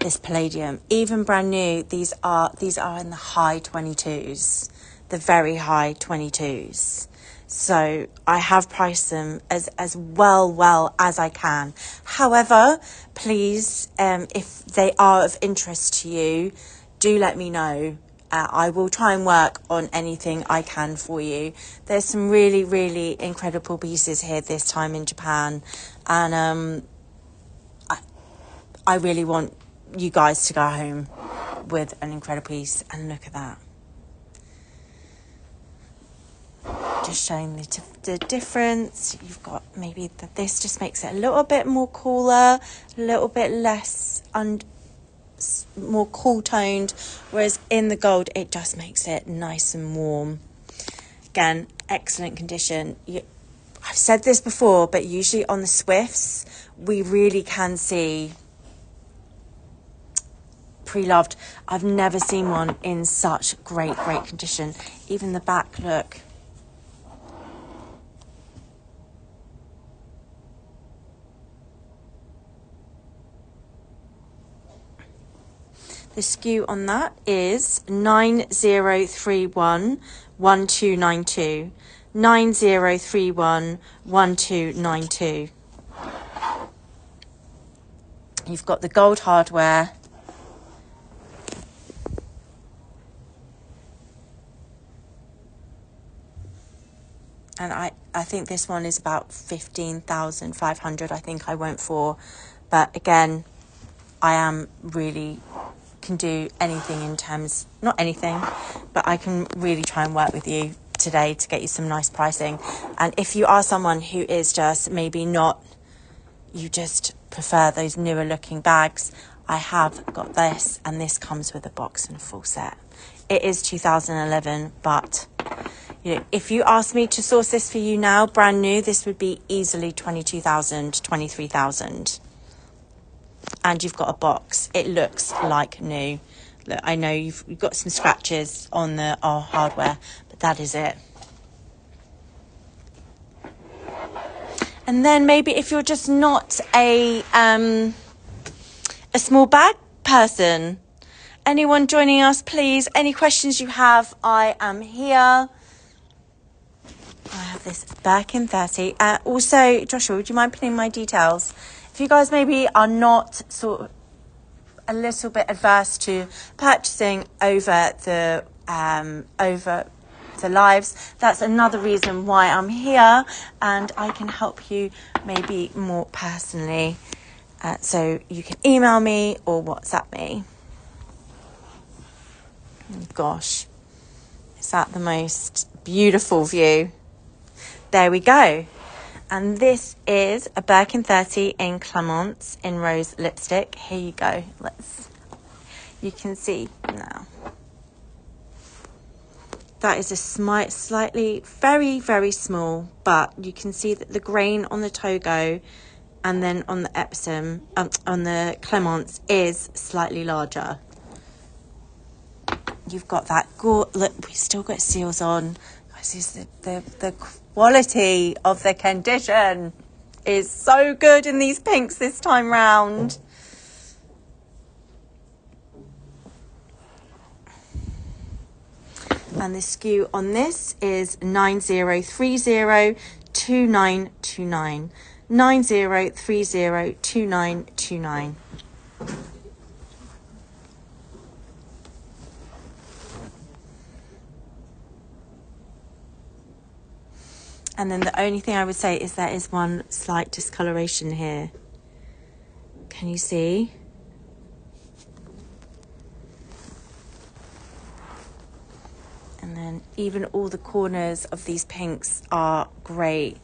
This palladium, even brand new, these are in the high 22s, the very high 22s. So I have priced them as well as I can. However, please, if they are of interest to you, do let me know. I will try and work on anything I can for you. There's some really, really incredible pieces here this time in Japan. And I really want you guys to go home with an incredible piece. And look at that. Just showing the difference. You've got maybe this just makes it a little bit more cooler, a little bit less more cool toned, whereas in the gold it just makes it nice and warm. Again, excellent condition. I've said this before, but usually on the Swifts we really can see pre-loved. I've never seen one in such great condition. Even the back, look. The SKU on that is 9031 1292. 9031 1292. You've got the gold hardware. And I think this one is about 15,500, I think I went for. But again, I am really can do anything in terms, not anything, but I can really try and work with you today to get you some nice pricing. And if you are someone who is just maybe not, you just prefer those newer looking bags, I have got this, and this comes with a box and a full set. It is 2011, but you know, if you asked me to source this for you now, brand new, this would be easily 22,000, 23,000. And you've got a box. It looks like new. Look, I know you've got some scratches on our hardware, but that is it. And then maybe if you're just not a small bag person, anyone joining us, please, any questions you have, I am here. I have this Birkin 30. Also, Joshua, would you mind putting my details? If you guys maybe are not sort of a little bit adverse to purchasing over the lives, that's another reason why I'm here, and I can help you maybe more personally. So you can email me or WhatsApp me. Gosh, is that the most beautiful view? There we go. And this is a Birkin 30 in Clemence in rose lipstick. Here you go. You can see now. That is a slightly, very, very small, but you can see that the grain on the Togo and then on the Epsom, on the Clemence is slightly larger. You've got that, look, we've still got seals on. The quality of the condition is so good in these pinks this time round. And the SKU on this is 90302929. 90302929. And then the only thing I would say is there is one slight discoloration here. Can you see? And then even all the corners of these pinks are great.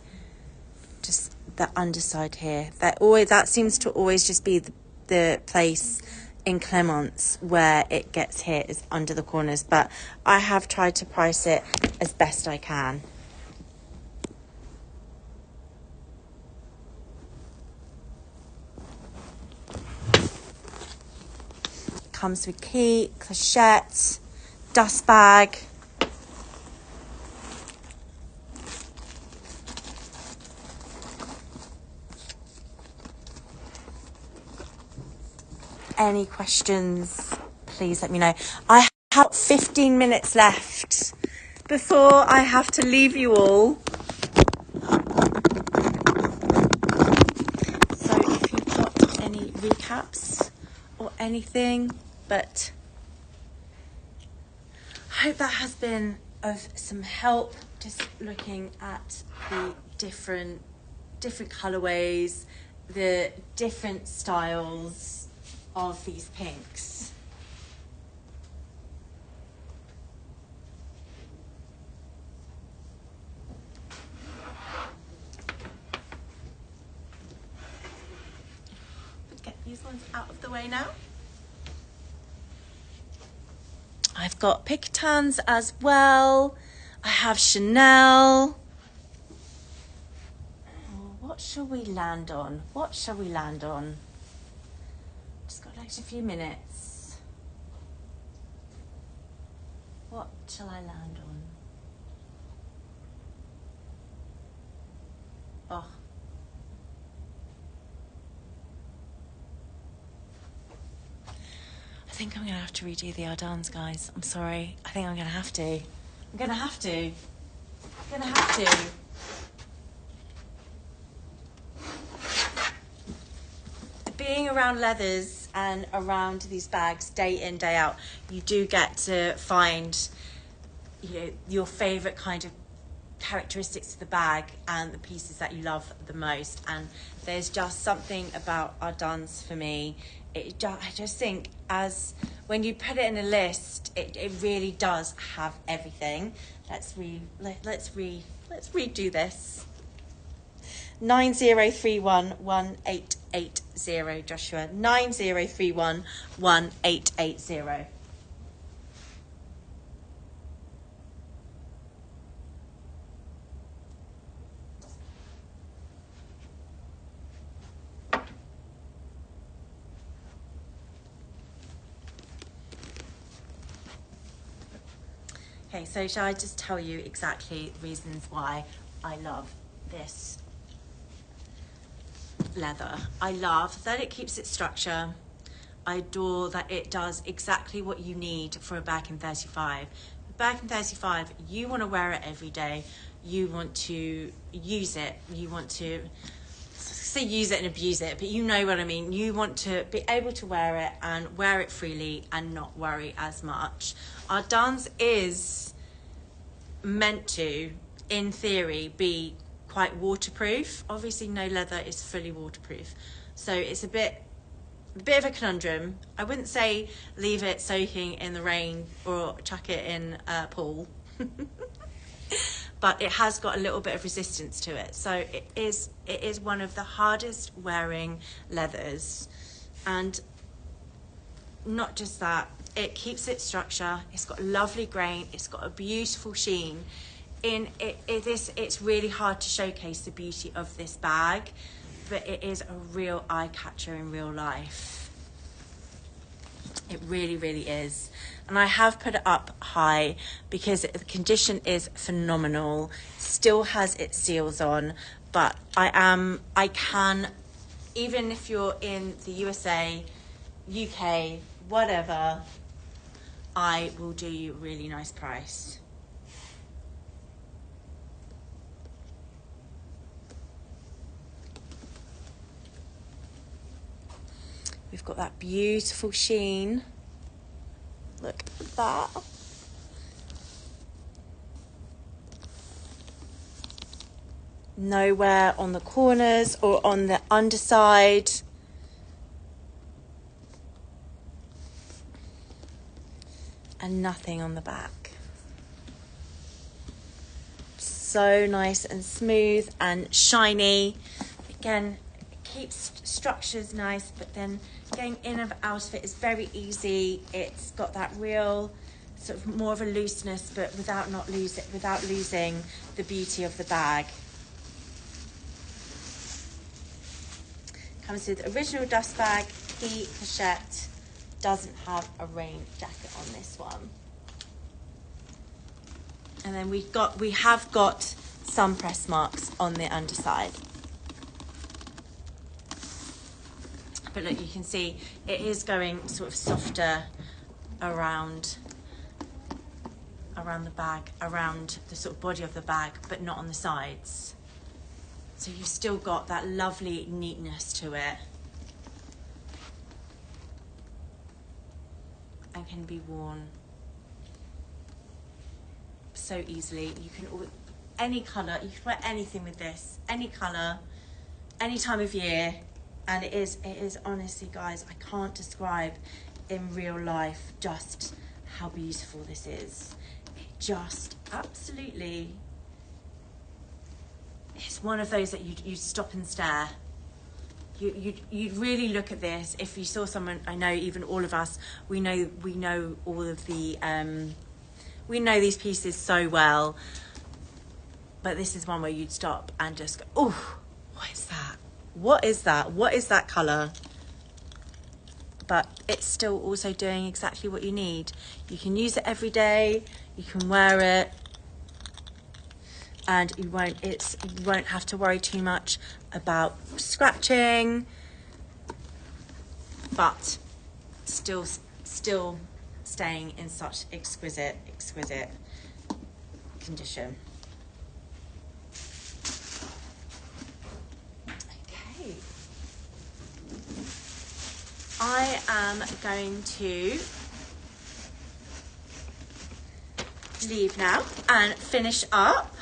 Just the underside here. That seems to always just be the place in Clemence where it gets hit, is under the corners. But I have tried to price it as best I can. Comes with key, clochette, dust bag. Any questions, please let me know. I have 15 minutes left before I have to leave you all. So if you've got any recaps or anything, but I hope that has been of some help, just looking at the different colorways, the different styles of these pinks. Get these ones out of the way now. I've got Picatons as well. I have Chanel. What shall we land on? What shall we land on? Just got like a few minutes. What shall I land on? Oh. I think I'm going to have to redo the Ardans, guys. I'm sorry. I think I'm going to have to. I'm going to have to. I'm going to have to. Being around leathers and around these bags day in, day out, you do get to find, you know, your favourite kind of characteristics of the bag and the pieces that you love the most. And there's just something about Ardans for me. I just think as when you put it in a list, it really does have everything. Let's redo this. 90311880, Joshua. 90311880. Okay, so shall I just tell you exactly the reasons why I love this leather? I love that it keeps its structure. I adore that it does exactly what you need for a bag in 35. A bag in 35, you want to wear it every day. You want to use it. You want to say use it and abuse it, but you know what I mean. You want to be able to wear it and wear it freely and not worry as much. Ardans is meant to, in theory, be quite waterproof. Obviously no leather is fully waterproof, so it's a bit of a conundrum. I wouldn't say leave it soaking in the rain or chuck it in a pool but it has got a little bit of resistance to it, so it is one of the hardest wearing leathers. And not just that, it keeps its structure. It's got lovely grain. It's got a beautiful sheen. It's really hard to showcase the beauty of this bag, but it is a real eye catcher in real life. It really, really is. And I have put it up high because the condition is phenomenal. Still has its seals on, but I can, even if you're in the USA, UK, whatever, I will do you a really nice price. We've got that beautiful sheen. Look at that. Nowhere on the corners or on the underside. And nothing on the back. So nice and smooth and shiny. Again, it keeps structures nice, but then getting in and out of it is very easy. It's got that real sort of more of a looseness, but without losing the beauty of the bag. Comes with the original dust bag, key, pochette. Doesn't have a rain jacket on this one. And then we have got some press marks on the underside. But look, you can see it is going sort of softer around the bag, around the sort of body of the bag, but not on the sides. So you've still got that lovely neatness to it. And can be worn so easily. You can any colour, you can wear anything with this, any colour, any time of year. And it is honestly, guys, I can't describe in real life just how beautiful this is. It just absolutely, it's one of those that you stop and stare. you'd really look at this if you saw someone. I know even all of us, we know all of the we know these pieces so well, but this is one where you'd stop and just go, oh, what is that? What is that? What is that colour? But it's still also doing exactly what you need. You can use it every day, you can wear it, and you won't have to worry too much about scratching, but still staying in such exquisite condition. Okay, I am going to leave now and finish up.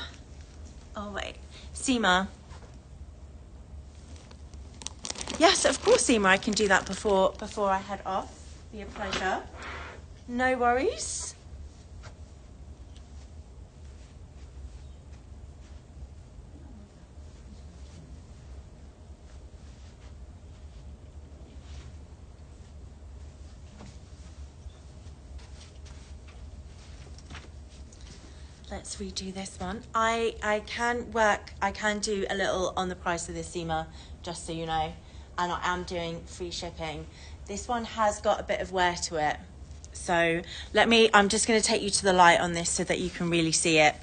Oh wait, Seema. Yes, of course, Seema, I can do that before I head off. Be a pleasure. No worries. Let's redo this one. I can do a little on the price of this, Seema, just so you know. And I am doing free shipping. This one has got a bit of wear to it. So I'm just going to take you to the light on this so that you can really see it.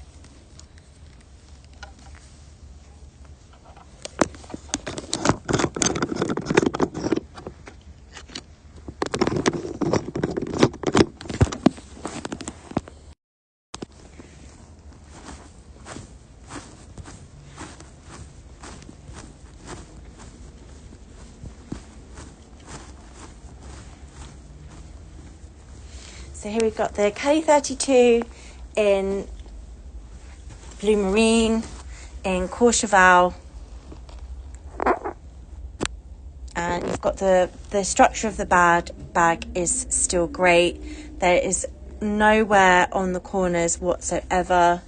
So here we've got the K32 in blue marine, in Courchevel, and you've got the structure of the bag is still great. There is no wear on the corners whatsoever.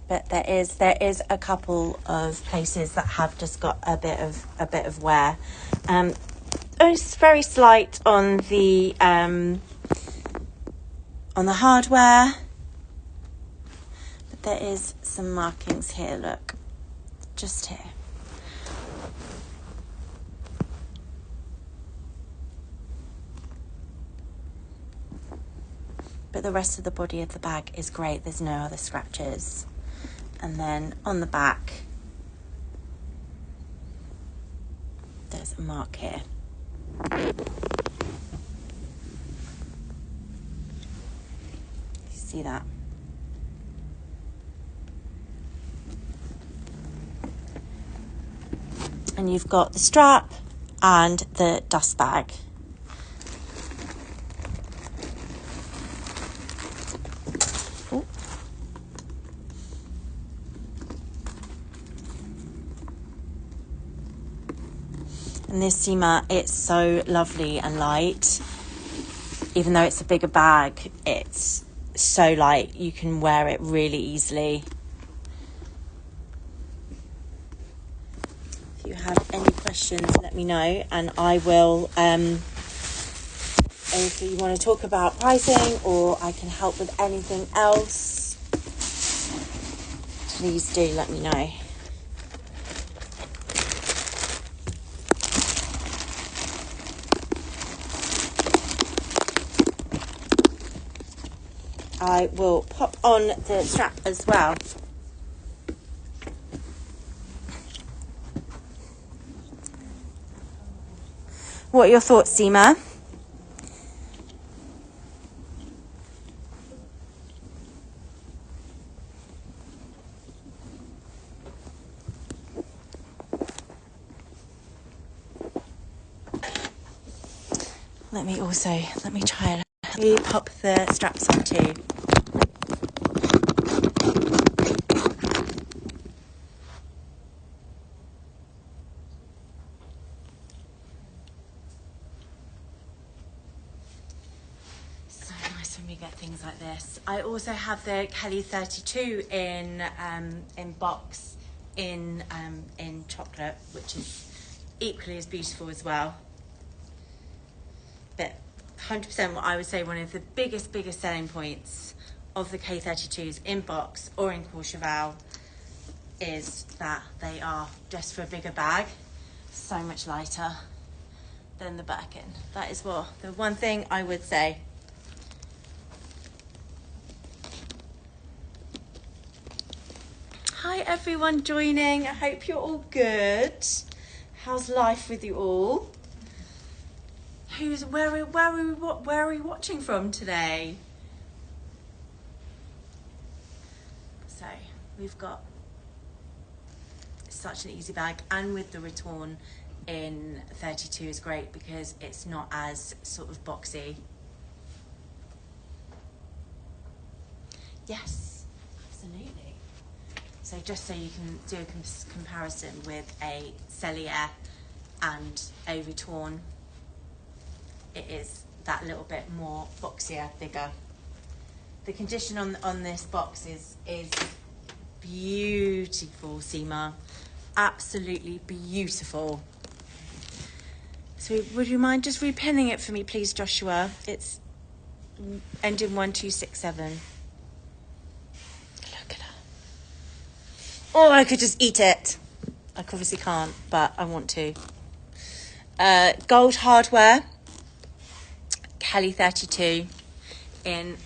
But there is a couple of places that have just got a bit of wear. It's very slight on the hardware, but there is some markings here. Look, just here. But the rest of the body of the bag is great. There's no other scratches. And then on the back, there's a mark here. You see that? And you've got the strap and the dust bag. And this Seema, it's so lovely and light. Even though it's a bigger bag, it's so light. You can wear it really easily. If you have any questions, let me know, and I will, if you want to talk about pricing or I can help with anything else, please do let me know. I will pop on the strap as well. What are your thoughts, Seema? Let me try it. Let me pop the straps on too. when we get things like this. I also have the Kelly 32 in box in chocolate, which is equally as beautiful as well. But 100% what I would say one of the biggest selling points of the K32s in box or in Courchevel is that they are, just for a bigger bag, so much lighter than the Birkin. That is what the one thing I would say. Hi everyone joining. I hope you're all good. How's life with you all? Where are we watching from today? So we've got such an easy bag, and with the return in 32 is great because it's not as sort of boxy. Yes, absolutely. So just so you can do a comparison with a Cellier and a return, it is that little bit more boxier, bigger. The condition on this box is beautiful, Seema. Absolutely beautiful. So would you mind just repinning it for me, please, Joshua? It's ending 1267. Look at her. Oh, I could just eat it. I obviously can't, but I want to. Gold hardware. Kelly 32 in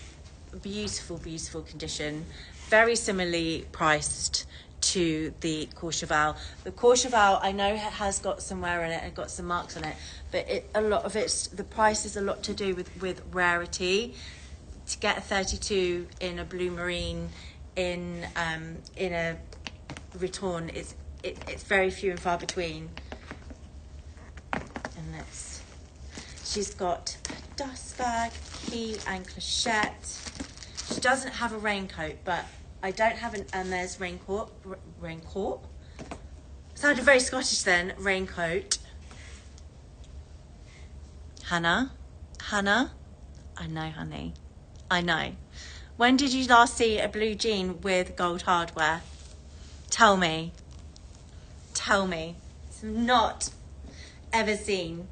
beautiful condition, very similarly priced to the Courchevel. The Courchevel I know has got some wear in it and got some marks on it, but a lot of it's, the price is a lot to do with rarity. To get a 32 in a blue marine in a return, it's very few and far between. And she's got a dust bag, key and clochette. She doesn't have a raincoat, but I don't have an Hermes raincoat. Sounded very Scottish then, raincoat. Hannah? I know, honey. I know. When did you last see a blue jean with gold hardware? Tell me. It's not ever seen.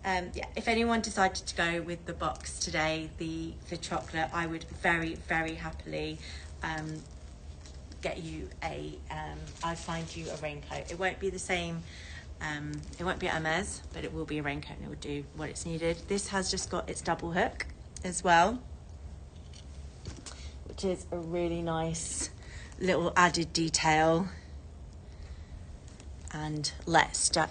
Yeah, if anyone decided to go with the box today, the chocolate, I would very happily get you I'd find you a raincoat. It won't be the same, it won't be Hermes, but it will be a raincoat and it will do what it's needed. This has just got its double hook as well, which is a really nice little added detail. And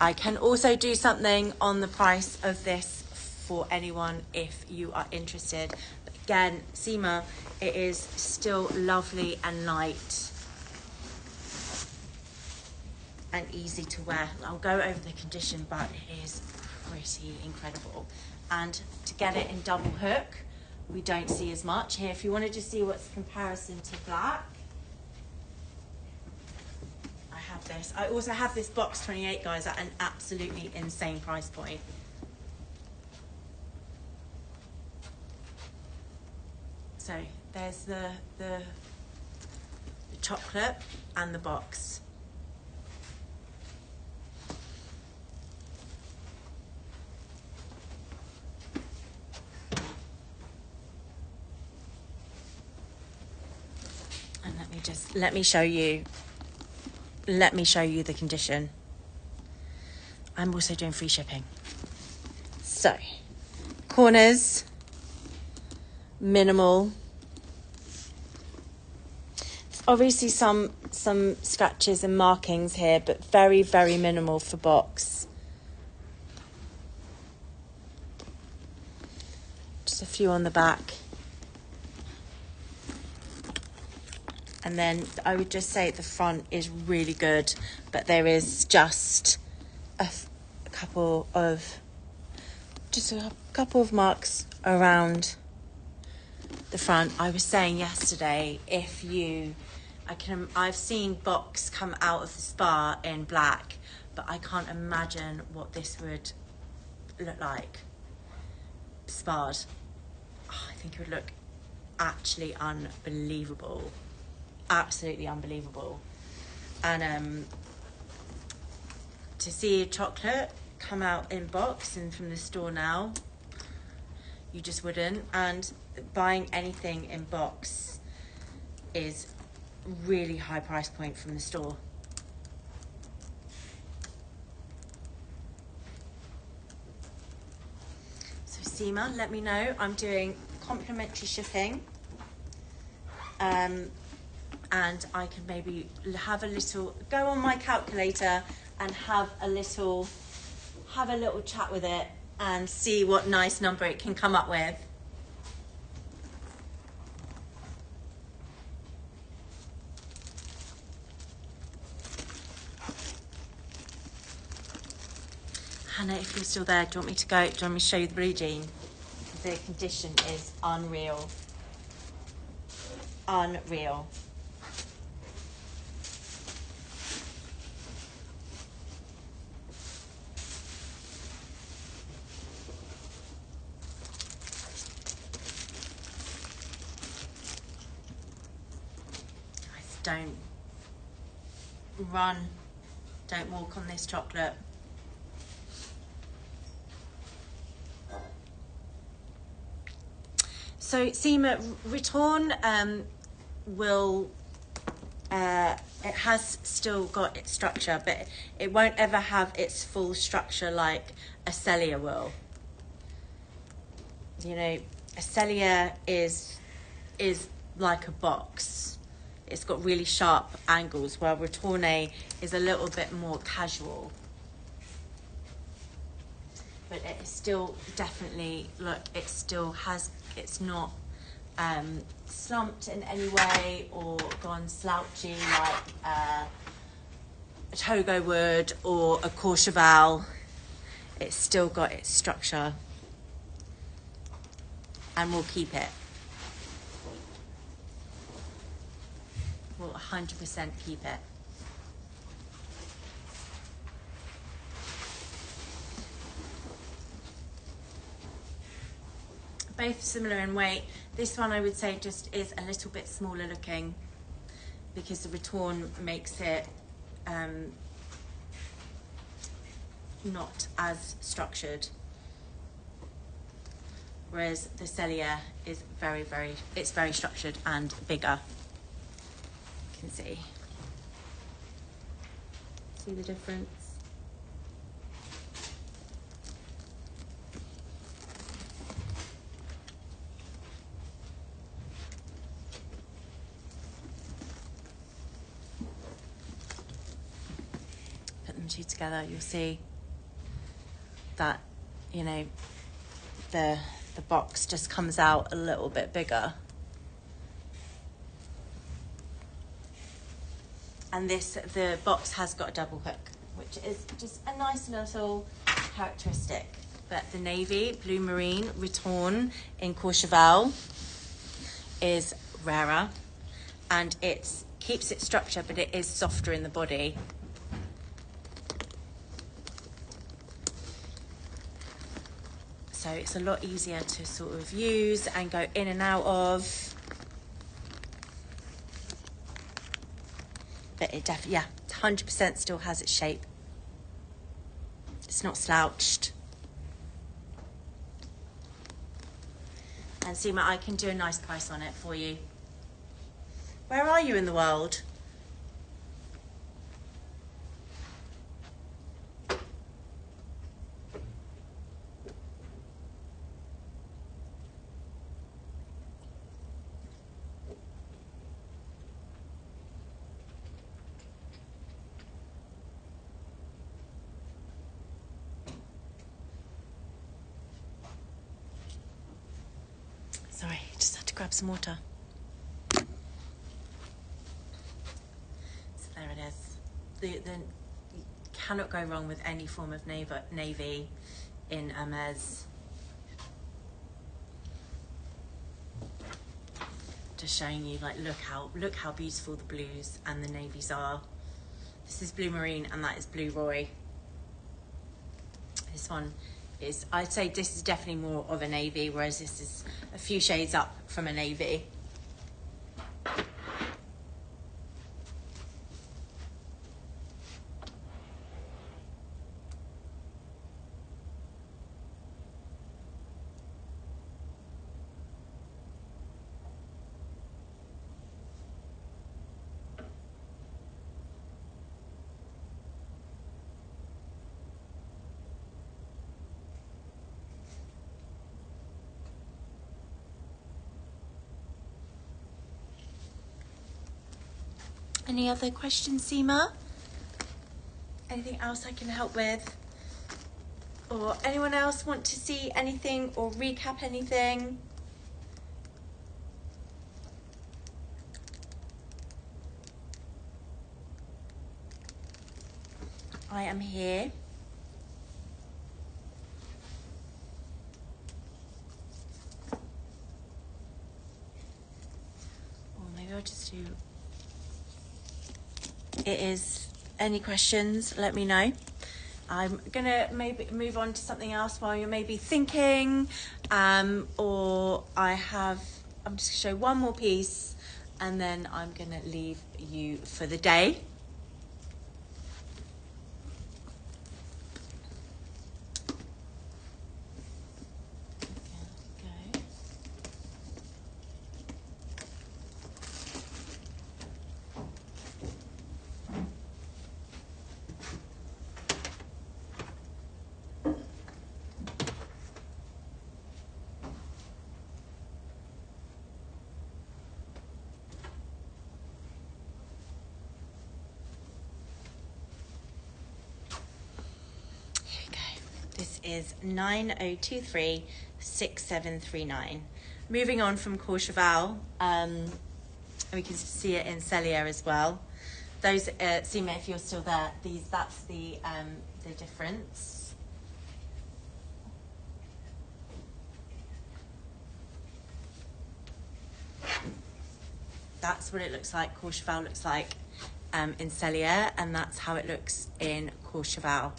I can also do something on the price of this for anyone if you are interested. But again, Seema, it is still lovely and light and easy to wear. I'll go over the condition, but it is pretty incredible. And to get it in double hook, we don't see as much here. If you wanted to see what's comparison to black, this. I also have this box 28, guys, at an absolutely insane price point. So there's the chocolate and the box. And let me show you the condition. I'm also doing free shipping. So, corners, minimal. There's obviously some scratches and markings here, but very minimal for box. Just a few on the back. And then I would just say the front is really good, but there is just a couple of marks around the front. I was saying yesterday, I've seen box come out of the spa in black, but I can't imagine what this would look like sparred. Oh, I think it would look actually unbelievable, absolutely unbelievable. And to see a chocolate come out in box and from the store now, you just wouldn't. And buying anything in box is really high price point from the store. So Seema, let me know. I'm doing complimentary shipping, and I can maybe have a little go on my calculator and have a little chat with it and see what nice number it can come up with. Hannah, if you're still there, do you want me to go? Do you want me to show you the blue jean? The condition is unreal. Unreal. Guys, don't run. Don't walk on this chocolate. So Seema, Return will, it has still got its structure, but it won't ever have its full structure like a Celia will. You know, a Celia is like a box. It's got really sharp angles, while Retourne is a little bit more casual. But it still definitely, look, it still has, it's not slumped in any way or gone slouchy like a Togo would or a Courchevel. It's still got its structure, and we'll keep it. We'll 100% keep it. Both similar in weight. This one I would say just is a little bit smaller looking because the Return makes it not as structured, whereas the Celia is very structured and bigger. You can see the difference. Two together, you'll see that, you know, the box just comes out a little bit bigger. And the box has got a double hook, which is just a nice little characteristic. But the navy, blue marine, Return in Courchevel is rarer, and it keeps its structure, but it is softer in the body. So it's a lot easier to sort of use and go in and out of. But it definitely, yeah, 100% still has its shape. It's not slouched. And Seema, I can do a nice price on it for you. Where are you in the world? Sorry, just had to grab some water. So there it is. You cannot go wrong with any form of navy in Hermes. Just showing you, like, look how beautiful the blues and the navies are. This is blue marine and that is blue roy. This one is, I'd say this is definitely more of a navy, whereas this is a few shades up from a navy. Any other questions, Seema? Anything else I can help with? Or anyone else want to see anything or recap anything? I am here. Or maybe I'll just do... It is, any questions, let me know. I'm gonna maybe move on to something else while you're maybe thinking, or I'm just gonna show one more piece and then I'm gonna leave you for the day. This is 90236739. Moving on from Courchevel, we can see it in Cellier as well. Those, Seema, if you're still there, that's the difference. That's what it looks like. Courchevel looks like in Cellier, and that's how it looks in Courchevel,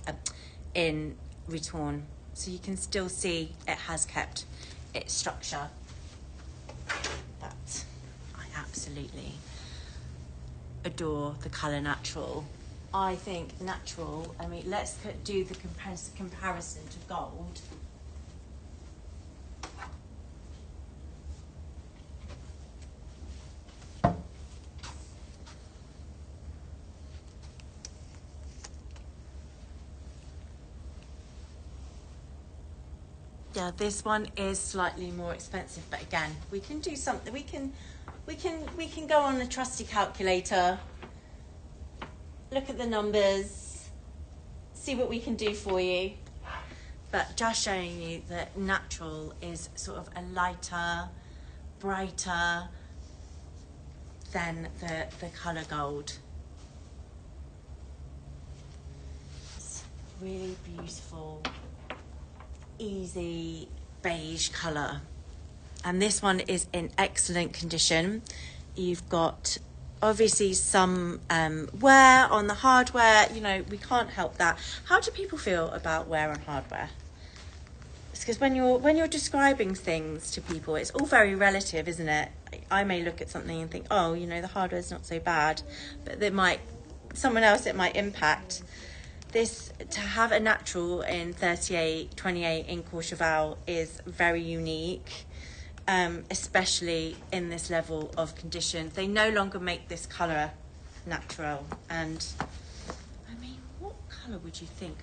in Retorn. So you can still see it has kept its structure. But I absolutely adore the colour natural. I think natural, I mean, let's do the comparison to gold. Yeah, this one is slightly more expensive, but again, we can do something. We can go on a trusty calculator, look at the numbers, see what we can do for you. But just showing you that natural is sort of a lighter, brighter than the colour gold. It's really beautiful, easy beige colour, and this one is in excellent condition. You've got obviously some wear on the hardware, you know, we can't help that. How do people feel about wear on hardware? It's because when you're describing things to people, it's all very relative, isn't it? I may look at something and think, oh, you know, the hardware's not so bad, but someone else it might impact. This, to have a natural in 3828 in Courchevel is very unique, especially in this level of condition. They no longer make this colour natural. And I mean, what colour would you think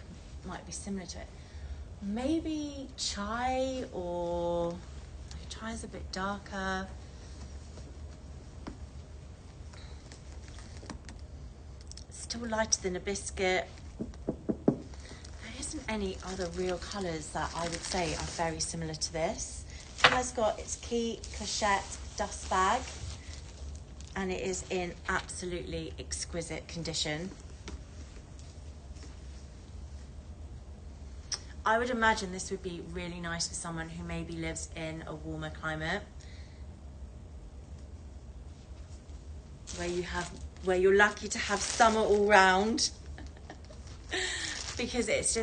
might be similar to it? Maybe chai, or chai's a bit darker. Still lighter than a biscuit. There isn't any other real colours that I would say are very similar to this. It has got its key clochette dust bag, and it is in absolutely exquisite condition. I would imagine this would be really nice for someone who maybe lives in a warmer climate, where you're lucky to have summer all round, because it's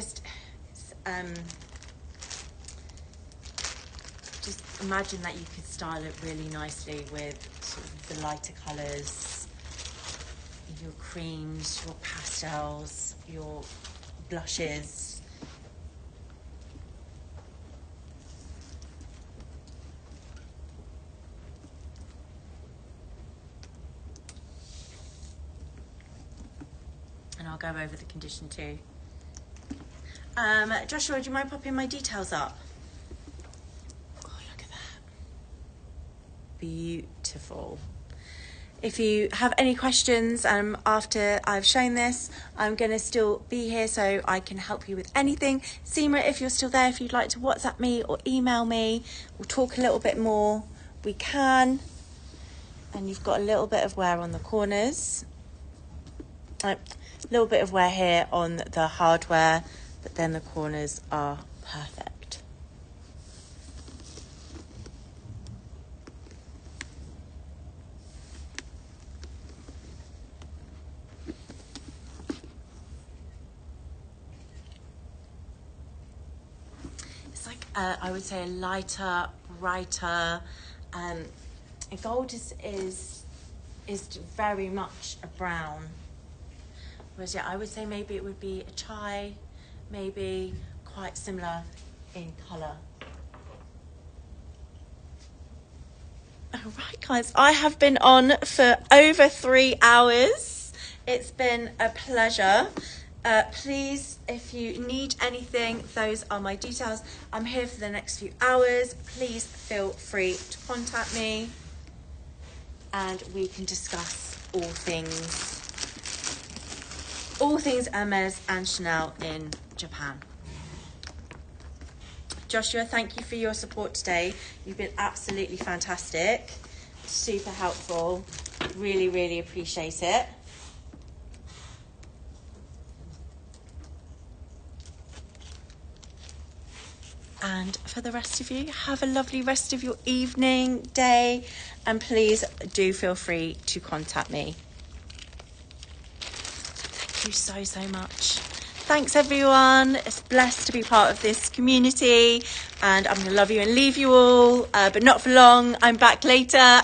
imagine that you could style it really nicely with sort of the lighter colours, your creams, your pastels, your blushes. And I'll go over the condition too. Joshua, do you mind popping my details up? Oh, look at that. Beautiful. If you have any questions after I've shown this, I'm going to still be here so I can help you with anything. Seema, if you're still there, if you'd like to WhatsApp me or email me, we'll talk a little bit more. We can. And you've got a little bit of wear on the corners. A little bit of wear here on the hardware, but then the corners are perfect. It's like, I would say, a lighter, brighter, gold is very much a brown. Whereas, yeah, I would say maybe it would be a chai, maybe quite similar in colour. All right, guys, I have been on for over 3 hours. It's been a pleasure. Please, if you need anything, those are my details. I'm here for the next few hours. Please feel free to contact me and we can discuss all things Hermes and Chanel in Japan. Joshua, thank you for your support today. You've been absolutely fantastic, super helpful. Really, really appreciate it. And for the rest of you, have a lovely rest of your evening, day, and please do feel free to contact me. Thank you so, so much. Thanks, everyone. It's blessed to be part of this community, and I'm going to love you and leave you all, but not for long. I'm back later.